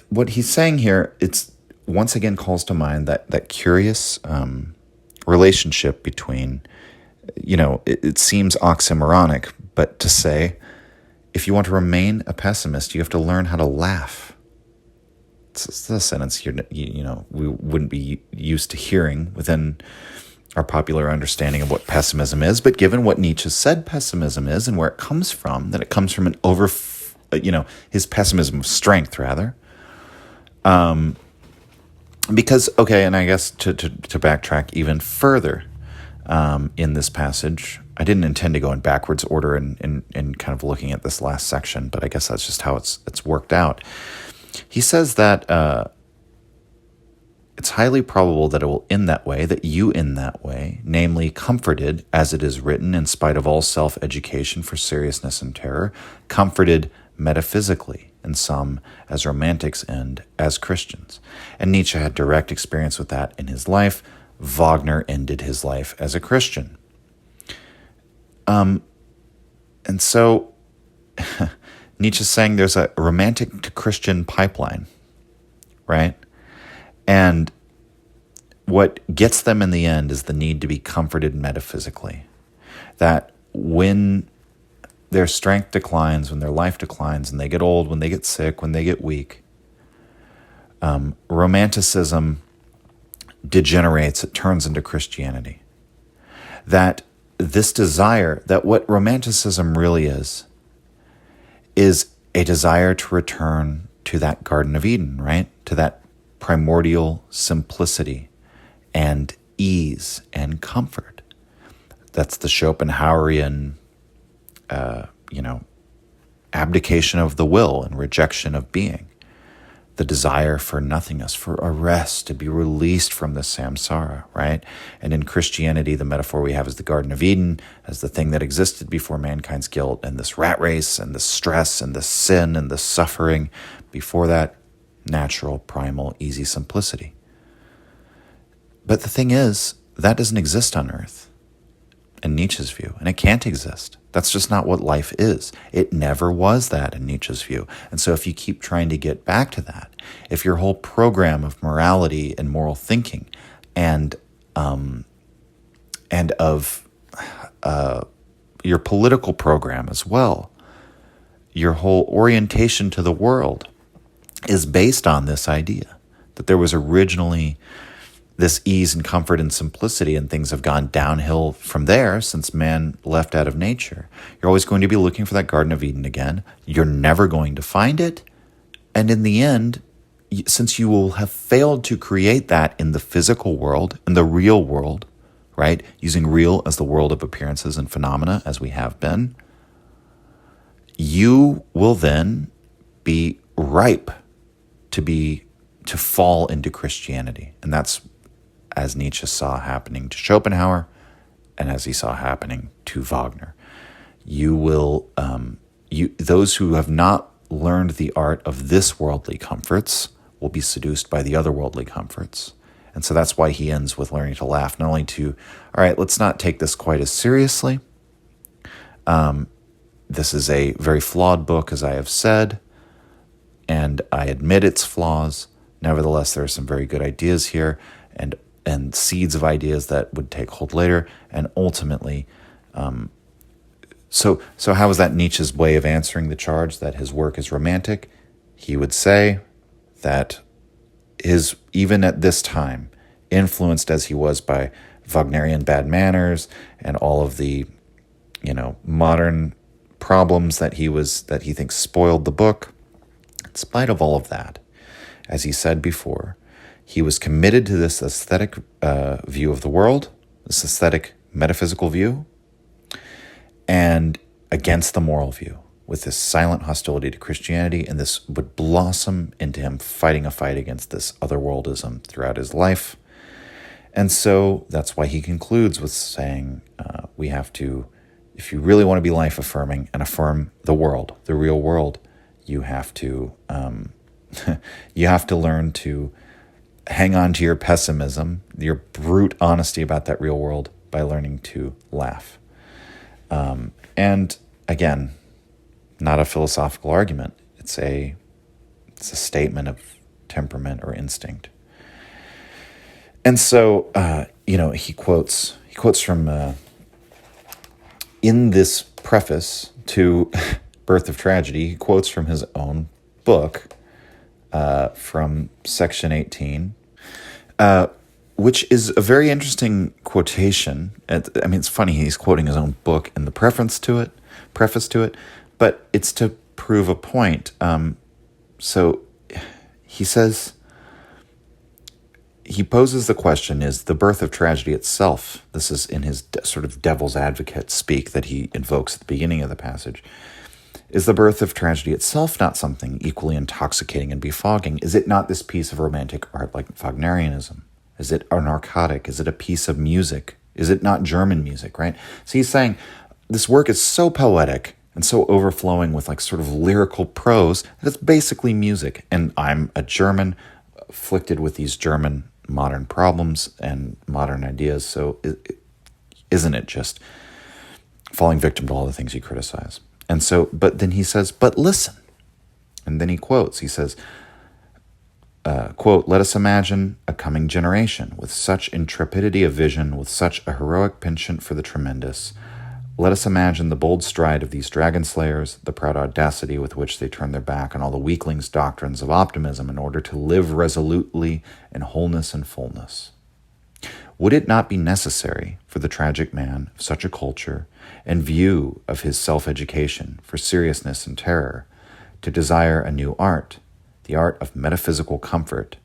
what he's saying here, it's once again calls to mind that curious relationship between, it seems oxymoronic, but to say, if you want to remain a pessimist, you have to learn how to laugh. It's a sentence we wouldn't be used to hearing within our popular understanding of what pessimism is, but given what Nietzsche said pessimism is and where it comes from, that it comes from his pessimism of strength, rather. Because, okay, and I guess to backtrack even further in this passage, I didn't intend to go in backwards order in kind of looking at this last section, but I guess that's just how it's worked out. He says that it's highly probable that it will end that way, that you end that way, namely comforted, as it is written, in spite of all self-education for seriousness and terror, comforted metaphysically, and some as romantics end as Christians. And Nietzsche had direct experience with that in his life. Wagner ended his life as a Christian. And so Nietzsche's saying there's a romantic to Christian pipeline, right? And what gets them in the end is the need to be comforted metaphysically. That when their strength declines, when their life declines, and they get old, when they get sick, when they get weak, romanticism degenerates, it turns into Christianity. That this desire, that what Romanticism really is a desire to return to that Garden of Eden, right? To that primordial simplicity and ease and comfort. That's the Schopenhauerian, abdication of the will and rejection of being. The desire for nothingness, for a rest, to be released from the samsara, right? And in Christianity, the metaphor we have is the Garden of Eden as the thing that existed before mankind's guilt and this rat race and the stress and the sin and the suffering. Before that, natural, primal, easy simplicity. But the thing is, that doesn't exist on earth in Nietzsche's view, and it can't exist. That's just not what life is. It never was that in Nietzsche's view. And so if you keep trying to get back to that, if your whole program of morality and moral thinking and of your political program as well, your whole orientation to the world is based on this idea that there was originally this ease and comfort and simplicity, and things have gone downhill from there since man left out of nature. You're always going to be looking for that Garden of Eden again. You're never going to find it. And in the end, since you will have failed to create that in the physical world, in the real world, right? Using real as the world of appearances and phenomena as we have been, you will then be ripe to fall into Christianity. And that's as Nietzsche saw happening to Schopenhauer, and as he saw happening to Wagner. You will, those who have not learned the art of this worldly comforts will be seduced by the otherworldly comforts. And so that's why he ends with learning to laugh, not only to, all right, let's not take this quite as seriously. This is a very flawed book, as I have said, and I admit its flaws. Nevertheless, there are some very good ideas here, and seeds of ideas that would take hold later, and ultimately, so how is that Nietzsche's way of answering the charge that his work is romantic? He would say that even at this time, influenced as he was by Wagnerian bad manners and all of the, modern problems that he thinks spoiled the book, in spite of all of that, as he said before, he was committed to this aesthetic view of the world, this aesthetic metaphysical view, and against the moral view, with this silent hostility to Christianity, and this would blossom into him fighting a fight against this otherworldism throughout his life. And so that's why he concludes with saying, we have to, if you really want to be life-affirming and affirm the world, the real world, you have to learn to hang on to your pessimism, your brute honesty about that real world, by learning to laugh. And again, not a philosophical argument. It's a statement of temperament or instinct. And so, he quotes from in this preface to Birth of Tragedy, he quotes from his own book, from section 18, which is a very interesting quotation. It's funny, he's quoting his own book in the preface to it, but it's to prove a point. So he says, he poses the question, is the birth of tragedy itself, this is in his sort of devil's advocate speak that he invokes at the beginning of the passage, is the birth of tragedy itself not something equally intoxicating and befogging? Is it not this piece of romantic art like Wagnerianism? Is it a narcotic? Is it a piece of music? Is it not German music, right? So he's saying this work is so poetic and so overflowing with like sort of lyrical prose that it's basically music. And I'm a German afflicted with these German modern problems and modern ideas. So isn't it just falling victim to all the things you criticize? And so, but then he says, but listen. And then he quotes, he says, quote, "Let us imagine a coming generation with such intrepidity of vision, with such a heroic penchant for the tremendous. Let us imagine the bold stride of these dragon slayers, the proud audacity with which they turn their back on all the weaklings' doctrines of optimism in order to live resolutely in wholeness and fullness." Would it not be necessary for the tragic man of such a culture, in view of his self-education for seriousness and terror, to desire a new art, the art of metaphysical comfort,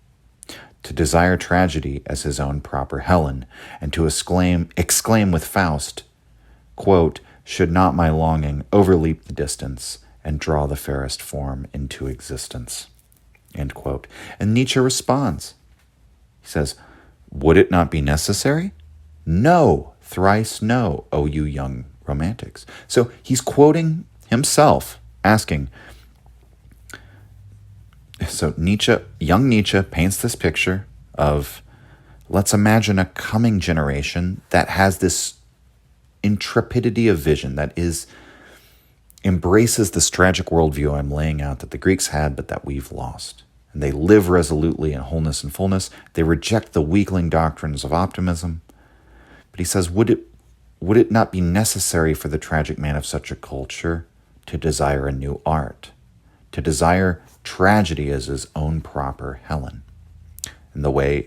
to desire tragedy as his own proper Helen, and to exclaim with Faust, quote, should not my longing overleap the distance and draw the fairest form into existence, end quote. And Nietzsche responds. He says, would it not be necessary? No, thrice no, O you young romantics. So he's quoting himself, asking. So young Nietzsche paints this picture of, let's imagine a coming generation that has this intrepidity of vision, that embraces this tragic worldview I'm laying out that the Greeks had, but that we've lost. And they live resolutely in wholeness and fullness. They reject the weakling doctrines of optimism. But he says, would it not be necessary for the tragic man of such a culture to desire a new art, to desire tragedy as his own proper Helen? And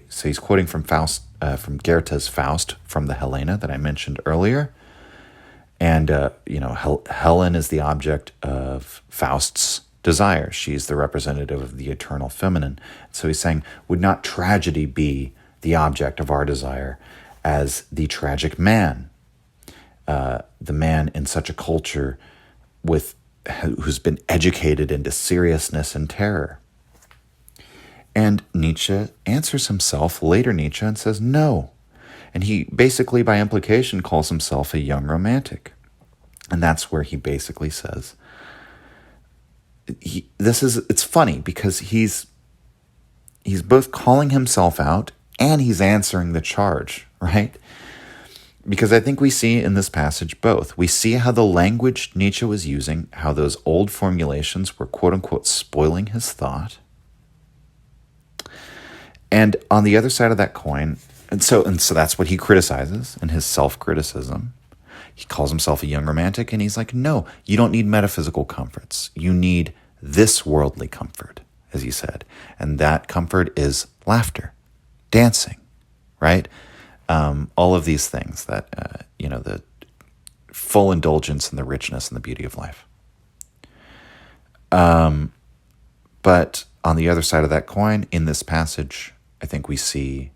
so he's quoting from Faust, from Goethe's Faust from the Helena that I mentioned earlier. And, Helen is the object of Faust's desire. She's the representative of the eternal feminine. So he's saying, would not tragedy be the object of our desire as the tragic man, the man in such a culture who's been educated into seriousness and terror? And Nietzsche answers himself, later Nietzsche, and says no. And he basically, by implication, calls himself a young romantic. And that's where he basically says, it's funny because he's both calling himself out and he's answering the charge, right? Because I think we see in this passage both. We see how the language Nietzsche was using, how those old formulations were quote-unquote spoiling his thought. And on the other side of that coin, and so that's what he criticizes in his self-criticism. He calls himself a young romantic, and he's like, no, you don't need metaphysical comforts. You need this worldly comfort, as he said. And that comfort is laughter, dancing, right? All of these things that, the full indulgence and the richness and the beauty of life. But on the other side of that coin, in this passage, I think we see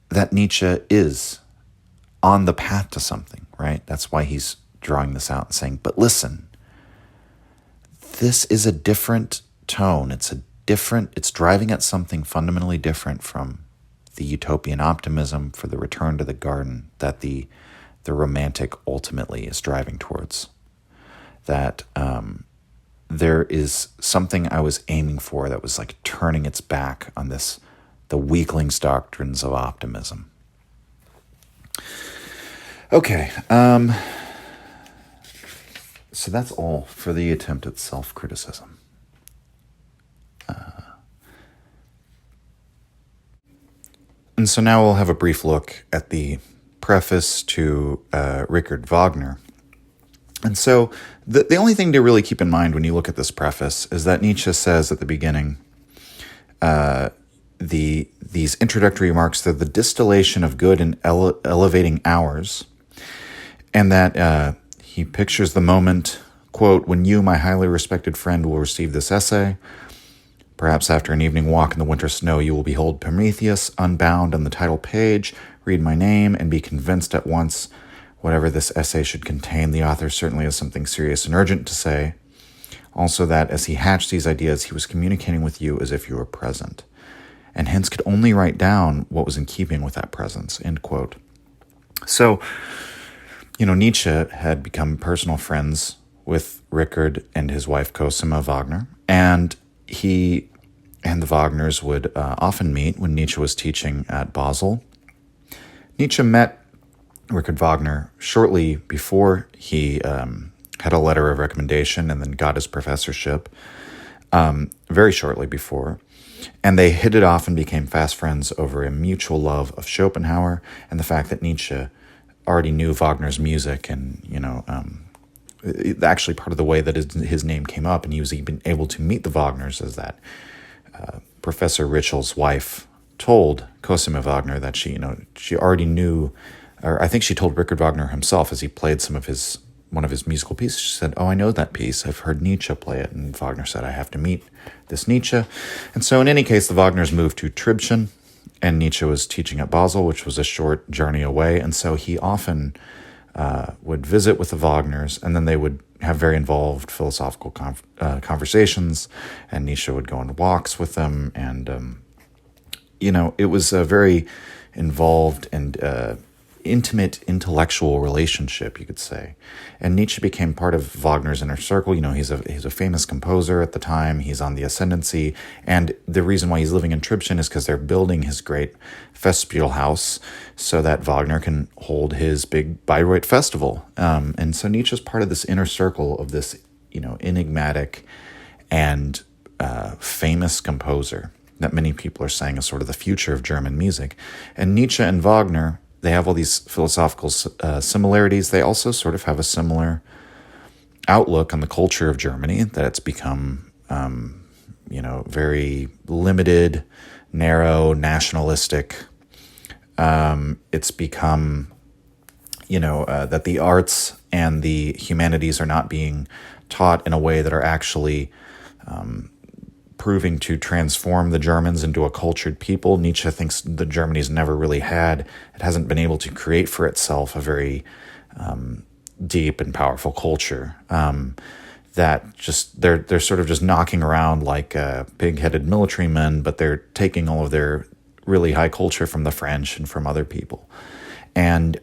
that Nietzsche is on the path to something, right? That's why he's drawing this out and saying, but listen, this is a different tone. It's driving at something fundamentally different from the utopian optimism for the return to the garden that the romantic ultimately is driving towards. That there is something I was aiming for that was like turning its back on the weakling's doctrines of optimism. Okay, so that's all for the attempt at self-criticism. And so now we'll have a brief look at the preface to Richard Wagner. And so the only thing to really keep in mind when you look at this preface is that Nietzsche says at the beginning, these introductory remarks, they're the distillation of good and elevating hours, and that he pictures the moment, quote, when you, my highly respected friend, will receive this essay. Perhaps after an evening walk in the winter snow, you will behold Prometheus unbound on the title page, read my name, and be convinced at once whatever this essay should contain, the author certainly has something serious and urgent to say. Also that as he hatched these ideas, he was communicating with you as if you were present, and hence could only write down what was in keeping with that presence, end quote. So, Nietzsche had become personal friends with Richard and his wife Cosima Wagner, and he and the Wagners would often meet when Nietzsche was teaching at Basel. Nietzsche met Richard Wagner shortly before he had a letter of recommendation and then got his professorship, very shortly before. And they hit it off and became fast friends over a mutual love of Schopenhauer and the fact that Nietzsche already knew Wagner's music and, actually part of the way that his name came up, and he was even able to meet the Wagners as that Professor Ritschl's wife told Cosima Wagner that she already knew, or I think she told Richard Wagner himself as he played one of his musical pieces. She said, "Oh, I know that piece. I've heard Nietzsche play it." And Wagner said, "I have to meet this Nietzsche." And so in any case, the Wagners moved to Tribschen, and Nietzsche was teaching at Basel, which was a short journey away. And so he often would visit with the Wagners, and then they would have very involved philosophical conversations, and Nietzsche would go on walks with them. And, it was a very involved and intimate intellectual relationship, you could say. And Nietzsche became part of Wagner's inner circle. He's a famous composer at the time. He's on the ascendancy. And the reason why he's living in Tribschen is because they're building his great Festspielhaus so that Wagner can hold his big Bayreuth festival. And so Nietzsche's part of this inner circle of this, enigmatic and famous composer that many people are saying is sort of the future of German music. And Nietzsche and Wagner, they have all these philosophical similarities. They also sort of have a similar outlook on the culture of Germany, that it's become, very limited, narrow, nationalistic. It's become, that the arts and the humanities are not being taught in a way that are actually proving to transform the Germans into a cultured people. Nietzsche thinks that Germany's never really it hasn't been able to create for itself a very deep and powerful culture. That just they're sort of just knocking around like pig-headed military men, but they're taking all of their really high culture from the French and from other people. And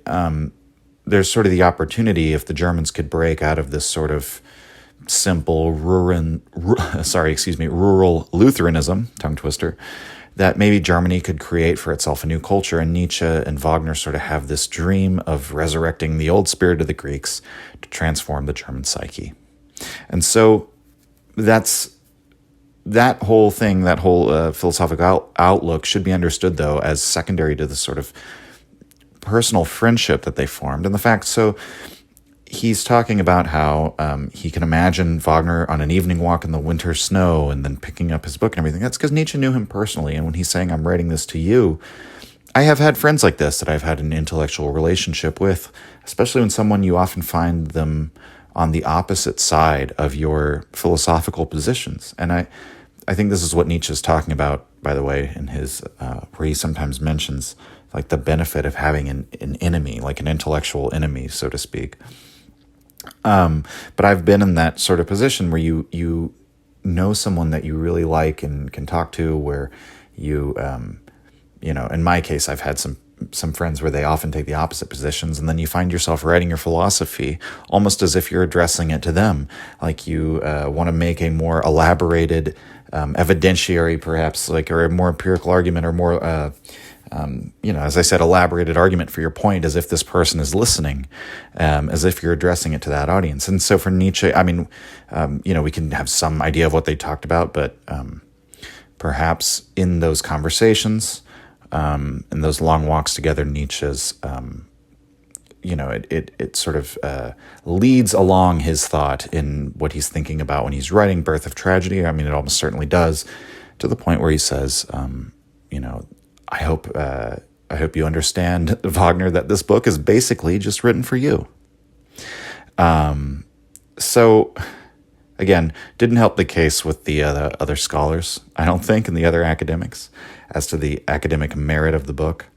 there's sort of the opportunity, if the Germans could break out of this sort of simple rural Lutheranism, tongue twister, that maybe Germany could create for itself a new culture. And Nietzsche and Wagner sort of have this dream of resurrecting the old spirit of the Greeks to transform the German psyche. And so that whole thing, that whole philosophical outlook should be understood, though, as secondary to the sort of personal friendship that they formed. And the fact, so he's talking about how he can imagine Wagner on an evening walk in the winter snow and then picking up his book and everything. That's because Nietzsche knew him personally. And when he's saying, "I'm writing this to you," I have had friends like this that I've had an intellectual relationship with, especially when you often find them on the opposite side of your philosophical positions. And I think this is what Nietzsche is talking about, by the way, in his where he sometimes mentions like the benefit of having an enemy, like an intellectual enemy, so to speak. But I've been in that sort of position where you know someone that you really like and can talk to, where you in my case, I've had some friends where they often take the opposite positions, and then you find yourself writing your philosophy almost as if you're addressing it to them. Like you want to make a more elaborated evidentiary, perhaps, or a more empirical argument, or more as I said, elaborated argument for your point, as if this person is listening, as if you're addressing it to that audience. And so for Nietzsche, we can have some idea of what they talked about, but perhaps in those conversations, in those long walks together, Nietzsche's, it sort of leads along his thought in what he's thinking about when he's writing Birth of Tragedy. I mean, it almost certainly does, to the point where he says, I hope you understand, Wagner, that this book is basically just written for you. So, again, didn't help the case with the other scholars, I don't think, and the other academics, as to the academic merit of the book.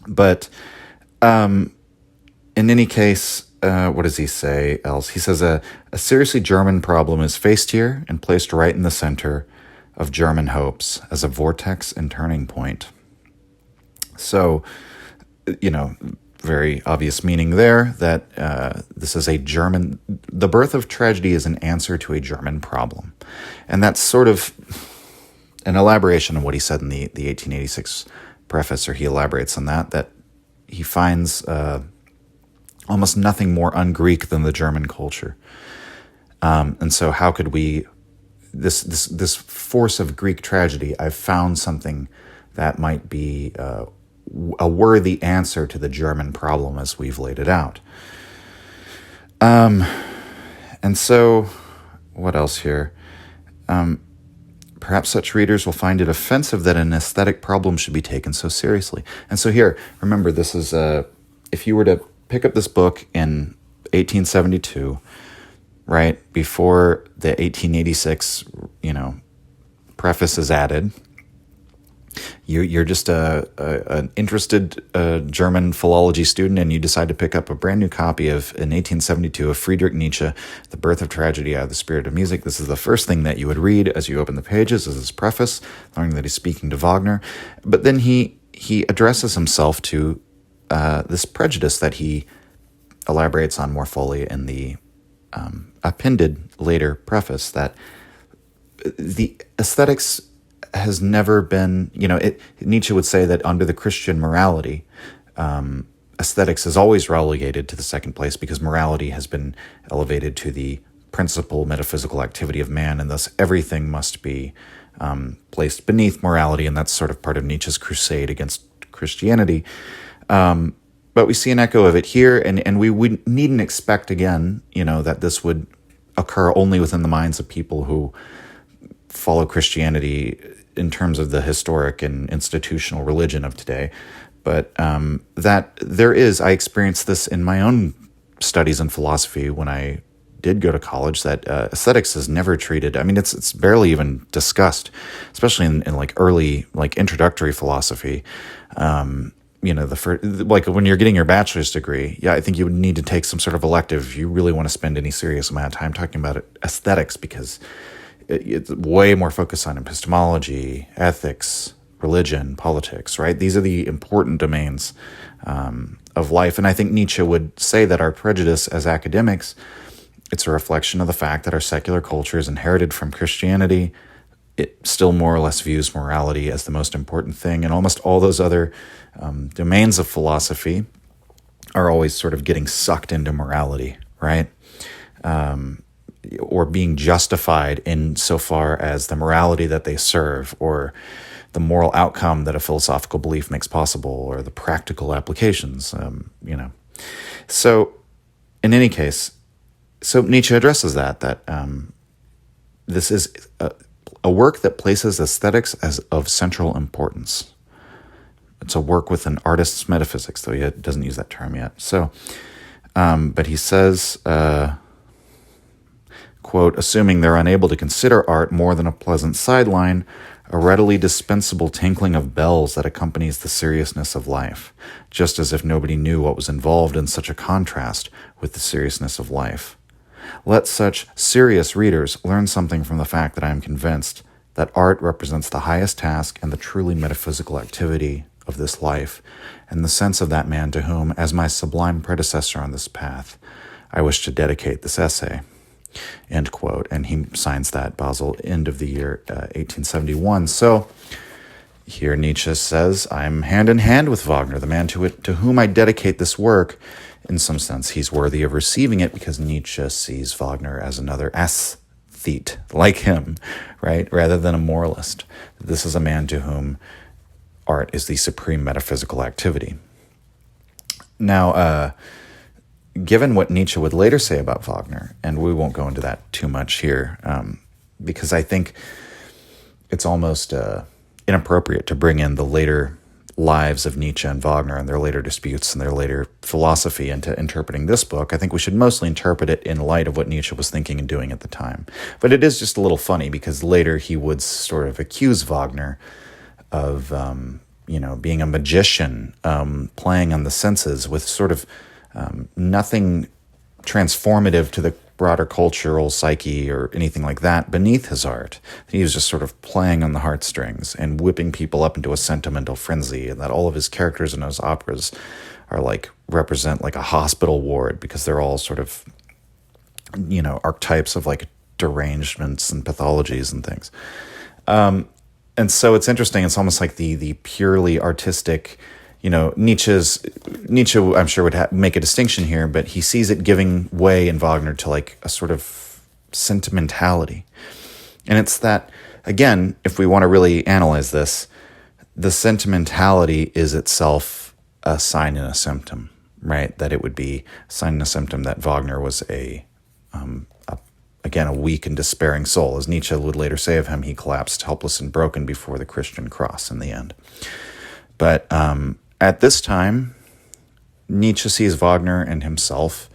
But in any case, what does he say else? He says, a seriously German problem is faced here and placed right in the center of German hopes as a vortex and turning point. So, very obvious meaning there, that this is the birth of tragedy is an answer to a German problem. And that's sort of an elaboration of what he said in the 1886 preface, or he elaborates on that he finds almost nothing more un-Greek than the German culture. And so how could we, this force of Greek tragedy, I've found something that might be a worthy answer to the German problem as we've laid it out. And so, what else here? Perhaps such readers will find it offensive that an aesthetic problem should be taken so seriously. And so here, remember, this is if you were to pick up this book in 1872, right, before the 1886, preface is added, you're just an interested German philology student, and you decide to pick up a brand new copy in 1872 of Friedrich Nietzsche, The Birth of Tragedy Out of the Spirit of Music. This is the first thing that you would read as you open the pages, is his preface, learning that he's speaking to Wagner. But then he addresses himself to this prejudice that he elaborates on more fully in the appended later preface, that the aesthetics has never been, Nietzsche would say that under the Christian morality, aesthetics is always relegated to the second place because morality has been elevated to the principal metaphysical activity of man, and thus everything must be placed beneath morality, and that's sort of part of Nietzsche's crusade against Christianity. But we see an echo of it here, and we needn't expect, again, that this would occur only within the minds of people who follow Christianity in terms of the historic and institutional religion of today. But that there is, I experienced this in my own studies in philosophy when I did go to college, that aesthetics is never treated. I mean, it's barely even discussed, especially in like early, like introductory philosophy. The first, like when you're getting your bachelor's degree, I think you would need to take some sort of elective if you really want to spend any serious amount of time talking about aesthetics, because it's way more focused on epistemology, ethics, religion, politics, right? These are the important domains of life. And I think Nietzsche would say that our prejudice as academics, it's a reflection of the fact that our secular culture is inherited from Christianity. It still more or less views morality as the most important thing. And almost all those other domains of philosophy are always sort of getting sucked into morality, right? Or being justified in so far as the morality that they serve, or the moral outcome that a philosophical belief makes possible, or the practical applications, So in any case, so Nietzsche addresses that this is a work that places aesthetics as of central importance. It's a work with an artist's metaphysics, though he doesn't use that term yet. So, but he says, quote, assuming they're unable to consider art more than a pleasant sideline, a readily dispensable tinkling of bells that accompanies the seriousness of life, just as if nobody knew what was involved in such a contrast with the seriousness of life. Let such serious readers learn something from the fact that I am convinced that art represents the highest task and the truly metaphysical activity of this life, and the sense of that man to whom, as my sublime predecessor on this path, I wish to dedicate this essay. End quote. And he signs that Basel, end of the year 1871. So here Nietzsche says, I'm hand in hand with Wagner, the man to whom I dedicate this work. In some sense, he's worthy of receiving it because Nietzsche sees Wagner as another aesthete like him, right? Rather than a moralist. This is a man to whom art is the supreme metaphysical activity. Now, given what Nietzsche would later say about Wagner, and we won't go into that too much here, because I think it's almost inappropriate to bring in the later lives of Nietzsche and Wagner and their later disputes and their later philosophy into interpreting this book. I think we should mostly interpret it in light of what Nietzsche was thinking and doing at the time. But it is just a little funny because later he would sort of accuse Wagner of, being a magician, playing on the senses with sort of nothing transformative to the broader cultural psyche or anything like that beneath his art. He was just sort of playing on the heartstrings and whipping people up into a sentimental frenzy, and that all of his characters in his operas are represent like a hospital ward because they're all sort of, archetypes of like derangements and pathologies and things. And so it's interesting. It's almost like the purely artistic, Nietzsche, I'm sure, would make a distinction here, but he sees it giving way in Wagner to like a sort of sentimentality. And it's that, again, if we want to really analyze this, the sentimentality is itself a sign and a symptom, right? That it would be a sign and a symptom that Wagner was a again, a weak and despairing soul. As Nietzsche would later say of him, he collapsed helpless and broken before the Christian cross in the end. But at this time, Nietzsche sees Wagner and himself,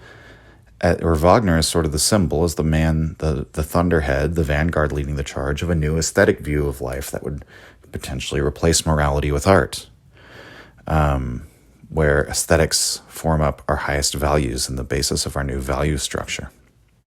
or Wagner is sort of the symbol, as the man, the thunderhead, the vanguard leading the charge of a new aesthetic view of life that would potentially replace morality with art, where aesthetics form up our highest values and the basis of our new value structure.